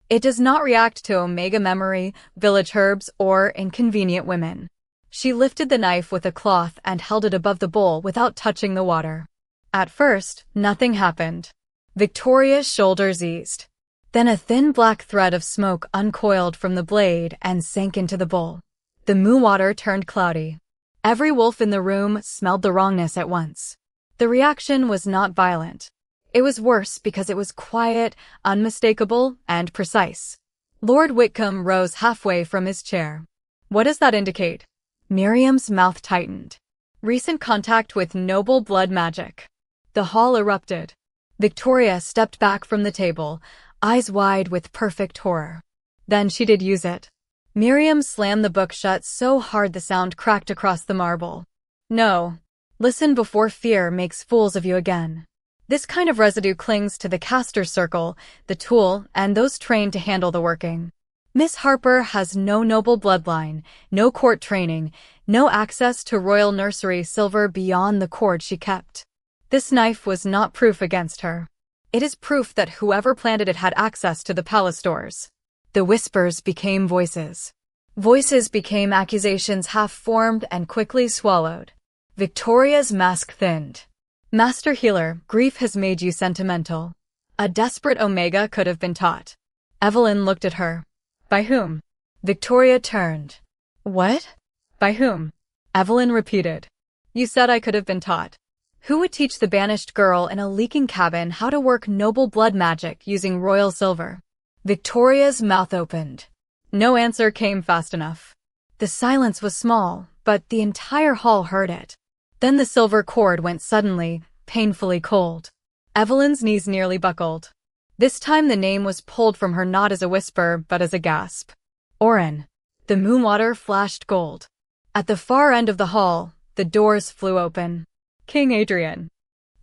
It does not react to omega memory, village herbs, or inconvenient women. She lifted the knife with a cloth and held it above the bowl without touching the water. At first, nothing happened. Victoria's shoulders eased. Then a thin black thread of smoke uncoiled from the blade and sank into the bowl. The moo water turned cloudy. Every wolf in the room smelled the wrongness at once. The reaction was not violent. It was worse because it was quiet, unmistakable, and precise. Lord Whitcomb rose halfway from his chair. What does that indicate? Miriam's mouth tightened. Recent contact with noble blood magic. The hall erupted. Victoria stepped back from the table, eyes wide with perfect horror. Then she did use it. Miriam slammed the book shut so hard the sound cracked across the marble. No. Listen before fear makes fools of you again. This kind of residue clings to the caster's circle, the tool, and those trained to handle the working. Miss Harper has no noble bloodline, no court training, no access to royal nursery silver beyond the cord she kept. This knife was not proof against her. It is proof that whoever planted it had access to the palace stores. The whispers became voices. Voices became accusations half-formed and quickly swallowed. Victoria's mask thinned. Master Healer, grief has made you sentimental. A desperate Omega could have been taught. Evelyn looked at her. By whom? Victoria turned. What? By whom? Evelyn repeated. You said I could have been taught. Who would teach the banished girl in a leaking cabin how to work noble blood magic using royal silver? Victoria's mouth opened. No answer came fast enough. The silence was small, but the entire hall heard it. Then the silver cord went suddenly, painfully cold. Evelyn's knees nearly buckled. This time the name was pulled from her not as a whisper, but as a gasp. Oren. The moon water flashed gold. At the far end of the hall, the doors flew open. King Adrian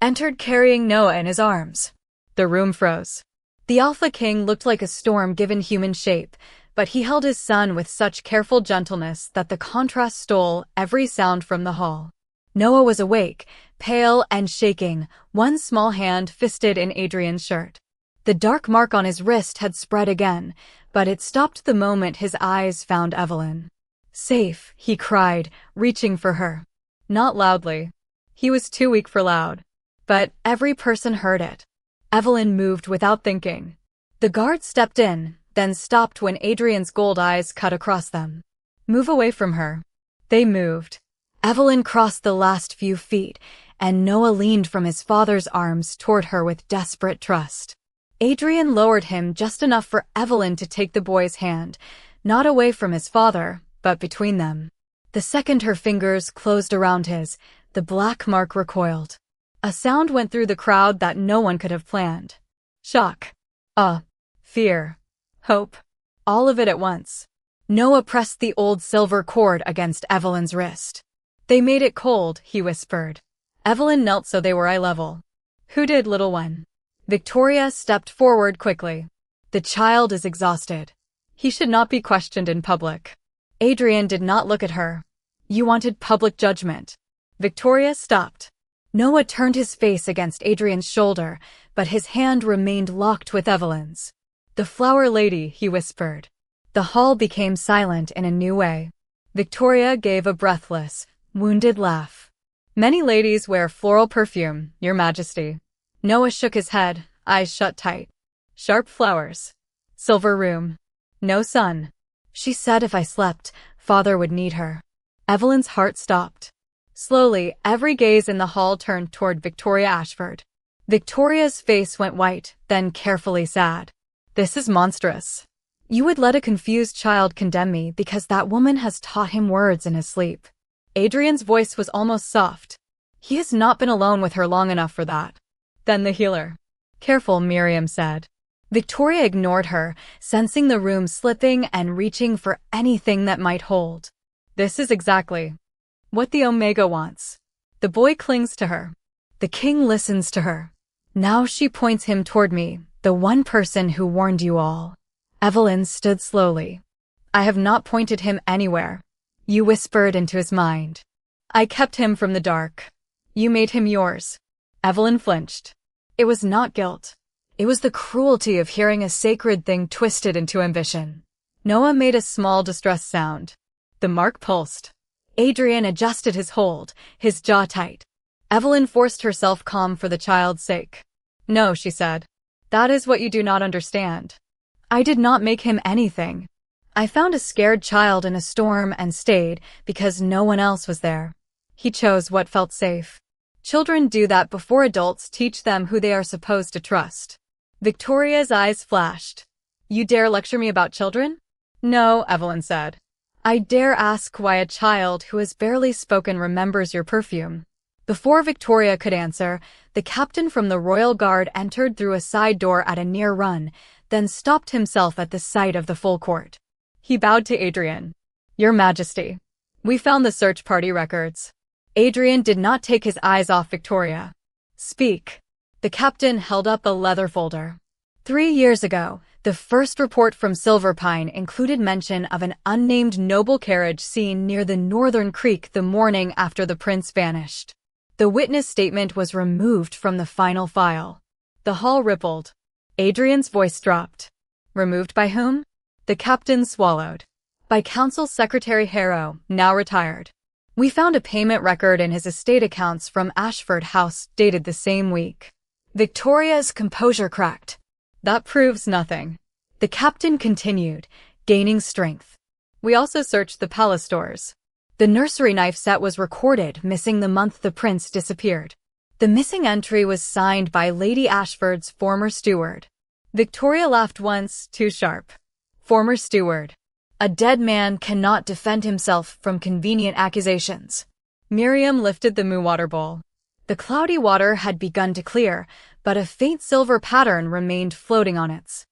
entered carrying Noah in his arms. The room froze. The Alpha King looked like a storm given human shape, but he held his son with such careful gentleness that the contrast stole every sound from the hall. Noah was awake, pale and shaking, one small hand fisted in Adrian's shirt. The dark mark on his wrist had spread again, but it stopped the moment his eyes found Evelyn. Safe, he cried, reaching for her. Not loudly. He was too weak for loud. But every person heard it. Evelyn moved without thinking. The guard stepped in, then stopped when Adrian's gold eyes cut across them. Move away from her. They moved. Evelyn crossed the last few feet, and Noah leaned from his father's arms toward her with desperate trust. Adrian lowered him just enough for Evelyn to take the boy's hand, not away from his father, but between them. The second her fingers closed around his, the black mark recoiled. A sound went through the crowd that no one could have planned. Shock. Awe. Fear. Hope. All of it at once. Noah pressed the old silver cord against Evelyn's wrist. They made it cold, he whispered. Evelyn knelt so they were eye level. Who did, little one? Victoria stepped forward quickly. The child is exhausted. He should not be questioned in public. Adrian did not look at her. You wanted public judgment. Victoria stopped. Noah turned his face against Adrian's shoulder, but his hand remained locked with Evelyn's. The flower lady, he whispered. The hall became silent in a new way. Victoria gave a breathless, wounded laugh. Many ladies wear floral perfume, Your Majesty. Noah shook his head, eyes shut tight. Sharp flowers. Silver room. No sun. She said if I slept, father would need her. Evelyn's heart stopped. Slowly, every gaze in the hall turned toward Victoria Ashford. Victoria's face went white, then carefully sad. This is monstrous. You would let a confused child condemn me because that woman has taught him words in his sleep. Adrian's voice was almost soft. He has not been alone with her long enough for that. Then the healer. Careful, Miriam said. Victoria ignored her, sensing the room slipping and reaching for anything that might hold. This is exactly what the Omega wants. The boy clings to her. The king listens to her. Now she points him toward me, the one person who warned you all. Evelyn stood slowly. I have not pointed him anywhere. You whispered into his mind. I kept him from the dark. You made him yours. Evelyn flinched. It was not guilt. It was the cruelty of hearing a sacred thing twisted into ambition. Noah made a small distressed sound. The mark pulsed. Adrian adjusted his hold, his jaw tight. Evelyn forced herself calm for the child's sake. No, she said. That is what you do not understand. I did not make him anything. I found a scared child in a storm and stayed because no one else was there. He chose what felt safe. Children do that before adults teach them who they are supposed to trust. Victoria's eyes flashed. You dare lecture me about children? No, Evelyn said. I dare ask why a child who has barely spoken remembers your perfume. Before Victoria could answer, the captain from the Royal Guard entered through a side door at a near run, then stopped himself at the sight of the full court. He bowed to Adrian. Your Majesty, we found the search party records. Adrian did not take his eyes off Victoria. Speak. The captain held up a leather folder. 3 years ago, the first report from Silverpine included mention of an unnamed noble carriage seen near the northern creek the morning after the prince vanished. The witness statement was removed from the final file. The hall rippled. Adrian's voice dropped. Removed by whom? The captain swallowed. By Council Secretary Harrow, now retired. We found a payment record in his estate accounts from Ashford House dated the same week. Victoria's composure cracked. That proves nothing. The captain continued, gaining strength. We also searched the palace stores. The nursery knife set was recorded, missing the month the prince disappeared. The missing entry was signed by Lady Ashford's former steward. Victoria laughed once, too sharp. Former steward. A dead man cannot defend himself from convenient accusations. Miriam lifted the moo water bowl. The cloudy water had begun to clear, but a faint silver pattern remained floating on its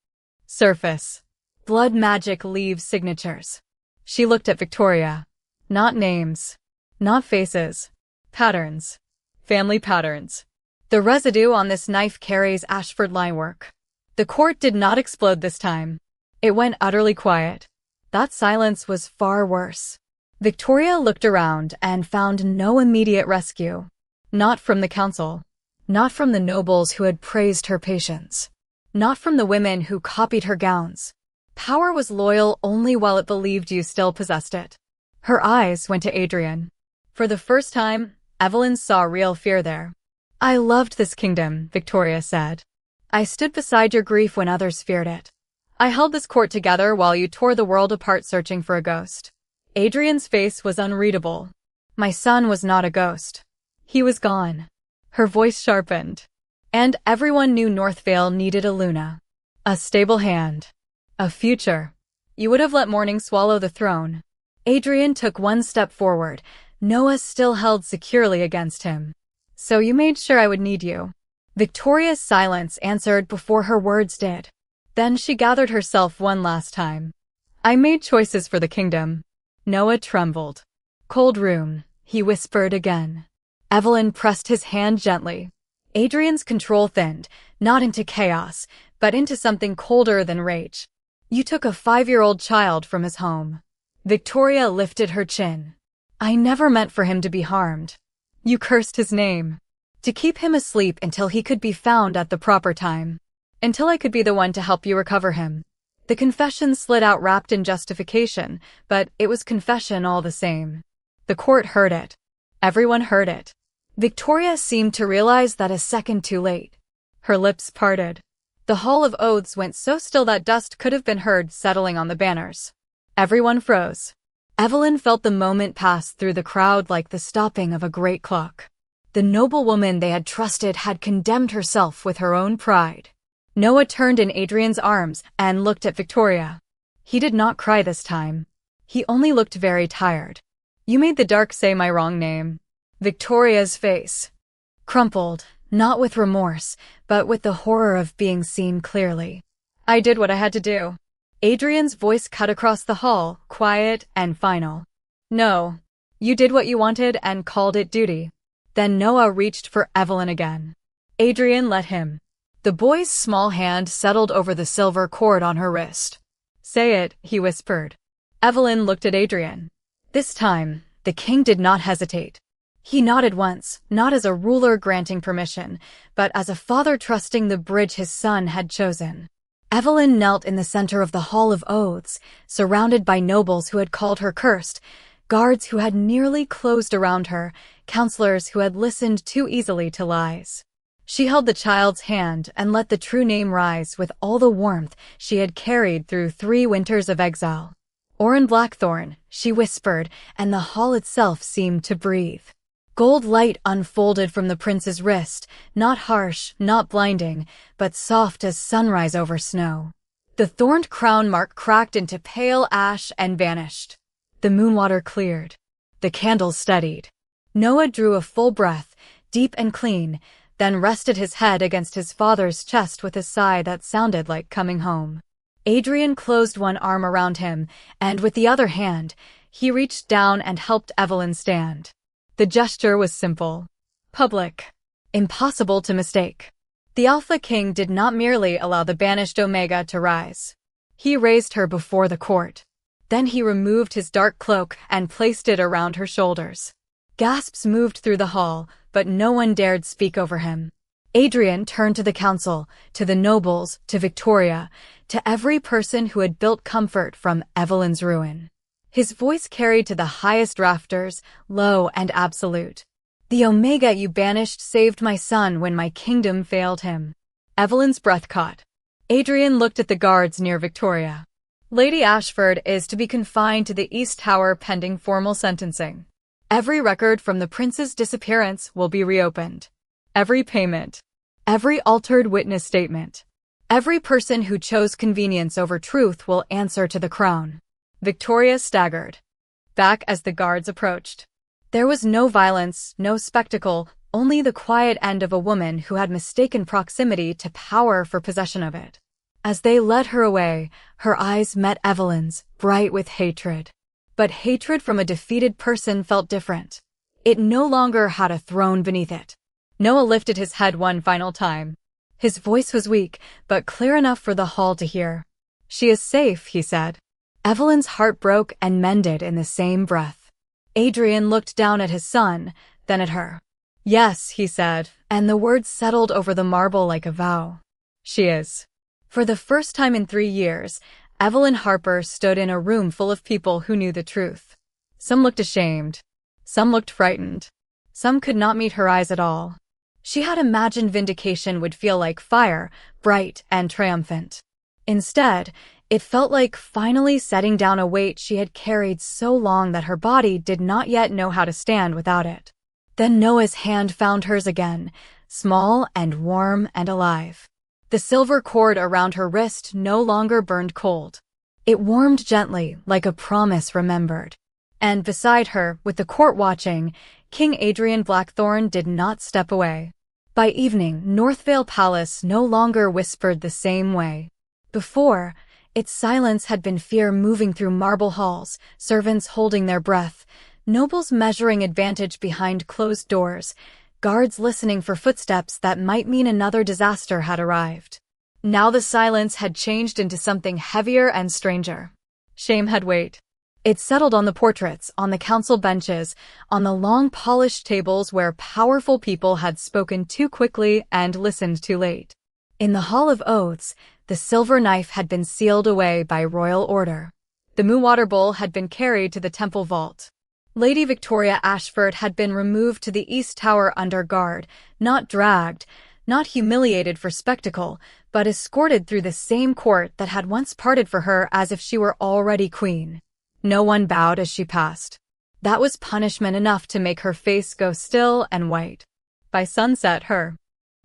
surface. Blood magic leaves signatures. She looked at Victoria. Not names. Not faces. Patterns. Family patterns. The residue on this knife carries Ashford line work. The court did not explode this time. It went utterly quiet. That silence was far worse. Victoria looked around and found no immediate rescue. Not from the council. Not from the nobles who had praised her patience. Not from the women who copied her gowns. Power was loyal only while it believed you still possessed it. Her eyes went to Adrian. For the first time, Evelyn saw real fear there. I loved this kingdom, Victoria said. I stood beside your grief when others feared it. I held this court together while you tore the world apart searching for a ghost. Adrian's face was unreadable. My son was not a ghost. He was gone. Her voice sharpened. And everyone knew Northvale needed a Luna. A stable hand. A future. You would have let morning swallow the throne. Adrian took one step forward. Noah still held securely against him. So you made sure I would need you. Victoria's silence answered before her words did. Then she gathered herself one last time. I made choices for the kingdom. Noah trembled. Cold room, he whispered again. Evelyn pressed his hand gently. Adrian's control thinned, not into chaos, but into something colder than rage. You took a 5-year-old child from his home. Victoria lifted her chin. I never meant for him to be harmed. You cursed his name. To keep him asleep until he could be found at the proper time. Until I could be the one to help you recover him. The confession slid out wrapped in justification, but it was confession all the same. The court heard it. Everyone heard it. Victoria seemed to realize that a second too late. Her lips parted. The Hall of Oaths went so still that dust could have been heard settling on the banners. Everyone froze. Evelyn felt the moment pass through the crowd like the stopping of a great clock. The noble woman they had trusted had condemned herself with her own pride. Noah turned in Adrian's arms and looked at Victoria. He did not cry this time. He only looked very tired. You made the dark say my wrong name. Victoria's face crumpled, not with remorse, but with the horror of being seen clearly. I did what I had to do. Adrian's voice cut across the hall, quiet and final. No. You did what you wanted and called it duty. Then Noah reached for Evelyn again. Adrian let him. The boy's small hand settled over the silver cord on her wrist. Say it, he whispered. Evelyn looked at Adrian. This time, the king did not hesitate. He nodded once, not as a ruler granting permission, but as a father trusting the bridge his son had chosen. Evelyn knelt in the center of the Hall of Oaths, surrounded by nobles who had called her cursed, guards who had nearly closed around her, counselors who had listened too easily to lies. She held the child's hand and let the true name rise with all the warmth she had carried through 3 winters of exile. Oren Blackthorn, she whispered, and the hall itself seemed to breathe. Gold light unfolded from the prince's wrist, not harsh, not blinding, but soft as sunrise over snow. The thorned crown mark cracked into pale ash and vanished. The moonwater cleared. The candles steadied. Noah drew a full breath, deep and clean, then rested his head against his father's chest with a sigh that sounded like coming home. Adrian closed one arm around him, and with the other hand, he reached down and helped Evelyn stand. The gesture was simple, public, impossible to mistake. The Alpha King did not merely allow the banished Omega to rise. He raised her before the court. Then he removed his dark cloak and placed it around her shoulders. Gasps moved through the hall, but no one dared speak over him. Adrian turned to the council, to the nobles, to Victoria, to every person who had built comfort from Evelyn's ruin. His voice carried to the highest rafters, low and absolute. The Omega you banished saved my son when my kingdom failed him. Evelyn's breath caught. Adrian looked at the guards near Victoria. Lady Ashford is to be confined to the East Tower pending formal sentencing. Every record from the prince's disappearance will be reopened. Every payment. Every altered witness statement. Every person who chose convenience over truth will answer to the crown. Victoria staggered back as the guards approached. There was no violence, no spectacle, only the quiet end of a woman who had mistaken proximity to power for possession of it. As they led her away, her eyes met Evelyn's, bright with hatred. But hatred from a defeated person felt different. It no longer had a throne beneath it. Noah lifted his head one final time. His voice was weak, but clear enough for the hall to hear. "She is safe," he said. Evelyn's heart broke and mended in the same breath. Adrian looked down at his son, then at her. "Yes," he said, and the words settled over the marble like a vow. "She is." For the first time in 3 years, Evelyn Harper stood in a room full of people who knew the truth. Some looked ashamed. Some looked frightened. Some could not meet her eyes at all. She had imagined vindication would feel like fire, bright and triumphant. Instead, it felt like finally setting down a weight she had carried so long that her body did not yet know how to stand without it. Then Noah's hand found hers again, small and warm and alive. The silver cord around her wrist no longer burned cold. It warmed gently, like a promise remembered. And beside her, with the court watching, King Adrian Blackthorn did not step away. By evening, Northvale Palace no longer whispered the same way. Before, its silence had been fear moving through marble halls, servants holding their breath, nobles measuring advantage behind closed doors, guards listening for footsteps that might mean another disaster had arrived. Now the silence had changed into something heavier and stranger. Shame had weight. It settled on the portraits, on the council benches, on the long polished tables where powerful people had spoken too quickly and listened too late. In the Hall of Oaths, the silver knife had been sealed away by royal order. The Moonwater Bowl had been carried to the temple vault. Lady Victoria Ashford had been removed to the East Tower under guard, not dragged, not humiliated for spectacle, but escorted through the same court that had once parted for her as if she were already queen. No one bowed as she passed. That was punishment enough to make her face go still and white. By sunset, her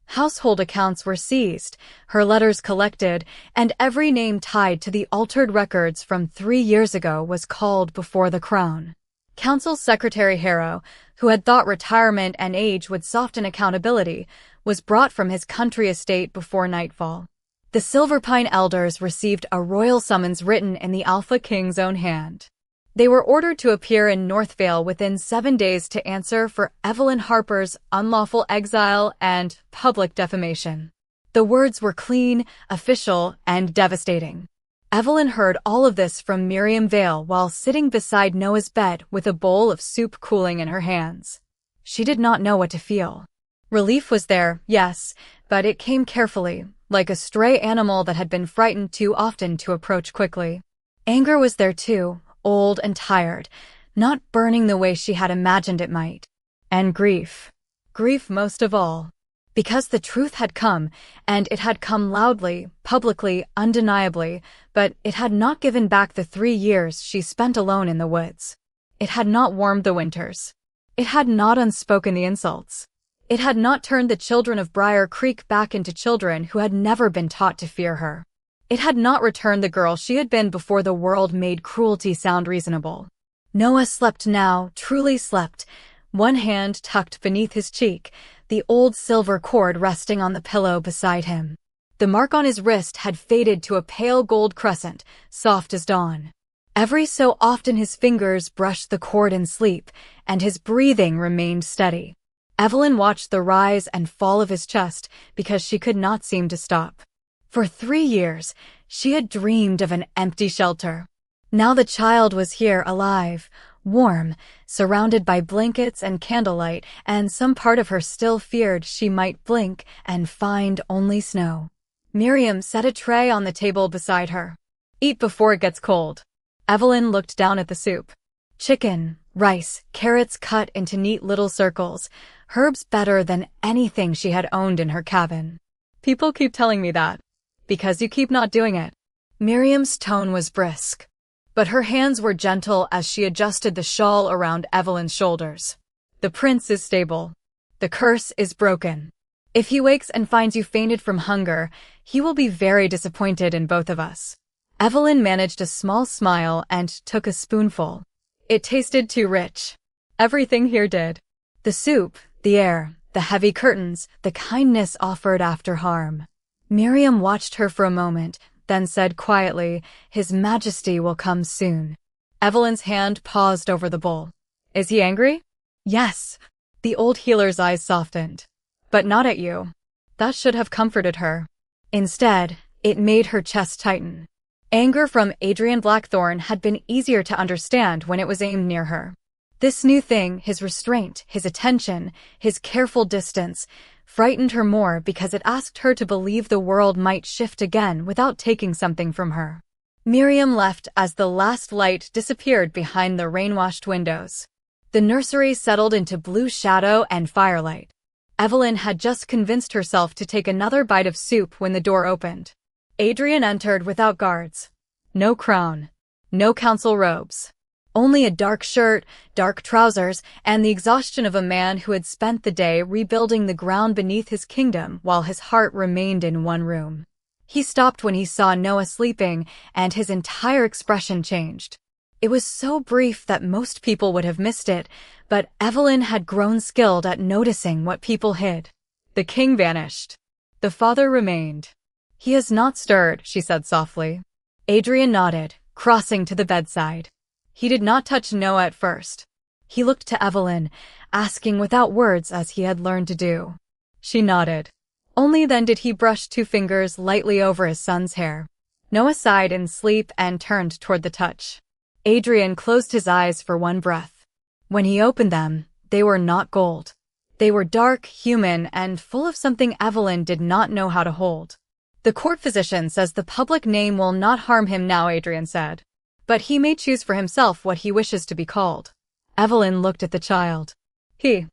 household accounts were seized, her letters collected, and every name tied to the altered records from 3 years ago was called before the crown. Council Secretary Harrow, who had thought retirement and age would soften accountability, was brought from his country estate before nightfall. The Silverpine elders received a royal summons written in the Alpha King's own hand. They were ordered to appear in Northvale within 7 days to answer for Evelyn Harper's unlawful exile and public defamation. The words were clean, official, and devastating. Evelyn heard all of this from Miriam Vale while sitting beside Noah's bed with a bowl of soup cooling in her hands. She did not know what to feel. Relief was there, yes, but it came carefully, like a stray animal that had been frightened too often to approach quickly. Anger was there too, old and tired, not burning the way she had imagined it might. And grief. Grief most of all. Because the truth had come, and it had come loudly, publicly, undeniably, but it had not given back the 3 years she spent alone in the woods. It had not warmed the winters. It had not unspoken the insults. It had not turned the children of Briar Creek back into children who had never been taught to fear her. It had not returned the girl she had been before the world made cruelty sound reasonable. Noah slept now, truly slept, one hand tucked beneath his cheek, the old silver cord resting on the pillow beside him. The mark on his wrist had faded to a pale gold crescent, soft as dawn. Every so often his fingers brushed the cord in sleep, and his breathing remained steady. Evelyn watched the rise and fall of his chest because she could not seem to stop. For 3 years, she had dreamed of an empty shelter. Now the child was here alive, warm, surrounded by blankets and candlelight, and some part of her still feared she might blink and find only snow. Miriam set a tray on the table beside her. "Eat before it gets cold." Evelyn looked down at the soup. Chicken, rice, carrots cut into neat little circles, herbs better than anything she had owned in her cabin. "People keep telling me that. Because you keep not doing it." Miriam's tone was brisk, but her hands were gentle as she adjusted the shawl around Evelyn's shoulders. "The prince is stable. The curse is broken. If he wakes and finds you fainted from hunger, he will be very disappointed in both of us." Evelyn managed a small smile and took a spoonful. It tasted too rich. Everything here did. The soup, the air, the heavy curtains, the kindness offered after harm. Miriam watched her for a moment, then said quietly, "His Majesty will come soon." Evelyn's hand paused over the bowl. "Is he angry?" "Yes." The old healer's eyes softened. "But not at you." That should have comforted her. Instead, it made her chest tighten. Anger from Adrian Blackthorne had been easier to understand when it was aimed near her. This new thing, his restraint, his attention, his careful distance, frightened her more because it asked her to believe the world might shift again without taking something from her. Miriam left as the last light disappeared behind the rain-washed windows. The nursery settled into blue shadow and firelight. Evelyn had just convinced herself to take another bite of soup when the door opened. Adrian entered without guards. No crown. No council robes. Only a dark shirt, dark trousers, and the exhaustion of a man who had spent the day rebuilding the ground beneath his kingdom while his heart remained in one room. He stopped when he saw Noah sleeping, and his entire expression changed. It was so brief that most people would have missed it, but Evelyn had grown skilled at noticing what people hid. The king vanished. The father remained. "He has not stirred," she said softly. Adrian nodded, crossing to the bedside. He did not touch Noah at first. He looked to Evelyn, asking without words as he had learned to do. She nodded. Only then did he brush 2 fingers lightly over his son's hair. Noah sighed in sleep and turned toward the touch. Adrian closed his eyes for one breath. When he opened them, they were not gold. They were dark, human, and full of something Evelyn did not know how to hold. "The court physician says the public name will not harm him now," Adrian said. "But he may choose for himself what he wishes to be called." Evelyn looked at the child. "He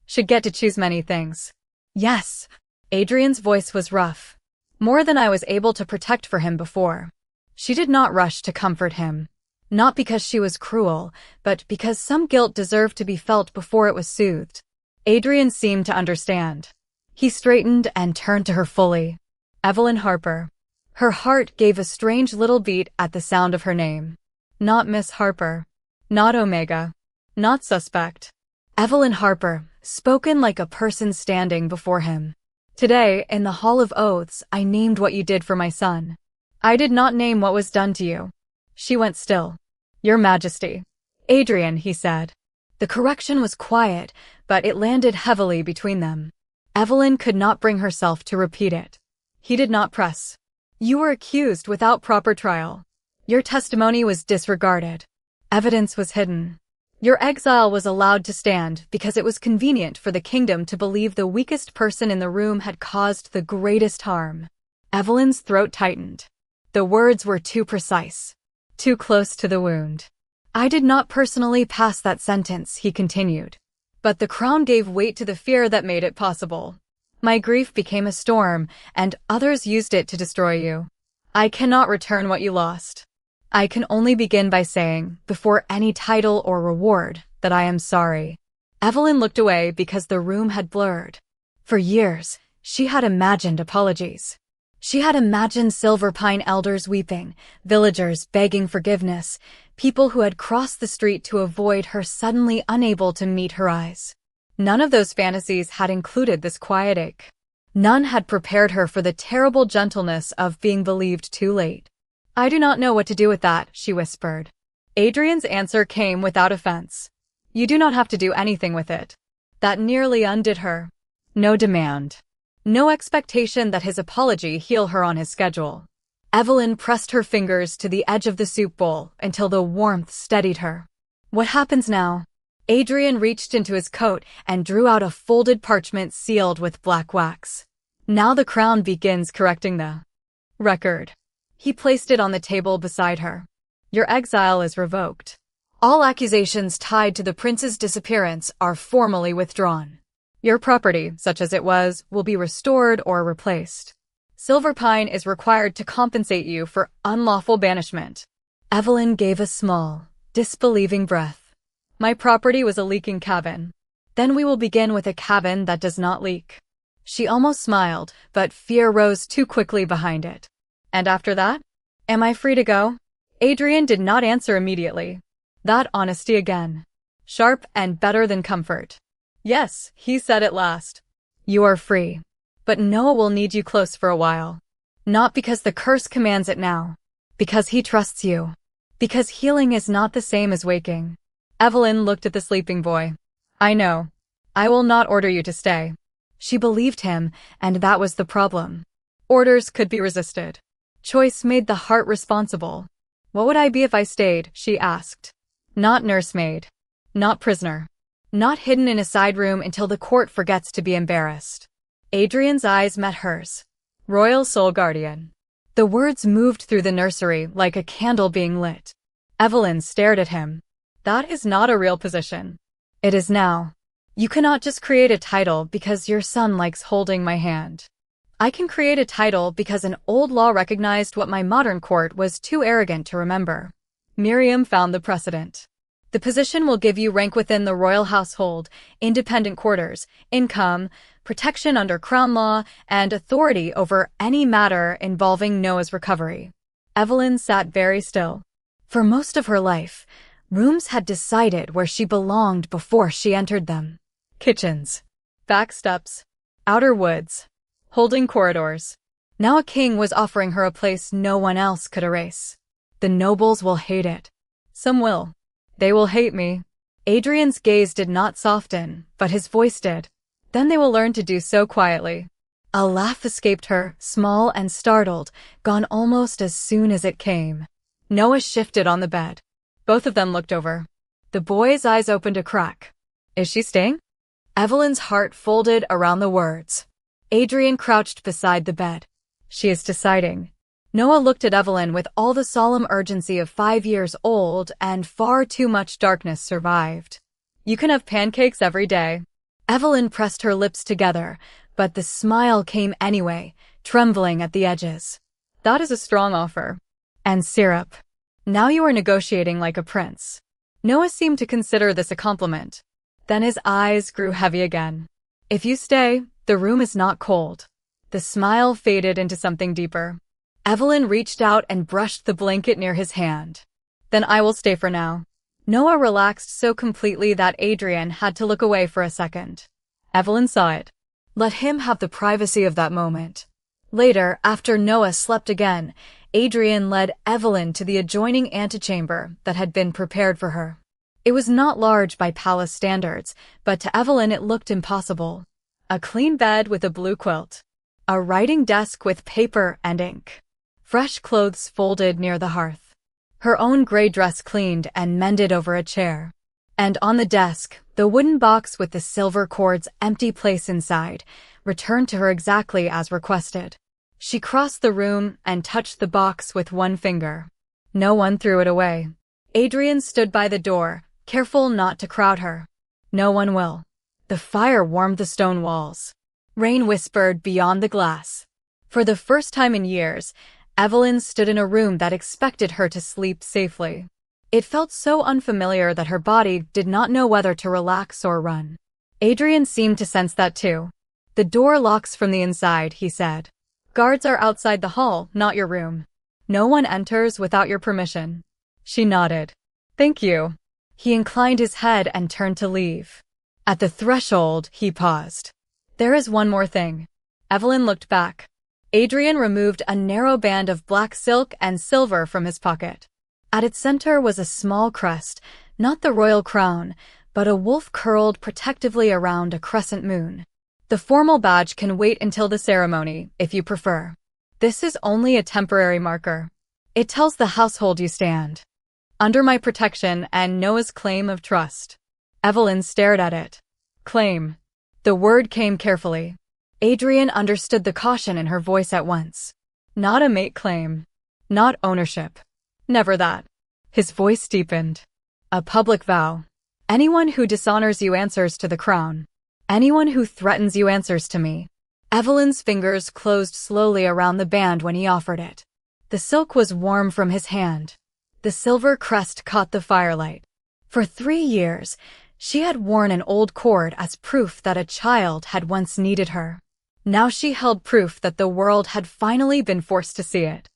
should get to choose many things." "Yes." Adrian's voice was rough. "More than I was able to protect for him before." She did not rush to comfort him. Not because she was cruel, but because some guilt deserved to be felt before it was soothed. Adrian seemed to understand. He straightened and turned to her fully. "Evelyn Harper." Her heart gave a strange little beat at the sound of her name. Not Miss Harper. Not Omega. Not suspect. Evelyn Harper, spoken like a person standing before him. "Today, in the Hall of Oaths, I named what you did for my son. I did not name what was done to you." She went still. "Your Majesty." "Adrian," he said. The correction was quiet, but it landed heavily between them. Evelyn could not bring herself to repeat it. He did not press. "You were accused without proper trial. Your testimony was disregarded. Evidence was hidden. Your exile was allowed to stand because it was convenient for the kingdom to believe the weakest person in the room had caused the greatest harm." Evelyn's throat tightened. The words were too precise. Too close to the wound. "I did not personally pass that sentence," he continued. "But the crown gave weight to the fear that made it possible. My grief became a storm, and others used it to destroy you. I cannot return what you lost. I can only begin by saying, before any title or reward, that I am sorry." Evelyn looked away because the room had blurred. For years, she had imagined apologies. She had imagined Silver Pine elders weeping, villagers begging forgiveness, people who had crossed the street to avoid her suddenly unable to meet her eyes. None of those fantasies had included this quiet ache. None had prepared her for the terrible gentleness of being believed too late. "I do not know what to do with that," she whispered. Adrian's answer came without offense. "You do not have to do anything with it." That nearly undid her. No demand. No expectation that his apology heal her on his schedule. Evelyn pressed her fingers to the edge of the soup bowl until the warmth steadied her. "What happens now?" Adrian reached into his coat and drew out a folded parchment sealed with black wax. "Now the crown begins correcting the record." He placed it on the table beside her. "Your exile is revoked. All accusations tied to the prince's disappearance are formally withdrawn. Your property, such as it was, will be restored or replaced. Silver Pine is required to compensate you for unlawful banishment." Evelyn gave a small, disbelieving breath. "My property was a leaking cabin. Then we will begin with a cabin that does not leak." She almost smiled, but fear rose too quickly behind it. "And after that? Am I free to go?" Adrian did not answer immediately. That honesty again. Sharp and better than comfort. "Yes," he said at last. "You are free. But Noah will need you close for a while. Not because the curse commands it now. Because he trusts you. Because healing is not the same as waking." Evelyn looked at the sleeping boy. "I know. I will not order you to stay." She believed him, and that was the problem. Orders could be resisted. Choice made the heart responsible. "What would I be if I stayed?" she asked. "Not nursemaid. Not prisoner. Not hidden in a side room until the court forgets to be embarrassed." Adrian's eyes met hers. "Royal Soul Guardian." The words moved through the nursery like a candle being lit. Evelyn stared at him. "That is not a real position." "It is now. You cannot just create a title because your son likes holding my hand. I can create a title because an old law recognized what my modern court was too arrogant to remember." Miriam found the precedent. "The position will give you rank within the royal household, independent quarters, income, protection under crown law, and authority over any matter involving Noah's recovery." Evelyn sat very still. For most of her life, rooms had decided where she belonged before she entered them. Kitchens, back steps, outer woods, holding corridors. Now a king was offering her a place no one else could erase. "The nobles will hate it. Some will. They will hate me." Adrian's gaze did not soften, but his voice did. "Then they will learn to do so quietly." A laugh escaped her, small and startled, gone almost as soon as it came. Noah shifted on the bed. Both of them looked over. The boy's eyes opened a crack. "Is she staying?" Evelyn's heart folded around the words. Adrian crouched beside the bed. "She is deciding." Noah looked at Evelyn with all the solemn urgency of 5 years old, and far too much darkness survived. "You can have pancakes every day." Evelyn pressed her lips together, but the smile came anyway, trembling at the edges. "That is a strong offer." "And syrup. Now you are negotiating like a prince." Noah seemed to consider this a compliment. Then his eyes grew heavy again. "If you stay, the room is not cold." The smile faded into something deeper. Evelyn reached out and brushed the blanket near his hand. "Then I will stay for now." Noah relaxed so completely that Adrian had to look away for a second. Evelyn saw it. Let him have the privacy of that moment. Later, after Noah slept again, Adrian led Evelyn to the adjoining antechamber that had been prepared for her. It was not large by palace standards, but to Evelyn it looked impossible. A clean bed with a blue quilt. A writing desk with paper and ink. Fresh clothes folded near the hearth. Her own gray dress cleaned and mended over a chair. And on the desk, the wooden box with the silver cord's empty place inside, returned to her exactly as requested. She crossed the room and touched the box with one finger. No one threw it away. Adrian stood by the door, careful not to crowd her. "No one will." The fire warmed the stone walls. Rain whispered beyond the glass. For the first time in years, Evelyn stood in a room that expected her to sleep safely. It felt so unfamiliar that her body did not know whether to relax or run. Adrian seemed to sense that too. "The door locks from the inside," he said. "Guards are outside the hall, not your room. No one enters without your permission." She nodded. "Thank you." He inclined his head and turned to leave. At the threshold, he paused. "There is one more thing." Evelyn looked back. Adrian removed a narrow band of black silk and silver from his pocket. At its center was a small crest, not the royal crown, but a wolf curled protectively around a crescent moon. "The formal badge can wait until the ceremony, if you prefer. This is only a temporary marker. It tells the household you stand under my protection and Noah's claim of trust." Evelyn stared at it. Claim. The word came carefully. Adrian understood the caution in her voice at once. Not a mate claim. Not ownership. Never that. His voice deepened. A public vow. Anyone who dishonors you answers to the crown. Anyone who threatens you answers to me. Evelyn's fingers closed slowly around the band when he offered it. The silk was warm from his hand. The silver crest caught the firelight. For 3 years, she had worn an old cord as proof that a child had once needed her. Now she held proof that the world had finally been forced to see it.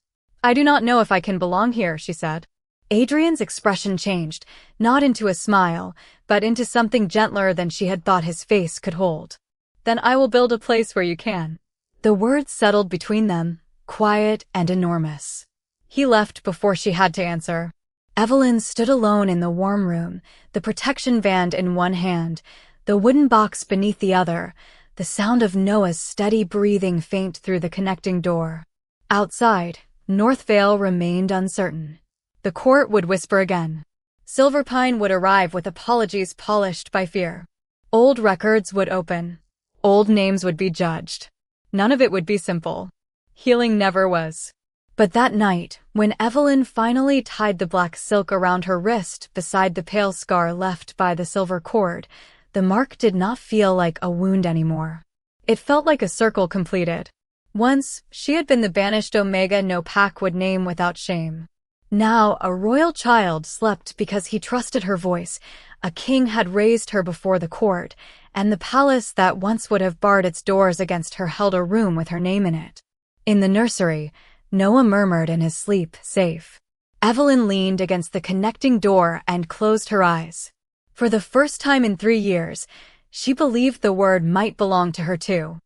"I do not know if I can belong here," she said. Adrian's expression changed, not into a smile, but into something gentler than she had thought his face could hold. "Then I will build a place where you can." The words settled between them, quiet and enormous. He left before she had to answer. Evelyn stood alone in the warm room, the protection band in one hand, the wooden box beneath the other, the sound of Noah's steady breathing faint through the connecting door. Outside, North Vale remained uncertain. The court would whisper again. Silverpine would arrive with apologies polished by fear. Old records would open. Old names would be judged. None of it would be simple. Healing never was. But that night, when Evelyn finally tied the black silk around her wrist beside the pale scar left by the silver cord, the mark did not feel like a wound anymore. It felt like a circle completed. Once, she had been the banished Omega no pack would name without shame. Now, a royal child slept because he trusted her voice. A king had raised her before the court, and the palace that once would have barred its doors against her held a room with her name in it. In the nursery, Noah murmured in his sleep, safe. Evelyn leaned against the connecting door and closed her eyes. For the first time in 3 years, she believed the word might belong to her too.